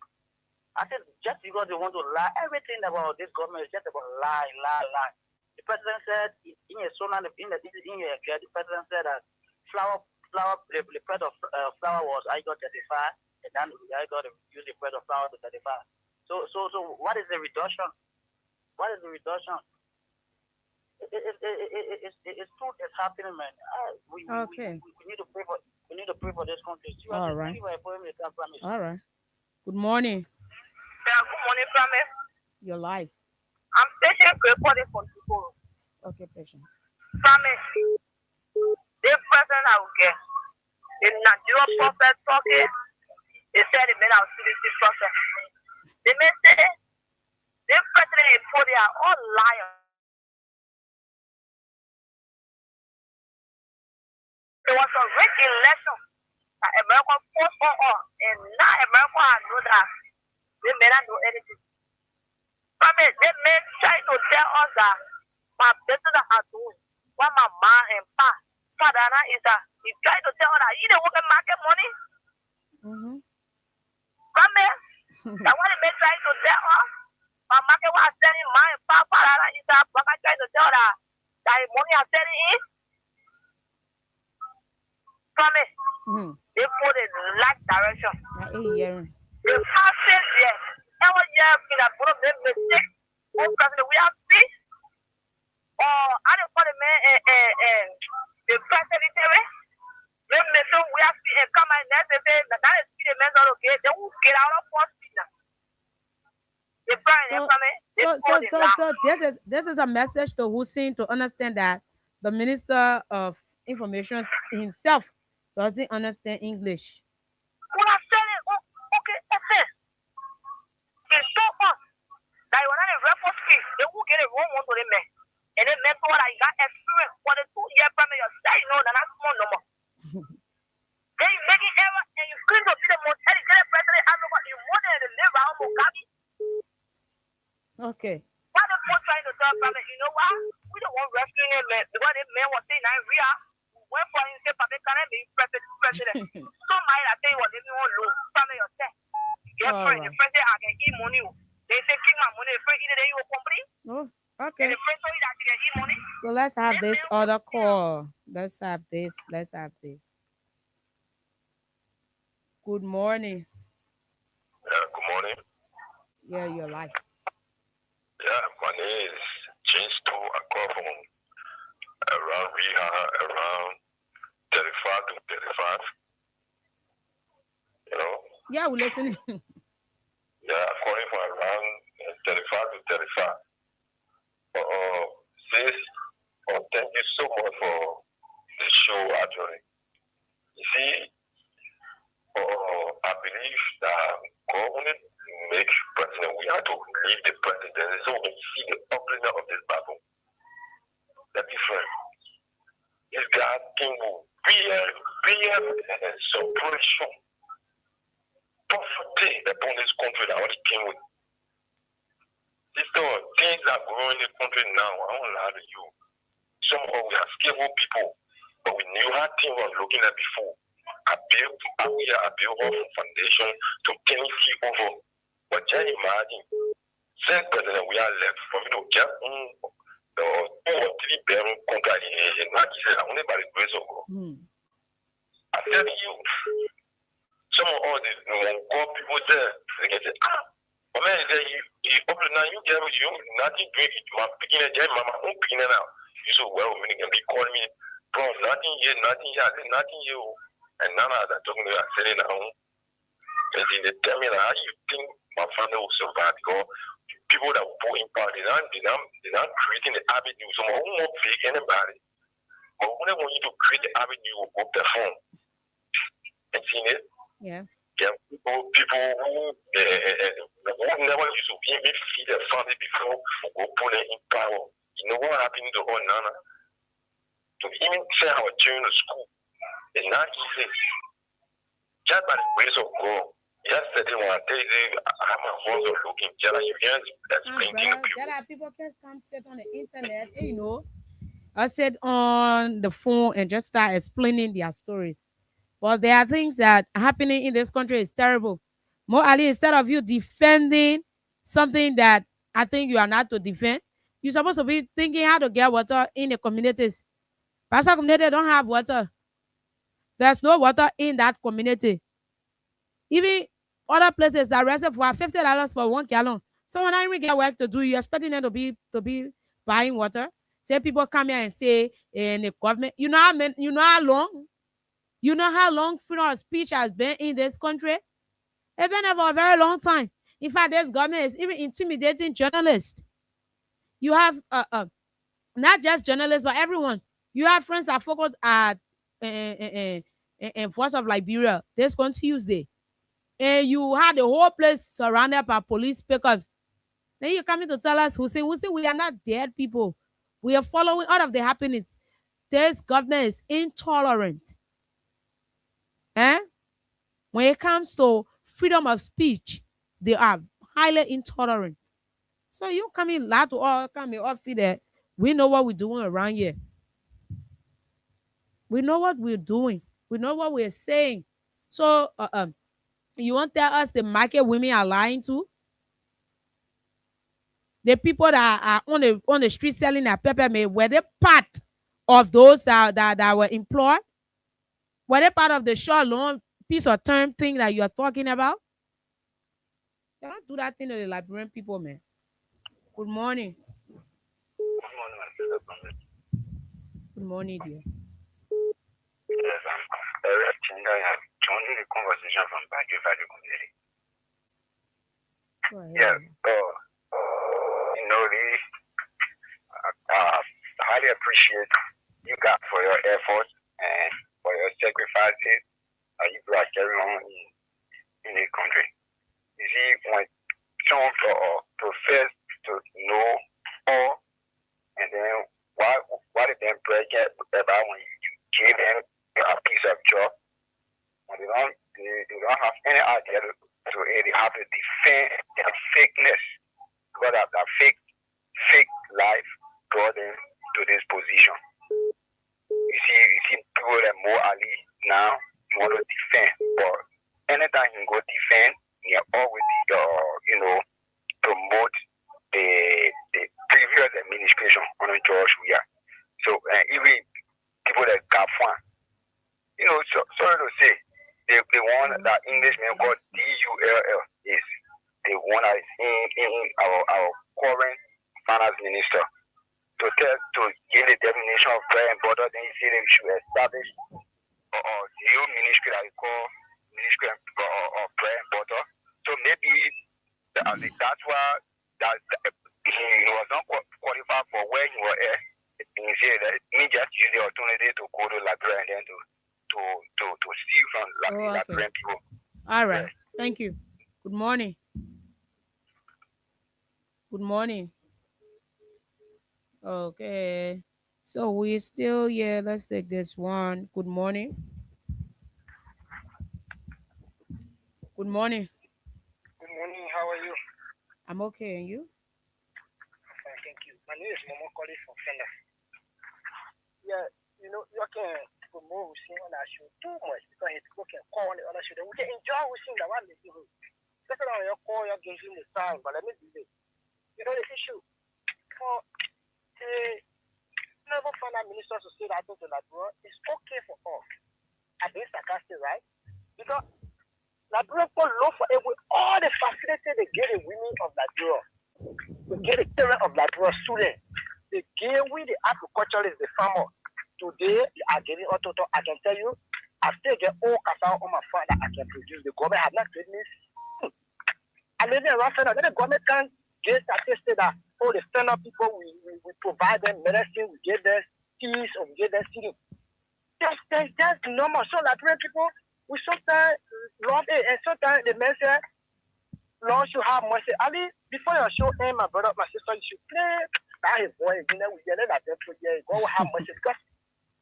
I said just because they want to lie, everything about this government is just about lie. The president said in your son the president said that the price of flour was 35, and then I got to use the price of flour to 35. So what is the reduction? What is the reduction? It's true it's happening, man. We need to pray for this country. All right. All right. Good morning. Yeah, good morning, Promise. Your life. I'm patient reporting from people. Okay, patient. Promise. The person I will get. The Nigerian prophet talking. They said the men are CDC prophet. They may say the president is for they are all liars. There was a rich election that America forced on, and now America know that they may not know anything. I mean, they may try to tell us that my business are doing what my mom and father is that he tried to tell us that he didn't work in market money. I mean, that what they may try to tell us, my market was selling my father is that but I try to tell that money are selling it. Promise. They put it in the right direction. The passing there. Every year, we have put them mistake. We have peace. Or I don't call them the president. They may say we have peace and come and they say that is the men are okay. They will get out of So this is a message to Hussein to understand that the Minister of Information himself doesn't understand English. What I'm saying, okay, that's it. They show us that you are not a reference fee. They will get a wrong one to the men. And then men told that you got experience for the 2 year permit. You say, no, that's small no more. Then you make it error and you claim to be the most educated president ever. You want to live around Mugabe. Okay. Why the point trying to tell family, you know what? We don't want rescuing him, man. Because the man was saying, I'm real. When for him, say, Papa, can I be president? Somebody that say, well, they don't know. Family yourself. Get friends. The friend say, I can eat money. They say, keep my money. The friend either they will complete. Oh, okay. And the friend told you that you can eat money. So let's have this other call. Let's have this. Good morning. Yeah, good morning. Yeah, your life. Yeah, my name is James Too. I call from around around 35 to 35. You know? Yeah, we're listening. Yeah, I'm calling from around 35 to 35. Sis, thank you so much for the show, actually. You see, I believe that government make president, we have to leave the president. So when you see the opening of this battle, the difference is that king will be suppression, poverty upon this country that all the king will. It's the things that go on in the country now. I won't lie to you. Some of we are skillful people, but we knew how things were looking at before. I built a foundation to things over. But just imagine, since President we are left for me to get the 2 or 3 bedroom contract in Nigeria, only by the grace of God. I tell you, some of all the God people there, they can say, but man, you open now, you get you nothing doing it. My beginner, mama, I'm beginning now. You so well, meaning can be calling me, bro, nothing here, nothing here. And none of that talking to me, I'm saying now. And they tell me how you think my family will survive because people that will put in power, they're not creating the avenue. So I won't fake anybody. But when I want you to create the avenue of the phone, and seeing it, yeah, people who never used to even feed their family before who go put them in power. You know what happened to all Nana? To even send our children to school, it's not easy. Just by the grace of God. Yesterday when I tell you how my phones are looking, just like you can explain to people. There are people can come sit on the internet, you know. I sit on the phone and just start explaining their stories. But there are things that are happening in this country is terrible. More Ali, instead of you defending something that I think you are not to defend, you're supposed to be thinking how to get water in the communities. Pastor community don't have water. There's no water in that community. Even other places that reserve for $50 for 1 gallon. Someone not even get work to do. You're expecting them to be buying water. Say people come here and say in the government, you know how long freedom of speech has been in this country? It's been there for a very long time. In fact, this government is even intimidating journalists. You have not just journalists, but everyone. You have friends that focus at Voice of Liberia this Tuesday. And you had the whole place surrounded by police pickups. Then you coming to tell us, Hussein, we are not dead people. We are following all of the happenings. This government is intolerant. When it comes to freedom of speech, they are highly intolerant. So you come in lot to all come in off that we know what we're doing around here. We know what we're doing. We know what we're saying. So you want to tell us the market women are lying to? The people that are on the street selling their peppermint, were they part of those that were employed? Were they part of the short loan piece of term thing that you are talking about? They don't do that thing to the Liberian people, man. Good morning. Good morning, dear. Yes, I'm Eric Chinga. I'm joining the conversation from Baguio Valley community. Yeah, I highly appreciate you guys for your efforts and for your sacrifices you guys carry on in the country. You see, when some profess to know all, and then what if them break it about when you give them a piece of job, when they don't have any idea to they have to defend their fakeness, because of that fake life brought them to this position. You see people that more Ali now want to defend, but anytime you go defend, you always promote the previous administration on George Weah. So even people like Gafwan, so sorry to say, the one that Englishman called DULL is the one that is in our current finance minister. To give the definition of bread and butter, then he said that we should establish a new ministry that we call Ministry of Bread and Butter. So maybe that's why he was not qualified for where he was at. And he said that he just use the opportunity to go to Liberia and then to steal from Liberian people. All right. Thank you. Good morning. Good morning. Okay. So we're still here. Let's take this one. Good morning. Good morning. Good morning. How are you? I'm okay. And you? knew his mama called it for fella. Yeah, you know, you can promote Hussein on that show too much because his people can call on the other show. We can enjoy Hussein that one day. That's why you call, you give him the time, but let me do this. You know the issue. For never find a minister to say that to Labrador. It's okay for us. I think sarcastic, right? Because Labrador for low for with all the facilities they give the women of Labrador. They get the children of Labrador students. They give with the agriculturalists, the farmer. Today, they are getting all total. I can tell you, I still get all cassava on my farm that I can produce. The government have not given me. And then the government can get statistics that all the stand-up people, we provide them medicine, we give them fees, or we give them feeding. That's normal. So Liberian people, we sometimes love it, and sometimes the men say, Lord should have mercy. Ali, before your show end, my brother, my sister, you should play that his boy, you know, we get it like that project, go have mercy. Because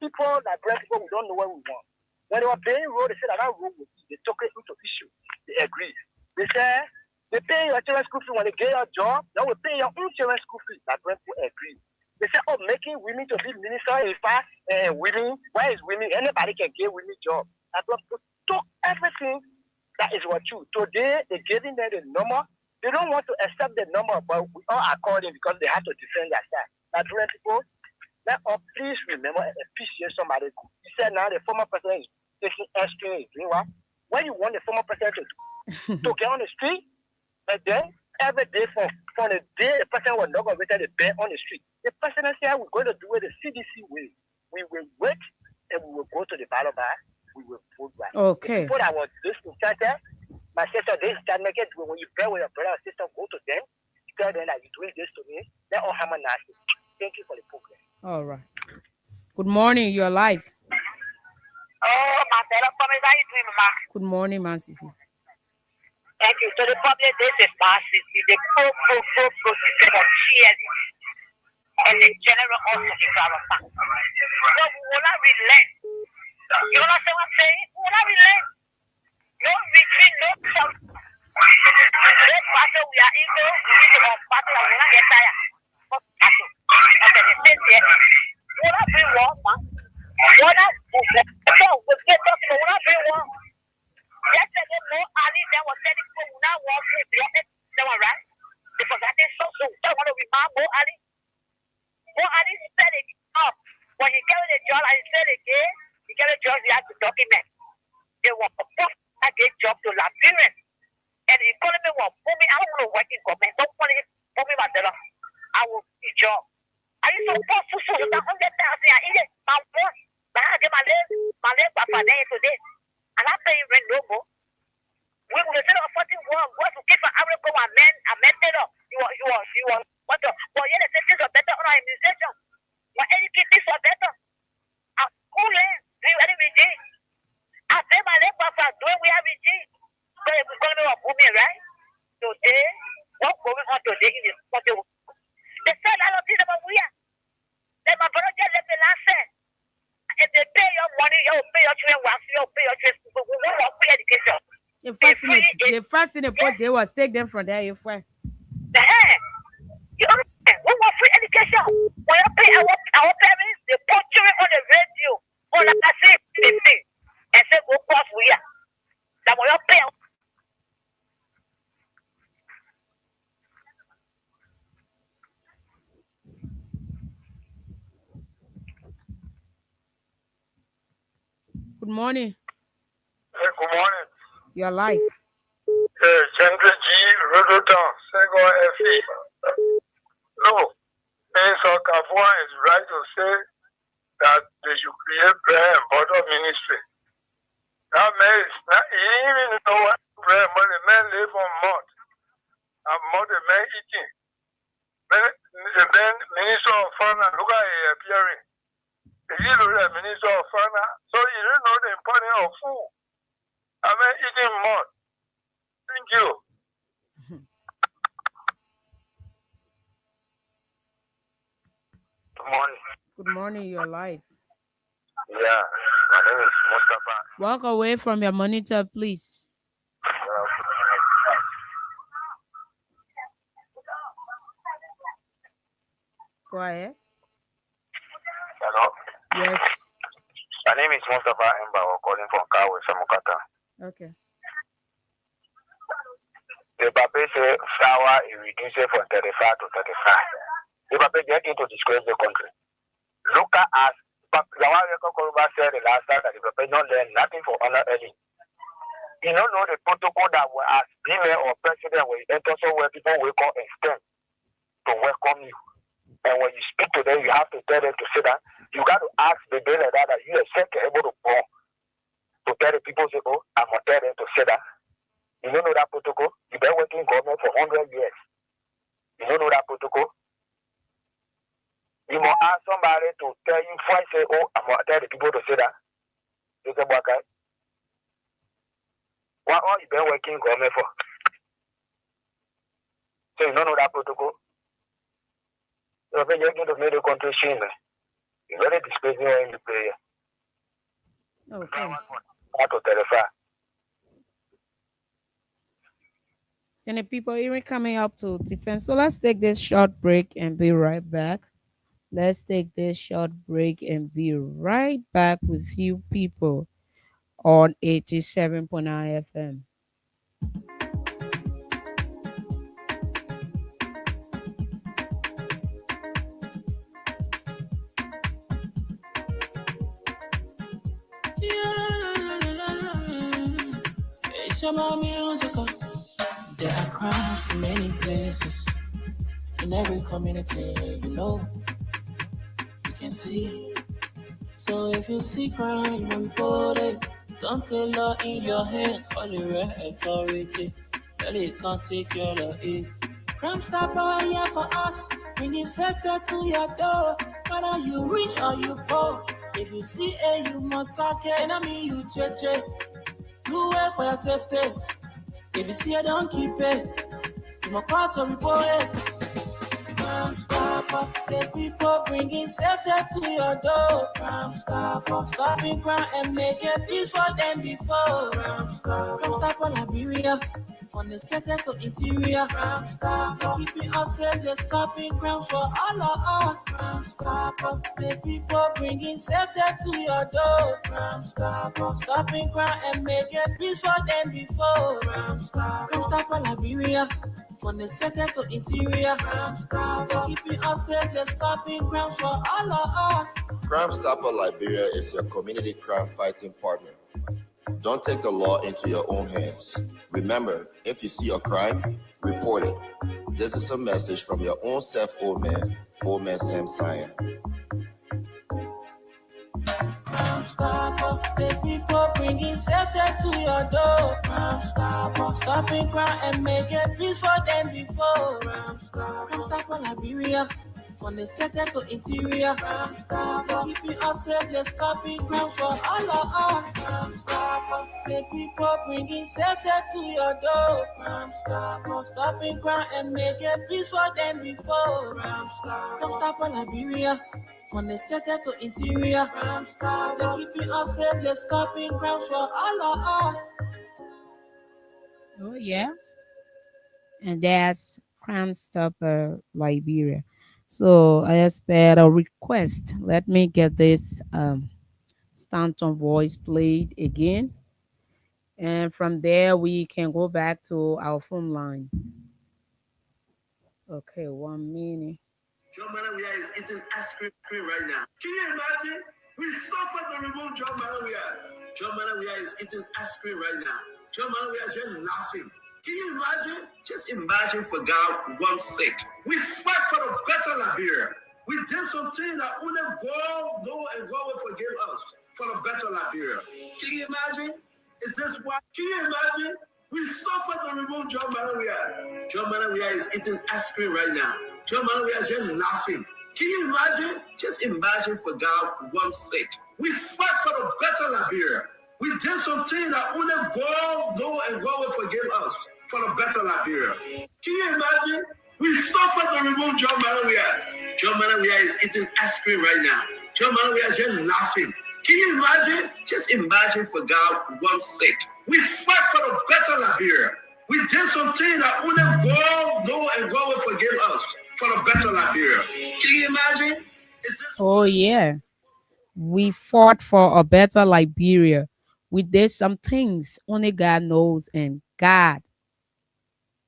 people, Liberian people, we don't know what we want. When they were paying road, they said that road would be, they took it into issue. They agreed. They said, they pay your children's school fee when they get your job. They will pay your own children's school fee. That people agree. They say, oh, making women to be minister in fact, women, where is women? Anybody can get women job. That people took everything that is what you. Today, they're giving them the number. They don't want to accept the number, but we all accord it because they have to defend their side. That people, let us please remember and appreciate somebody. He said now the former president is taking extra. Doing what? When you want the former president to get on the street, and then every day from the day the president was not going to the bed on the street, the president said we're going to do it the CDC way. We will wait and we will go to the ballot box. We will vote right. Okay. The people that was listening, my sister, this can make it when you pray with your brother or sister, go to them, tell them that you're doing this to me. Let all harmonize it. Thank you for the program. All right. Good morning. You're live. Oh, my fellow promise, how you doing, Mama? Good morning, man, Sisi. Thank you. So the public, this is massive. The system of cheers and the general also the government. So we will not relent. You understand what I'm saying? We will not relent. No retreat, no come. This battle we are in, we need to battle and we will not get tired. Okay, the same here. We will not bring war, man. We will not bring war. Yesterday, no Ali, there was telling people who now want to be they were right. They forgot this so they want to remind Mo Ali. Mo Ali said it up. When he carried the job and he said again, he carried the job, he had to document. They were supposed to get job to Liberian. And the economy was booming. I don't want to work in government. Don't want to booming myself. I will be job. I used to post to show that 100,000 I eat my boss. But I get my leg back for day today. And I pay rent no more. We will set up 41 words to keep an African amended up. You want what the well, yeah, the things are better on our administration. Well, educate this are better. I'm cool, do you any regime? I pay my leg back for doing we have regime. So if we're going to be a booming, right? Today, what's going on today in this country? They said I don't think about we are. Then my brother just left the last cent. If they pay your money, you'll pay your children, you'll pay your children. We won't pay education. The first thing they put there was take them from there. You know, we want free education. When you pay our parents, they put children on the radio. On like I say, they say, and say go cross we are. That when you pay. Good morning. Hey, good morning. You're live. Chandra G. Rodoton, Senghor FE. No, Minister Kafua is right to say that they should create prayer and border ministry. That means, he even know what prayer, but the men live on mud. And mud the men eating. Then Minister of Finance, look at him appearing. He look at Minister of Finance, so he don't know the importance of food. I mean, eating mud. Thank you. Good morning. Good morning. You're live. Yeah, my name is Mustafa. Walk away from your monitor, please. Go ahead. Hello. Yes. My name is Mustafa Mbawa, calling from Kawe, Samukata. Okay. The Papa say flour is reduced from 35 to 35. The Papa get into disgrace the country. Look at us. The one Koruba said the last time that the Papa not learn nothing for honor early. You don't know the protocol that we as premier or president will enter so where people will come and stand to welcome you. And when you speak to them, you have to tell them to say that. You got to ask the day like that you are able to go to tell the people, say, oh, I'm going to tell them to say that. You don't know that protocol? You've been working in government for 100 years. You don't know that protocol? You must ask somebody to tell you, before I say, oh, I'm going to tell the people to say that. You say, okay. What all you been working in government for? So you don't know that protocol? You're going to make the country shame. You're very disgracing in the prayer. Okay. How to terrify. And the people even coming up to defend. So let's take this short break and be right back. Let's take this short break and be right back with you people on 87.9 FM. It's about musical. There are crimes in many places. In every community, you know, you can see. So if you see crime, report it. Don't take law in your hand for the right authority. That it can't take care of it. Crime Stopper here for us. Bringing safety to your door. Whether you rich or you poor. If you see a you must talk it. I mean you cheche. You wait for your safety. If you see it, don't keep it. You must call to report it. Crime Stopper, the people bringing safety to your door. Crime Stopper, stopping crime and making peace for them before. Crime Stopper, Liberia, from the center to interior. Crime Stopper, keeping us safe, they're stopping crime for all of us. Crime Stopper, the people bringing safety to your door. Crime Stopper, stopping crime and making peace for them before. Crime Stopper, Liberia. From the center to interior, Crime Stopper, keeping us safe, they're stopping crime for all of us. Crime Stopper Liberia is your community crime fighting partner. Don't take the law into your own hands. Remember, if you see a crime, report it. This is a message from your own self, Old Man Sam Cyan. Crime Stopper, the people bringing safety to your door. Crime Stopper, stopping crime and making peace for them before. Crime Stopper, Liberia, from the center to interior. Crime Stopper, keeping us safe, they're stopping crime for all of us. Crime Stopper, the people bringing safety to your door. Crime Stopper, stopping crime and making peace for them before. Crime Stopper, Liberia. From the center to interior, Crime Stopper, keeping us safe, they're stopping crime for all of us. Oh yeah. And that's Crime Stopper Liberia. So I expect a request. Let me get this Stanton voice played again. And from there we can go back to our phone line. Okay, 1 minute. John Manawia is eating ice cream right now. Can you imagine? We suffer to remove John Manawia. John Manawia is eating ice cream right now. John Manawia is just laughing. Can you imagine? Just imagine for God one's sake. We fight for the better Liberia. We did something that only God knows and God will forgive us for the better Liberia. Can you imagine? Is this why? Can you imagine? We suffer to remove John Manawia. John Manawia is eating ice cream right now. John Manawia is just laughing. Can you imagine? Just imagine for God one's sake. We fight for the better Liberia. We did something that only God knows and God will forgive us for the better Liberia. Can you imagine? We suffer to remove John Manawia. John Manawia is eating ice cream right now. John Manawia is just laughing. Can you imagine? Just imagine for God one's sake. We fight for the better Liberia. We did something that only God knows and God will forgive us for a better Liberia. Can you imagine? Is this Oh, yeah. We fought for a better Liberia. We did some things only God knows, and God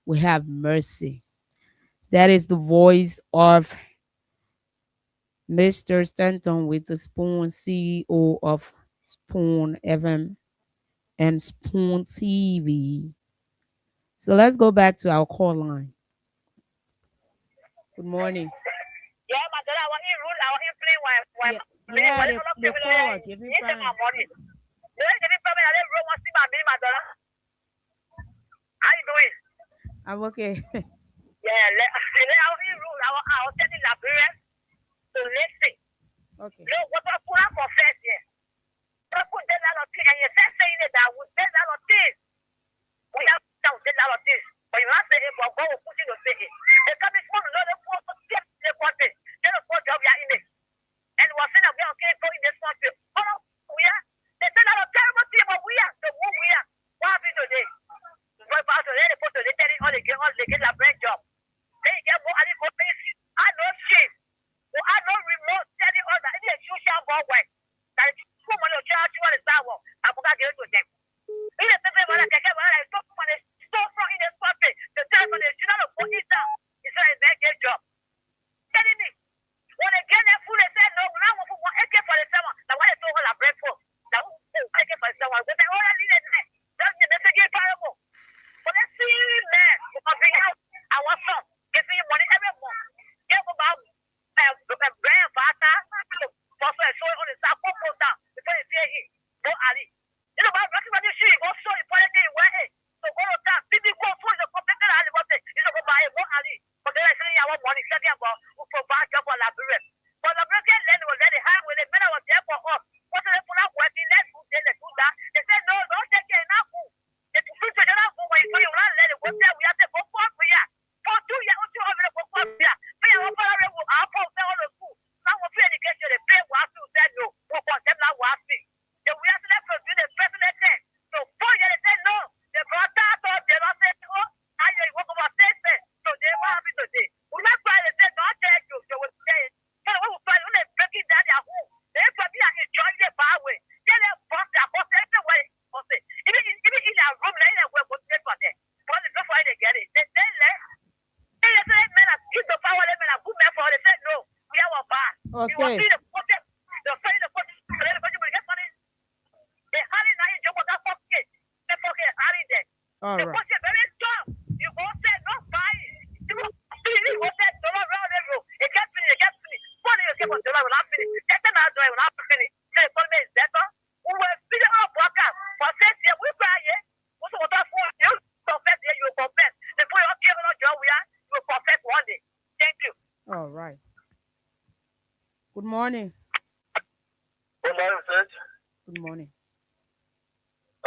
will have mercy. That is the voice of Mr. Stanton with the Spoon, CEO of Spoon FM and Spoon TV. So let's go back to our call line. Good morning. Yeah, my daughter, I want to rule, I want to play when Yeah, the call. Give me my time. money. You don't give me problem, I don't want to see my daughter. How you doing? I'm okay. Yeah, I want to rule, I was telling Liberians to listen. Okay. No, what I put up confess here. I put that lot of things, and you said saying it that we said that lot of things. We have to say that lot of things. But you have to say it, but God will put you to say it. They come in school, no, they put the country. They don't put job in it. And we're saying that we are okay for in this country. Oh, no, we are. They said that a terrible thing, but we are. So who we are? What happened today? Boy, pastor, they put to they tell it all they get a bread job. They get more, and they go pay. I know shame. Well, I know remote telling all that. It's a social ball way. That is too much of church, you want to start work. I'm going to give it to them. It is the people that can get one. I stop when they so from in the country. The telephone is not a put it down. It's not a bad job. Telling me. When they get their food, they say, no, when I want for one AK-47, now why they told her bread for? Now, AK-47, they say, oh, I need it. That's the message is parable. But let's see, man, because we have our son giving you money every month. Get about brand father, also I saw it on the top of down before you say it. Go Ali. You know, about recognize this shit, go show important thing where it. So go to town, people go for the computer Ali, what they, you know, go buy it, go Ali. But then I say, I want money, second about who provide job for Liberia. But Liberian land was let it hang with it, men was there for us. What do they put up working, let's do this, let's do that. They said, no, don't take it enough. They took future enough when you run, let it go there, we have to go for it. For 2 years, what you have to go for it. We have to go for our all the school. Now, what education, they pay, we have to say no. We want them now, we have to. Then we have to let them do the president thing. So 4 years, they said no. They brought that up, they don't say, oh, I you walk over state. So they were happy today. We not cry, they said, don't take you. They will say, so we will find when they break it down their home. They probably are enjoying the power way. They let boss their boss everywhere. Even in their room, they will go take for them. But it's before they get it. They let. They say, men are give the power, they men are good men for. They said, no, we have a bar. Okay. You will see the project. They'll say the project. The project will get money. They hurry now in Jomo that pocket. They pocket hurry there. All The right. project very strong. You go say, no, buy it. You go say, no, round the road. It gets finished. Funny, you get what the will not finish. That's not doing, will not finish. The economy is better. We will see the worker. For 6 years, we buy it. What's the water for you? Confess here, you confess. Before you give no job, we are, you confess one day. Thank you. All right. Good morning. Good morning, Sid. Good morning.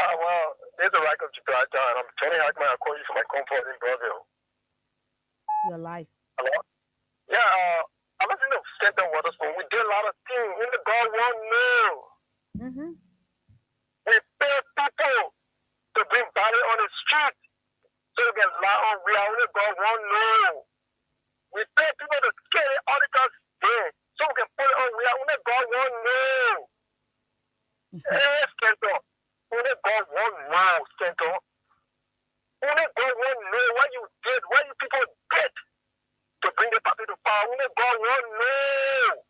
Well, this is the right of Gibraltar, and I'm Tony Hackman. I call you from my comfort in Brazil. Your life. Hello? Yeah, I listen to Stanton Waterspoon. We did a lot of things. We the God won't know. Mm-hmm. We pay people to bring body on the street so they can lie on real. Only God won't know. We pay people to carry articles there so we can put it on real. Only God won't know. Hey, Stanton. Only God won't know, Stanton. Only God won't know what you did, what you people did to bring the party to power. Only God won't know.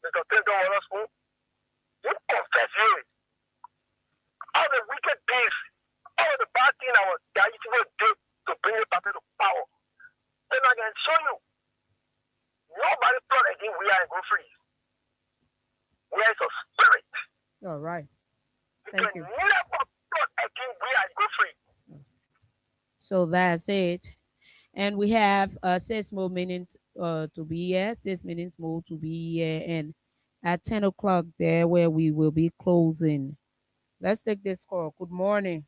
Mr. Stanton Waterspoon, you confess it. All the wicked things, all the bad things that you people did to bring the party to power. Then I can show you. Nobody plot against we are go free. We are a spirit. All right. You Thank can you. never plot against we are go free. So that's it. And we have 6 more minutes to be here. 6 minutes more to be here. And at 10 o'clock there where we will be closing. Let's take this call. Good morning.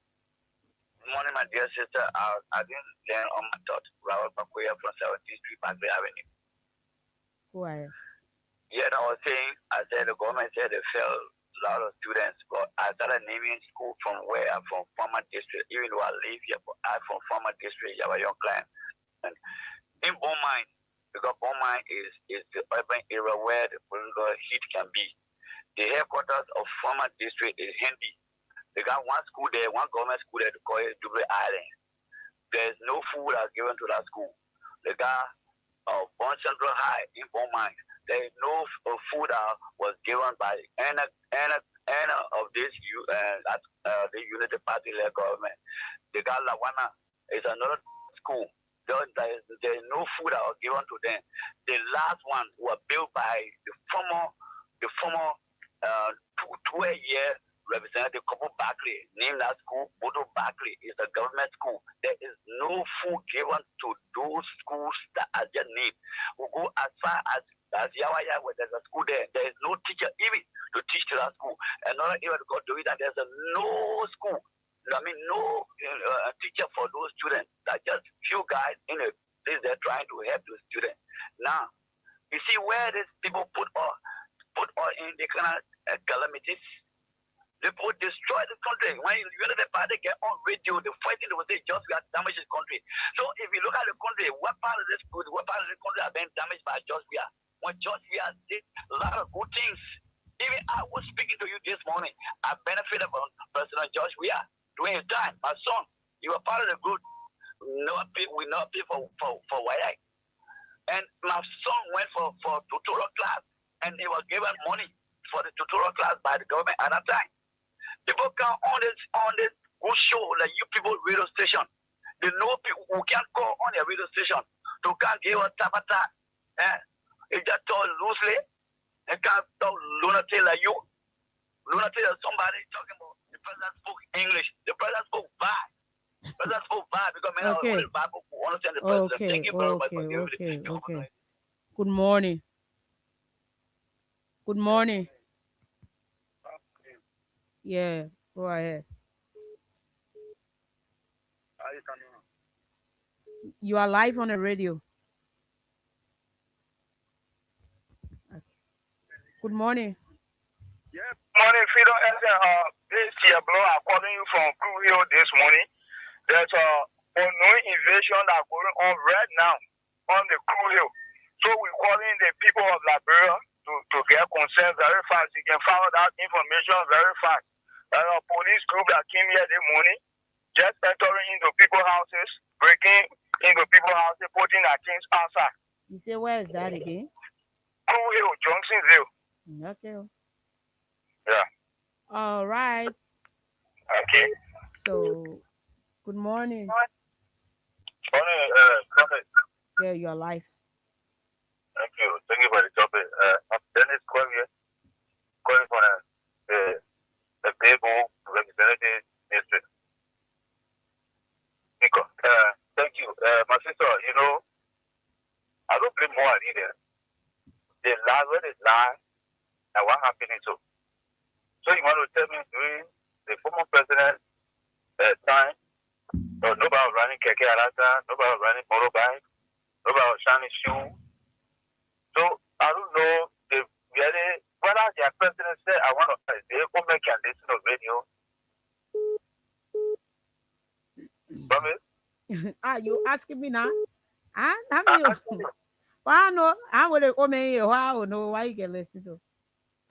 Good morning, my dear sister. I didn't learn on my thought. Robert Bakoya from 17th Street, Parkway Avenue. Go ahead. Yeah, I said the government said they failed a lot of students, but I started naming school from where I'm from, former district. Even though I live here, but I'm from former district, you have a young client. And in Beaumont, because Beaumont is the urban area where the political heat can be. The headquarters of former district is Hendy. They got one school there, one government school there to call it Dublin Island. There's no food given to that school. They got Bon Central High in Beaumont. There is no food was given by any of this the Unity Party-led government. They got Lawana. It's another school. There is no food that was given to them. The last one was built by the former 12-year representative Kobo Barkley, named that school Bodo Barkley. It's a government school. There is no food given to those schools that are just need. We go as far as Yawaya, where there's a school there. There is no teacher even to teach to that school. Another area to go to it, and there's no school. No teacher for those students. That just few guys in a place they're trying to help those students. Now, you see where these people put all in the kind of calamities. They will destroy the country. When you get the party get on radio, the fighting they will say just got damaged the country. So if you look at the country, what part of this country have been damaged by Georgia? When Georgia did a lot of good things. Even I was speaking to you this morning. I benefited from President George Weah during his time. My son, you were part of the group. We not pay for YI. And my son went for tutorial class, and he was given money for the tutorial class by the government at that time. People come on this good show, like you people radio station. They know people who can call on their radio station to can give us tabata. It just talk loosely. They can't talk lunatic like you. Lunatic is somebody talking about the president spoke English. The president spoke bad. The president spoke bad because men are only bad who understand the president. Thank you very much for giving Okay. Good morning. Good morning. Yeah, go ahead. You are live on the radio. Okay. Good morning. Yeah, morning, Freedom FM. This is Blow. I'm calling you from Crew Hill this morning. There's a unknown invasion that's going on right now on the Crew Hill. So we're calling the people of Liberia to get concerned very fast. You can find out information very fast. There's a police group that came here this morning, just entering into people's houses, breaking into people's houses, putting their things outside. You say where is that again? Crew Hill, Johnsonville. Okay. Yeah. All right. Okay. So, good morning. Morning, Prophet. Yeah, you're live. Thank you. Thank you for the topic. I'm Dennis Quavier, calling for the people representative district. Thank you. My sister, I don't blame more either. They lie when they lie, and what happened is so. So you want to tell me during the former president time, nobody was running Keke Arata, nobody was running motorbike, nobody was shining shoe. So I don't know if whether their president said I want to they women can listen to radio. You asking me now? I know. Well, I know. I would have I don't know why you can listen to.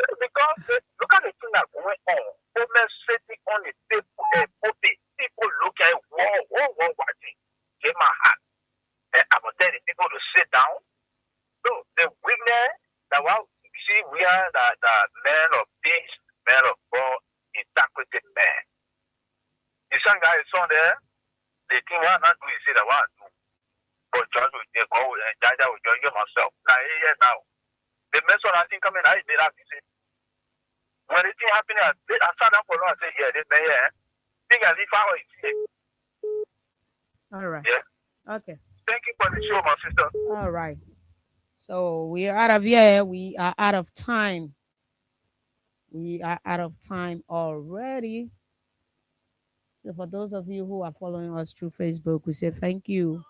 Because look at the thing that's going on. Women sitting on the table, people look at whoa, watching. In my heart. And I'm going to tell the people to sit down. So the women that we are the men of peace, men of God, integrity men. The son guy is on there, the thing what not do is say that what do. But just will take go and Jaja will join myself. Now. The message I think coming, I did have to say. When the thing happened, I sat down for long and said, yeah, this man here. Think as if I was here. All right. Yeah. Okay. Thank you for the show, my sister. All right. So we are out of here. We are out of time. We are out of time already. So for those of you who are following us through Facebook, we say thank you.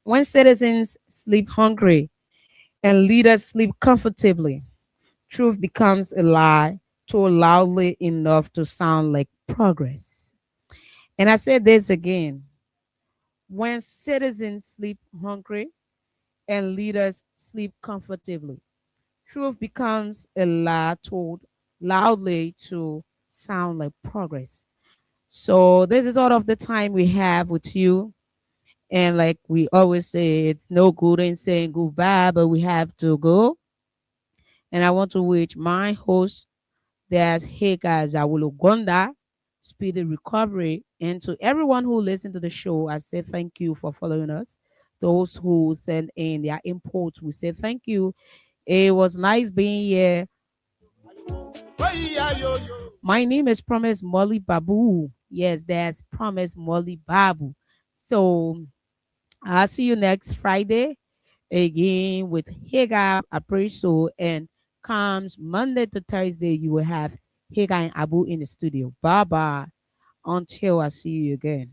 When citizens sleep hungry, and leaders sleep comfortably. Truth becomes a lie told loudly enough to sound like progress. And I say this again, when citizens sleep hungry and leaders sleep comfortably, truth becomes a lie told loudly to sound like progress. So this is all of the time we have with you. And like we always say, it's no good in saying goodbye, but we have to go. And I want to wish my host, there's Heka Zawulugonda, speedy recovery. And to everyone who listened to the show, I say thank you for following us. Those who send in their input, we say thank you. It was nice being here. My name is Promise Molly Babu. Yes, that's Promise Molly Babu. So I'll see you next Friday again with Hagar Appraisal, and comes Monday to Thursday you will have Hagar and Abu in the studio. Bye bye. Until I see you again.